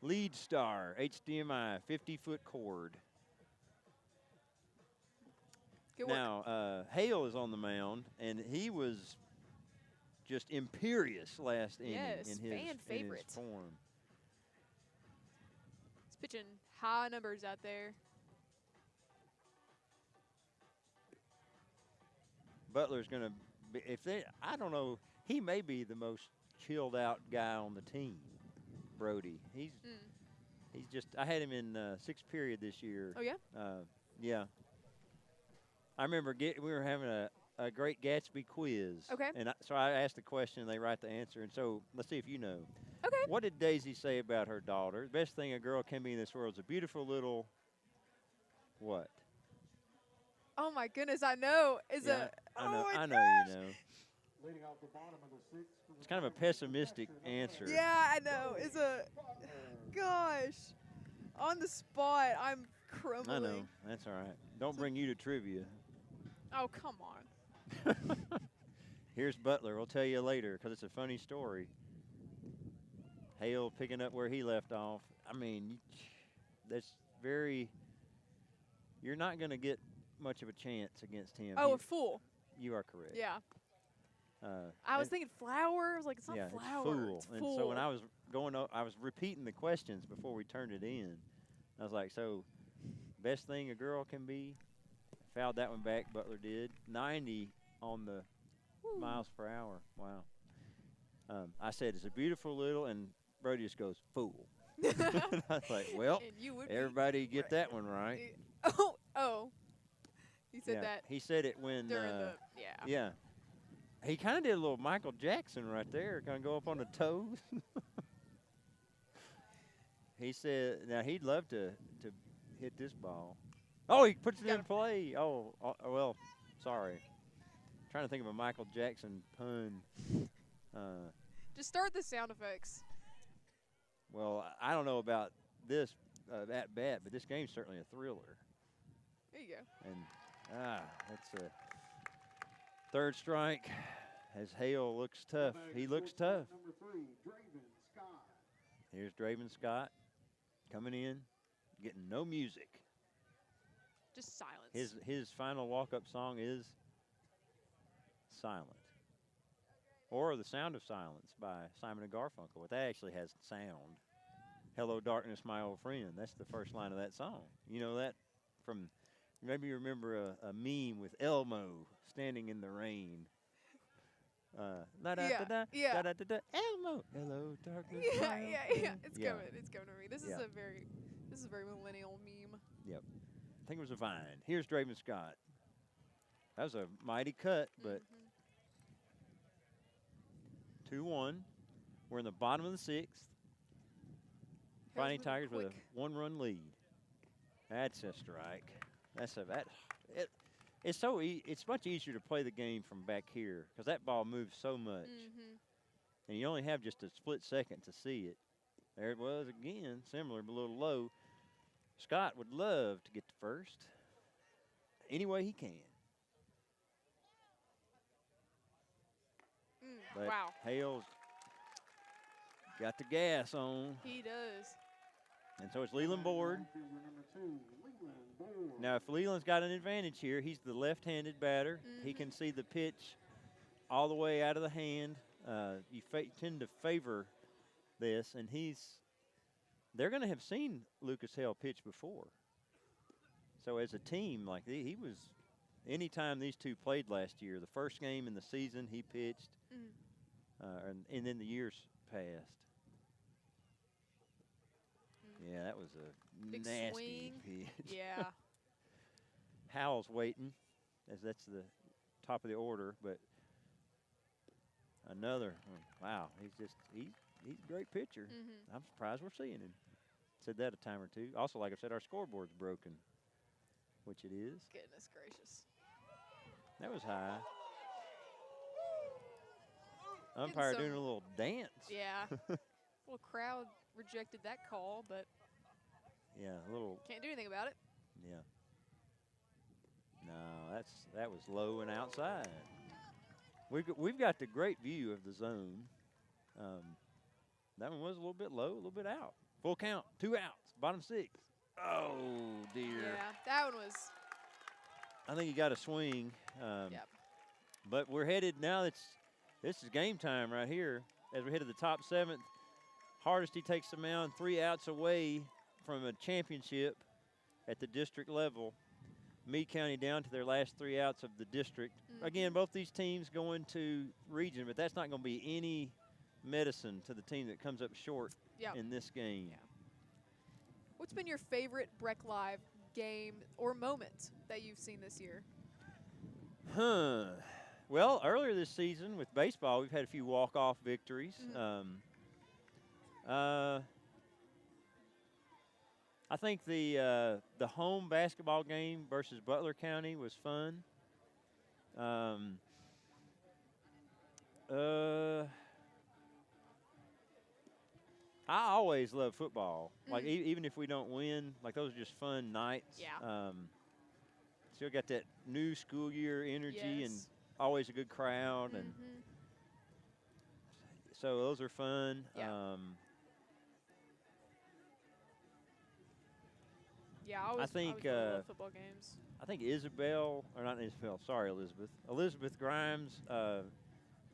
Lead Star HDMI 50-foot cord.
Good work.
Now, Hale is on the mound, and he was just imperious last inning in his form.
He's pitching high numbers out there.
Butler's going to be, I don't know, he may be the most chilled out guy on the team, Brody. He's just, I had him in 6th period this year.
Oh, yeah?
Yeah. I remember we were having a Great Gatsby quiz.
Okay.
And so I asked the question, and they write the answer. And so let's see if you know.
Okay.
What did Daisy say about her daughter? The best thing a girl can be in this world is a beautiful little what?
Oh, my goodness, I know.
I know you know.
Leading off the bottom of the 6th.
It's kind of a pessimistic answer.
Yeah, I know. Gosh. On the spot, I'm crumbling.
I know. That's all right. Don't bring you to trivia.
Oh, come on.
Here's Butler. We'll tell you later because it's a funny story. Hale picking up where he left off. I mean, you're not going to get much of a chance against him.
Oh, a fool.
You are correct.
Yeah. I was thinking flower. I was like, it's not flower.
It's fool. And so when I was I was repeating the questions before we turned it in. I was like, so best thing a girl can be? Fouled that one back, Butler did. 90 on the miles per hour. Wow. I said, it's a beautiful little, and Brody just goes, fool. I was like, well, everybody get that one right.
Oh. He said that.
He said it when, yeah. He kind of did a little Michael Jackson right there, kind of go up on the toes. He said, now he'd love to hit this ball. Oh, he puts it in play. Oh, well, sorry. Trying to think of a Michael Jackson pun.
Just start the sound effects.
Well, I don't know about this at bat, but this game's certainly a thriller.
There you go.
And that's a third strike as Hale looks tough. He looks tough.
Number 3, Draven Scott.
Here's Draven Scott coming in, getting no music.
Just silence.
His final walk-up song is Silent. Or The Sound of Silence by Simon and Garfunkel. But that actually has sound. Hello, darkness, my old friend. That's the first line of that song. You know that from, maybe you remember a meme with Elmo standing in the rain.
Yeah.
Elmo. Hello, darkness.
Yeah. It's coming to me. This is a very millennial meme.
Yep. I think it was a Vine. Here's Draven Scott. That was a mighty cut, but 2-1. We're in the bottom of the 6th. Fighting Tigers with a 1-run lead. That's a strike. It's much easier to play the game from back here because that ball moves so much. And you only have just a split second to see it. There it was again, similar but a little low. Scott would love to get to first any way he can. But
wow.
Hale's got the gas on.
He does.
And so it's Leland Board. Now, if Leland's got an advantage here, he's the left-handed batter. He can see the pitch all the way out of the hand. You tend to favor this, and they're going to have seen Lucas Hale pitch before. So as a team, like he was, anytime these two played last year, the first game in the season he pitched, and then the years passed. Yeah, that was a
big
nasty
swing.
pitch.
Yeah.
Howell's waiting, as that's the top of the order, but another one. Wow, he's a great pitcher. I'm surprised we're seeing him. Said that a time or two. Also, like I said, our scoreboard's broken, which it is.
Goodness gracious.
That was high. Umpire doing a little dance.
Yeah. Little crowd rejected that call, but
yeah, a little.
Can't do anything about it.
Yeah. No, that was low and outside. We've got the great view of the zone. That one was a little bit low, a little bit out. Full count, 2 outs, bottom 6. Oh dear.
Yeah, that one was.
I think he got a swing.
Yep.
But we're headed now. This is game time right here. As we head to the top 7th, Hardesty takes the mound 3 outs away from a championship at the district level. Meade County down to their last 3 outs of the district. Again, both these teams going to region, but that's not going to be any medicine to the team that comes up short in this game.
Yeah. What's been your favorite Breck Live game or moment that you've seen this year?
Well, earlier this season with baseball, we've had a few walk-off victories. I think the home basketball game versus Butler County was fun. I always love football. Like even if we don't win, like those are just fun nights.
Yeah.
Still got that new school year energy and always a good crowd, and so those are fun.
Yeah. I
think
love football games.
I think Isabel, or not Isabel, sorry, Elizabeth Grimes,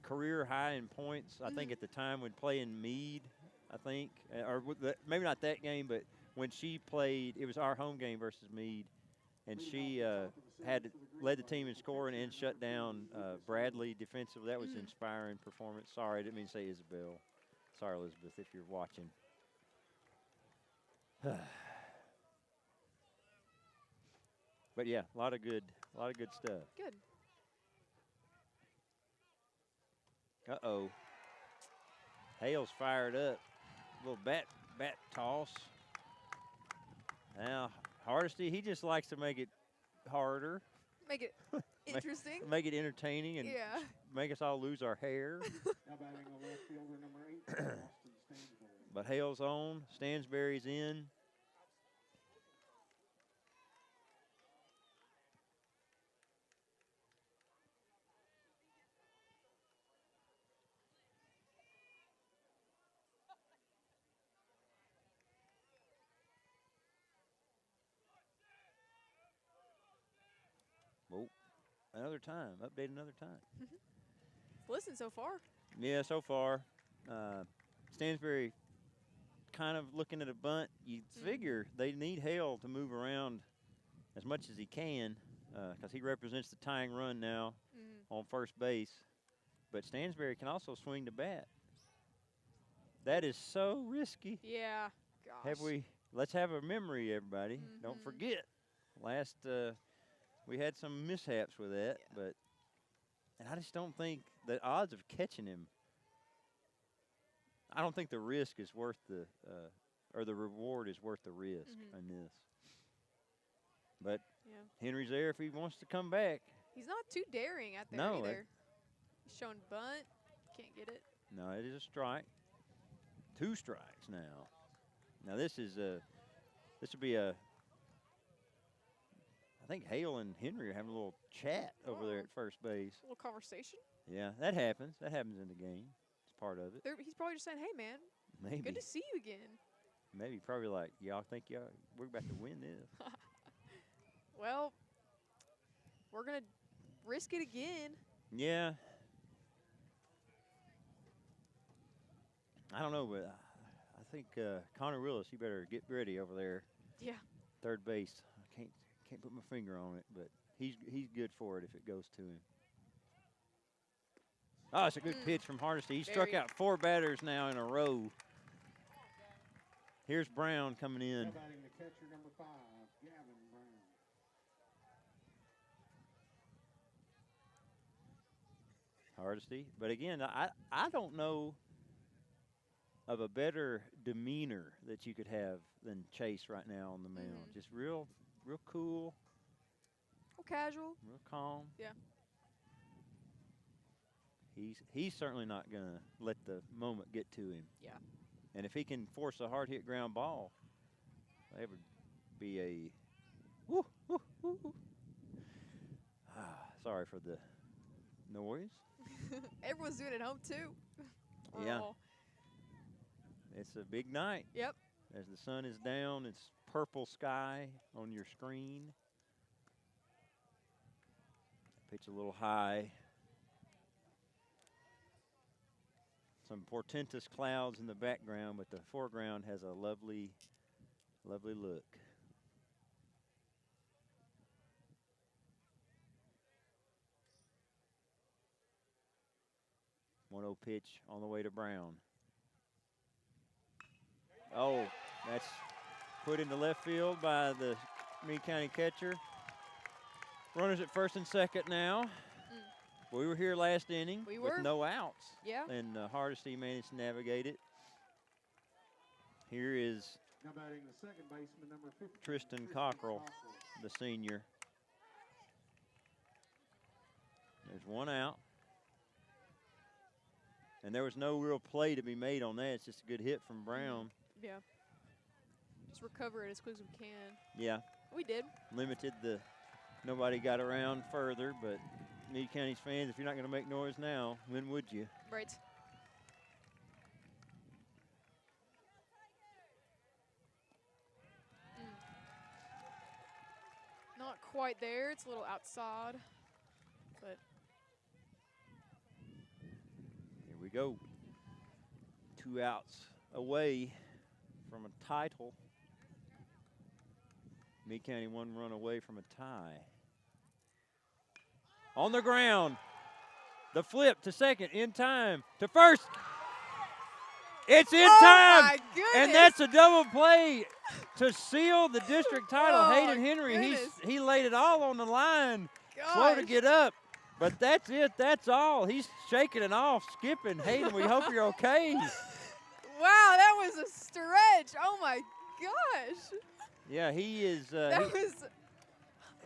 career high in points. I think at the time when playing Meade, I think, or maybe not that game, but when she played, it was our home game versus Meade, and she led the team in scoring and shut down Bradley defensively. That was an inspiring performance. Sorry, I didn't mean to say Isabel. Sorry, Elizabeth, if you're watching. But yeah, a lot of good stuff.
Good.
Uh-oh. Hale's fired up. Little bat toss. Now, Hardesty, he just likes to make it harder.
Make it interesting.
Make it entertaining and make us all lose our hair.
Now batting the left fielder, number 8, Austin Stansbury.
But Hale's on. Stansbury's in. Another time. Update another time.
Listen, so far.
Yeah, so far. Stansbury kind of looking at a bunt. You figure they need Hale to move around as much as he can because he represents the tying run now on first base. But Stansbury can also swing the bat. That is so risky.
Yeah, gosh.
Let's have a memory, everybody. Don't forget. We had some mishaps with that, and I just don't think the odds of catching him. I don't think the risk is worth or the reward is worth the risk on this. But Henry's there if he wants to come back.
He's not too daring out there either. He's showing bunt, can't get it.
No, it is a strike. 2 strikes now. Now this would be a. I think Hale and Henry are having a little chat over there at first base.
A little conversation.
Yeah, that happens. That happens in the game. It's part of it.
He's probably just saying, "Hey, man,
maybe
good to see you again."
Maybe probably like, y'all think we're about to win this.
Well, we're gonna risk it again.
Yeah. I don't know, but I think Connor Willis, you better get ready over there.
Yeah.
Third base. I can't put my finger on it, but he's good for it if it goes to him. Oh, it's a good pitch from Hardesty. He struck out 4 batters now in a row. Here's Brown coming in.
Now batting the catcher, number 5, Gavin Brown.
Hardesty. But again, I don't know of a better demeanor that you could have than Chase right now on the mound. Just real cool.
Casual.
Real calm.
Yeah.
he's certainly not going to let the moment get to him.
Yeah.
And if he can force a hard hit ground ball, that would be a woo, woo, woo, woo. Sorry for the noise.
Everyone's doing it at home too.
Yeah.
Oh.
It's a big night.
Yep.
As the sun is down, it's purple sky on your screen. Pitch a little high. Some portentous clouds in the background, but the foreground has a lovely, lovely look. 1-0 pitch on the way to Brown. Oh, that's put into left field by the Meade County catcher. Runners at first and second now. We were here last inning with no outs.
Yeah.
And Hardesty managed to navigate it. Here is
Now batting the second baseman, number 15,
Tristan Cockrell, the senior. There's one out. And there was no real play to be made on that. It's just a good hit from Brown.
Yeah. Just recover it as quick as we can.
Yeah.
We did.
Limited the, nobody got around further, but Meade County's fans, if you're not going to make noise now, when would you?
Right. Not quite there. It's a little outside, but
here we go. 2 outs away from a title. Meade County 1 run away from a tie. On the ground. The flip to second in time to first. It's in time.
My goodness.
And that's a double play to seal the district title.
Oh,
Hayden Henry, he laid it all on the line. Slow to get up. But that's it. That's all. He's shaking it off, skipping. Hayden, we hope you're okay.
Wow, that was a stretch. Oh, my gosh.
Yeah, he is.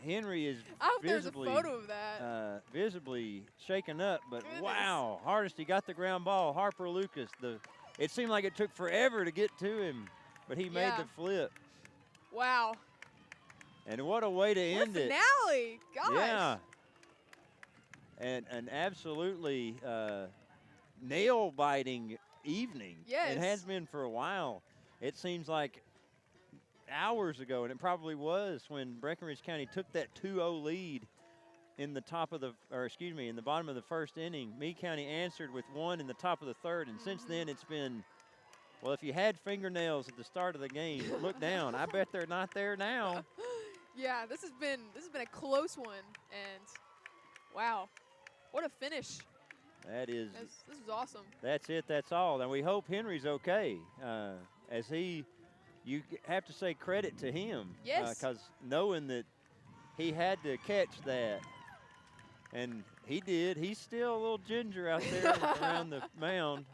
Henry is
I hope
visibly,
there's a photo of that.
Visibly shaken up. But
Goodness.
wow, Hardesty got the ground ball. Harper Lucas, it seemed like it took forever to get to him, but he made the flip.
Wow.
And what a way to end it.
Finale. Gosh.
Yeah. And an absolutely nail-biting evening.
Yes.
It has been for a while. It seems like hours ago, and it probably was, when Breckenridge County took that 2-0 lead in the in the bottom of the first inning. Meade County answered with 1 in the top of the third, and since then it's been, well, if you had fingernails at the start of the game, look down. I bet they're not there now.
Yeah, this has been a close one, and wow, what a finish.
That is.
This is awesome.
That's it. That's all. And we hope Henry's okay. You have to say credit to him.
Yes.
Because knowing that he had to catch that, and he did. He's still a little ginger out there around the mound.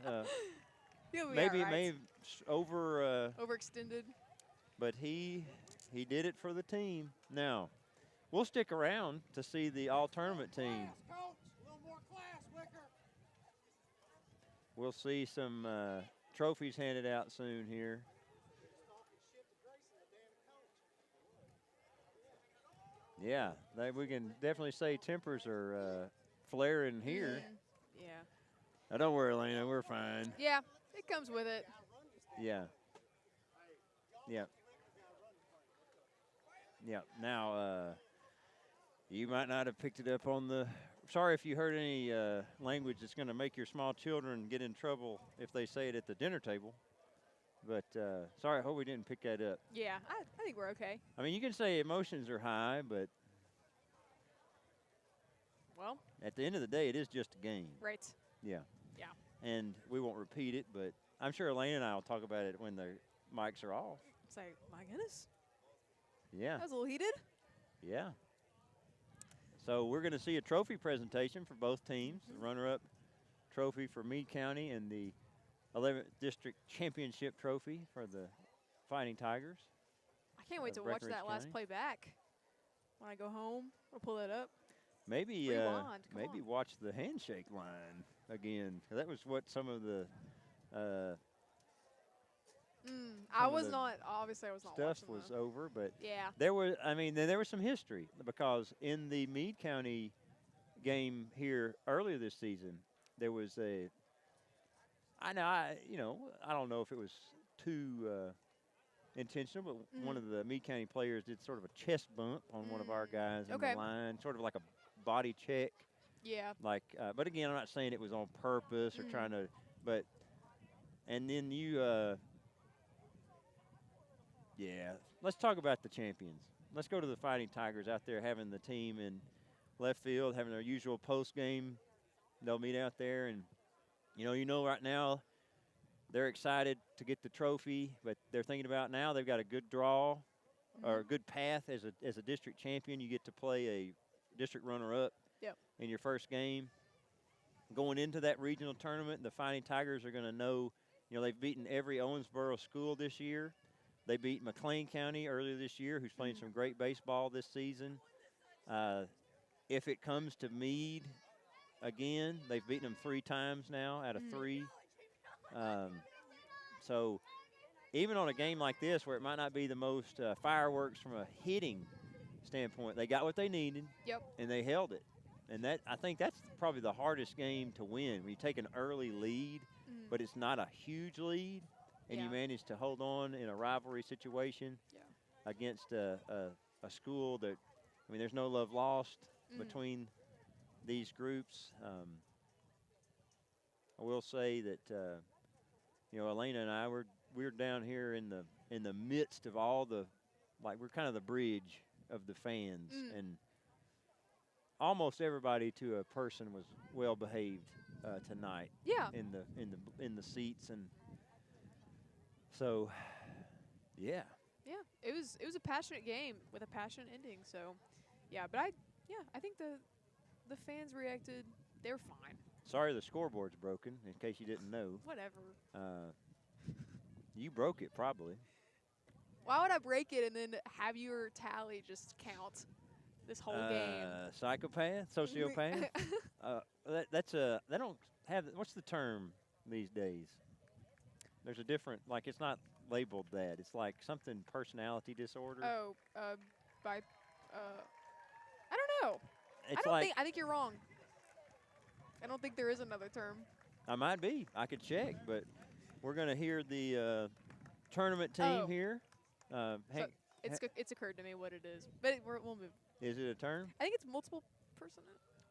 He'll be
maybe
all right.
overextended. But he did it for the team. Now, we'll stick around to see the all-tournament team. We'll see some trophies handed out soon here. Yeah, we can definitely say tempers are flaring here.
Yeah.
Now, don't worry, Elena, we're fine.
Yeah, it comes with it.
Yeah. Yeah. Yeah. Now, you might not have picked it up on the. Sorry if you heard any language that's going to make your small children get in trouble if they say it at the dinner table. But sorry, I hope we didn't pick that up.
Yeah, I think we're okay.
I mean, you can say emotions are high, but
well,
at the end of the day, it is just a game.
Right.
Yeah.
Yeah.
And we won't repeat it, but I'm sure Elaine and I will talk about it when the mics are off.
It's like, my goodness.
Yeah.
That was a little heated.
Yeah. So we're going to see a trophy presentation for both teams. The runner-up trophy for Meade County and the 11th District Championship trophy for the Fighting Tigers.
I can't wait to watch that last play back. When I go home, I'll pull it up.
Maybe
Rewind. Come
maybe
on.
watch the handshake line again. That was what some of the
I
some of
was
the
not. Obviously, I was not
stuff
watching
was
the.
over, but
Yeah.
there was. I mean, there was some history because in the Meade County game here earlier this season, there was a. I know. I don't know if it was too intentional, but one
Mm.
of the Meade County players did sort of a chest bump on one of our guys in
Okay.
the line, sort of like a body check.
Yeah.
Like, but again, I'm not saying it was on purpose or trying to, but, and then yeah, let's talk about the champions. Let's go to the Fighting Tigers out there having the team in left field, having their usual post game. They'll meet out there, and right now they're excited to get the trophy, but they're thinking about now they've got a good draw or a good path as a district champion. You get to play a district runner-up
Yep.
in your first game. Going into that regional tournament, the Fighting Tigers are going to know, they've beaten every Owensboro school this year. They beat McLean County earlier this year, who's playing some great baseball this season. If it comes to Meade again, they've beaten them 3 times now out of 3. So even on a game like this where it might not be the most fireworks from a hitting standpoint, they got what they needed.
Yep.
And they held it. And I think that's probably the hardest game to win. When you take an early lead, but it's not a huge lead, and you manage to hold on in a rivalry situation against a school that, there's no love lost between these groups. I will say that, Elena and I, we're down here in the midst of all the, we're kind of the bridge of the fans, and almost everybody to a person was well behaved tonight.
Yeah.
In the seats, and so yeah.
Yeah. It was a passionate game with a passionate ending. So, yeah. But I think the fans reacted. They're fine.
Sorry, the scoreboard's broken. In case you didn't know.
Whatever.
You broke it probably.
Why would I break it and then have your tally just count this whole game?
Psychopath, sociopath. They don't have. What's the term these days? There's a different. It's not labeled that. It's like something personality disorder.
Oh, I don't know.
It's
I think you're wrong. I don't think there is another term.
I might be. I could check, but we're gonna hear the tournament team here.
It's occurred to me what it is, but we'll move.
Is it a term?
I think it's multiple person.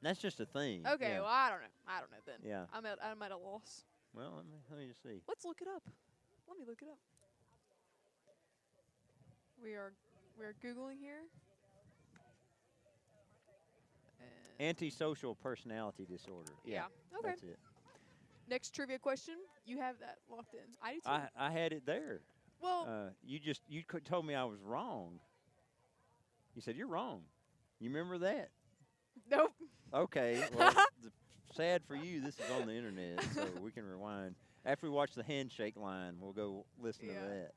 That's just a thing.
Okay,
yeah.
well I don't know then.
Yeah.
I'm at a loss.
Well, let me just see.
Let's look it up. Let me look it up. We're Googling here.
Antisocial personality disorder.
Yeah. Okay.
That's it.
Next trivia question. You have that locked in. I do too.
I had it there.
Well,
you told me I was wrong. You said you're wrong. You remember that?
nope.
Okay. Well, sad for you, this is on the internet, so we can rewind. After we watch the handshake line, we'll go listen to that.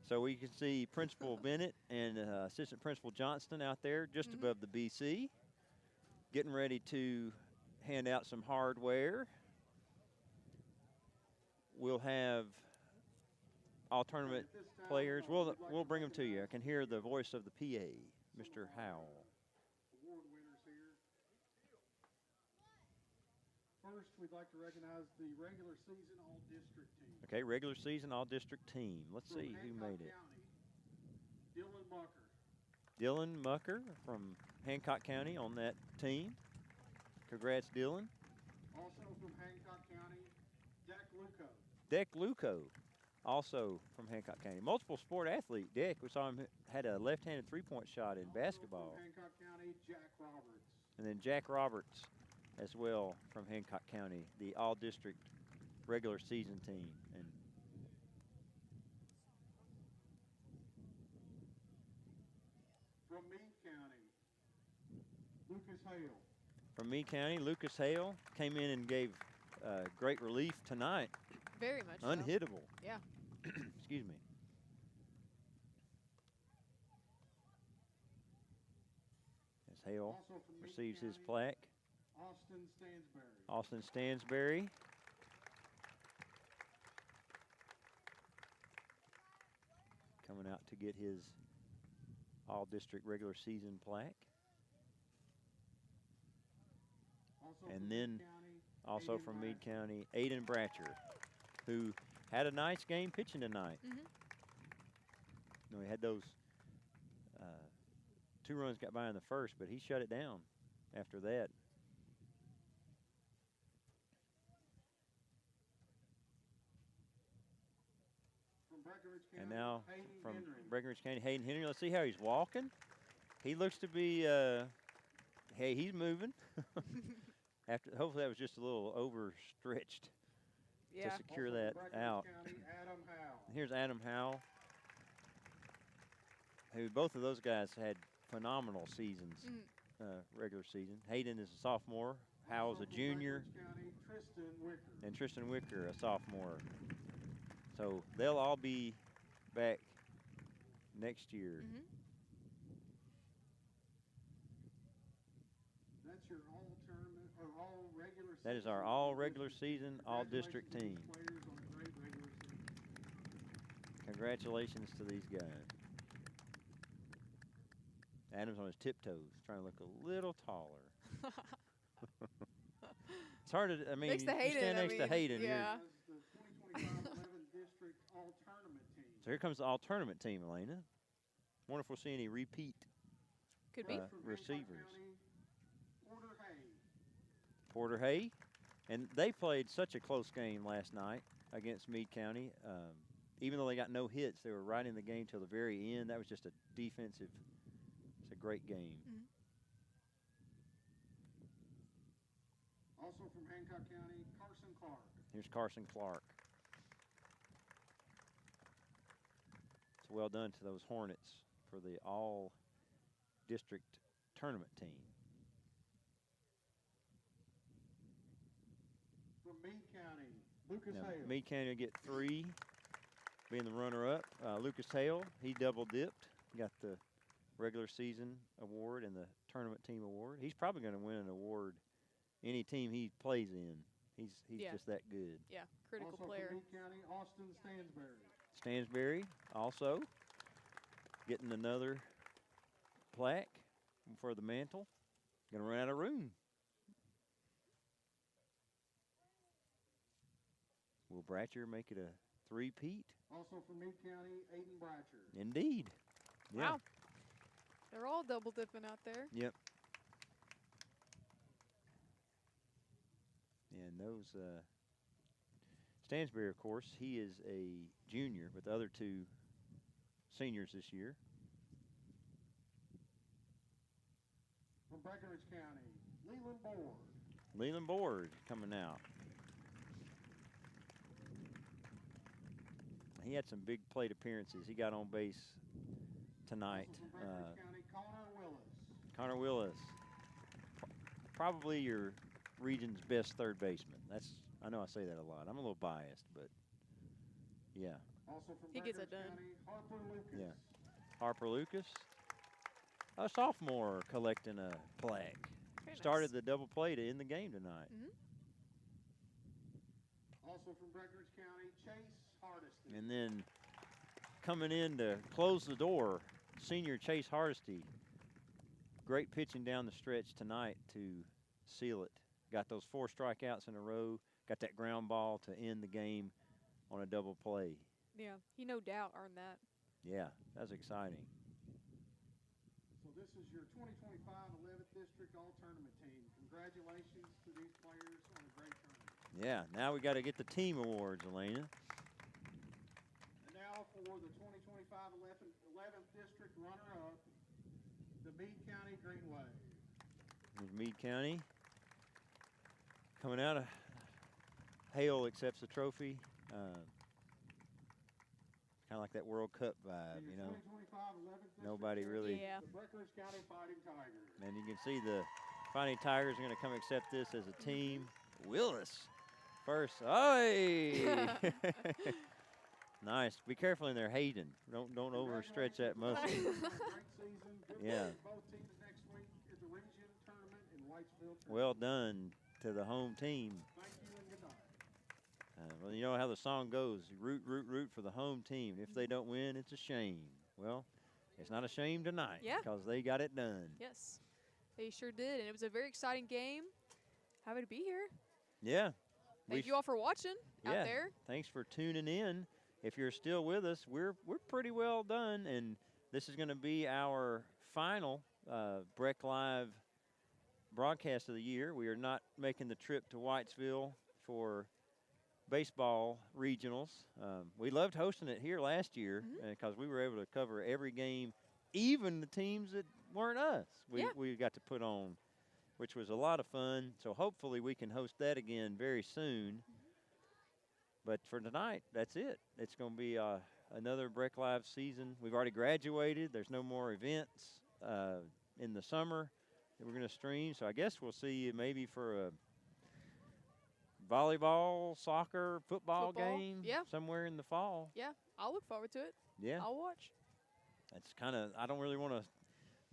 So we can see Principal Bennett and Assistant Principal Johnston out there just above the BC, getting ready to hand out some hardware. We'll have all tournament players. We'll bring them to you. I can hear the voice of the PA, Mr. Howell.
Award winners here. First, we'd like to recognize the regular season all-district team.
Okay, regular season all-district team. Let's see who made it.
Dylan Mucker.
Dylan Mucker from Hancock County on that team. Congrats, Dylan.
Also from Hancock County, Deck Luco.
Deck Luco, also from Hancock County. Multiple sport athlete. Deck, we saw him had a left-handed three-point shot in basketball.
From Hancock County, Jack Roberts.
And then Jack Roberts as well from Hancock County, the all-district regular season team. And
from Meade County, Lucas Hale.
from Meade County, Lucas Hale came in and gave great relief tonight.
Very much so.
Unhittable.
Yeah.
Excuse me. As Hale
Also from Meade
receives his
County,
plaque.
Austin Stansberry.
Austin Stansberry. Coming out to get his all-district regular season plaque.
Also
And
from
then
Meade County,
also
Aiden
from Meade
Bratcher.
County, Aiden Bratcher, who had a nice game pitching tonight. You know, he had those 2 runs got by in the first, but he shut it down after that.
From Breckenridge County,
And now
Hayden
from
Henry.
Breckenridge County, Hayden Henry. Let's see how he's walking. He looks to be, hey, he's moving. Hopefully that was just a little overstretched
Yeah.
to secure
Also from
that
Breckenridge
out.
County, Adam Howe.
Here's Adam Howell, who both of those guys had phenomenal seasons, regular season. Hayden is a sophomore. Howell's
Also
a
from
junior.
Breckenridge County, Tristan Wicker.
And Tristan Wicker, a sophomore. So they'll all be back next year.
That's your all tournament or all regular season.
That is our all regular season, all district team.
Players on a great regular season.
Congratulations to these guys. Adam's on his tiptoes, trying to look a little taller. It's hard to, I mean,
Next to
you
Hayden,
stand
I
next to
mean,
Hayden.
yeah.
As the 2025 11th District All Tournament Team.
So here comes the all tournament team, Elena. Wonder if we'll see any repeat
Could be.
From Hancock
receivers.
County, Porter Hay.
Porter Hay. And they played such a close game last night against Meade County. Even though they got no hits, they were right in the game till the very end. That was just a defensive, it's a great game.
Also from Hancock County, Carson Clark.
Here's Carson Clark. It's well done to those Hornets for the all-district tournament team.
From Meade County, Lucas
Now,
Hale.
Meade County will get 3, being the runner-up. Lucas Hale, he double-dipped, got the regular season award and the tournament team award. He's probably going to win an award any team he plays in. He's
Yeah.
just that good.
Yeah. Critical
Also
player.
from Meade County, Austin Stansberry.
Stansberry also getting another plaque for the mantle. Going to run out of room. Will Bratcher make it a three-peat?
Also from Meade County, Aiden Bratcher.
Indeed. Yeah.
Wow. They're all double dipping out there.
Yep. And those, Stansberry, of course, he is a junior, but the other 2 seniors this year.
From Breckenridge County, Leland Board.
Leland Board coming out. He had some big plate appearances. He got on base tonight.
Also from Breckenridge County, Connor Willis.
Connor Willis, probably your region's best third baseman. I know I say that a lot. I'm a little biased, but yeah.
Also from
He gets it
Breckenridge
done.
County, Harper Lucas.
Yeah. Harper Lucas, a sophomore collecting a plaque.
Very
Started
nice.
the double play to end the game tonight.
Also from Breckenridge County, Chase Hardesty.
And then coming in to close the door, senior Chase Hardesty. Great pitching down the stretch tonight to seal it. Got those 4 strikeouts in a row. Got that ground ball to end the game on a double play.
Yeah. He no doubt earned that.
Yeah, that's exciting.
So this is your 2025 11th District All-Tournament team. Congratulations to these players on a great tournament.
Yeah, now we got to get the team awards, Elena.
And now for the 2025 11th District runner-up, the Meade County Green Wave.
Here's Meade County. Coming out of Hale accepts the trophy. Kind of like that World Cup vibe,
And
you
your
know.
2025 11th District
Nobody
champions,
really.
Yeah.
The Breckenridge County Fighting Tigers.
And you can see the Fighting Tigers are going to come accept this as a team. Willis first. Oi! Nice. Be careful in there, Hayden. Don't overstretch that muscle.
Great season. Good
Yeah.
luck to both teams next week at the region tournament in Whitesville.
Well done to the home team.
Thank you and good night.
Well, you know how the song goes. Root, root, root for the home team. If they don't win, it's a shame. Well, it's not a shame tonight because they got it done.
Yes, they sure did. And it was a very exciting game. Happy to be here.
Yeah.
Thank you all for watching out there.
Thanks for tuning in. If you're still with us, we're pretty well done. And this is going to be our final Breck Live broadcast of the year. We are not making the trip to Whitesville for baseball regionals. We loved hosting it here last year because we were able to cover every game, even the teams that weren't us. We got to put on, which was a lot of fun. So hopefully we can host that again very soon. But for tonight, that's it. It's going to be another Breck Live season. We've already graduated. There's no more events in the summer that we're going to stream. So I guess we'll see you maybe for a volleyball, soccer, football game somewhere in the fall.
Yeah, I'll look forward to it.
Yeah.
I'll watch.
That's kind of, I don't really want to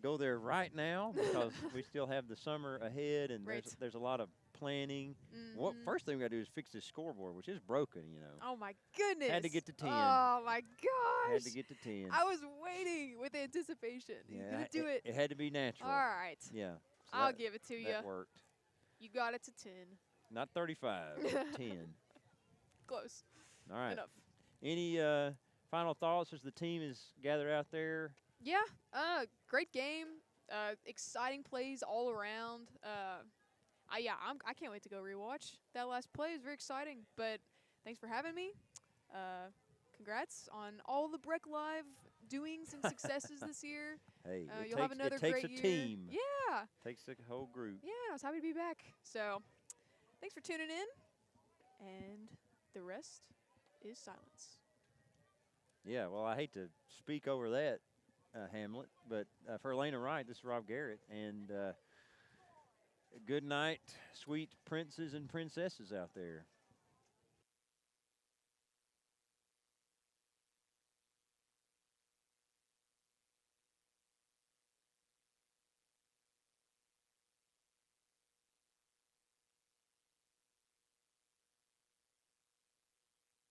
go there right now because we still have the summer ahead and there's a lot of planning. What first thing we got to do is fix this scoreboard, which is broken, you know.
Oh my goodness.
Had to get to 10.
Oh my gosh.
Had to get to 10.
I was waiting with anticipation.
Yeah,
You're going to do it.
It had to be natural.
All right.
Yeah. So
I'll give it to you.
That worked.
You got it to 10.
Not 35, 10.
Close.
All right.
Enough.
Any final thoughts as the team is gathered out there?
Yeah. Great game. Exciting plays all around. I can't wait to go rewatch that last play. It's very exciting. But thanks for having me. Congrats on all the Breck Live doings and successes this year.
Hey,
you'll have another great year.
It takes a team.
Yeah.
Takes a whole group.
Yeah, I was happy to be back. So, thanks for tuning in. And the rest is silence.
Yeah, well, I hate to speak over that, Hamlet, but for Elena Wright, this is Rob Garrett. And good night, sweet princes and princesses out there.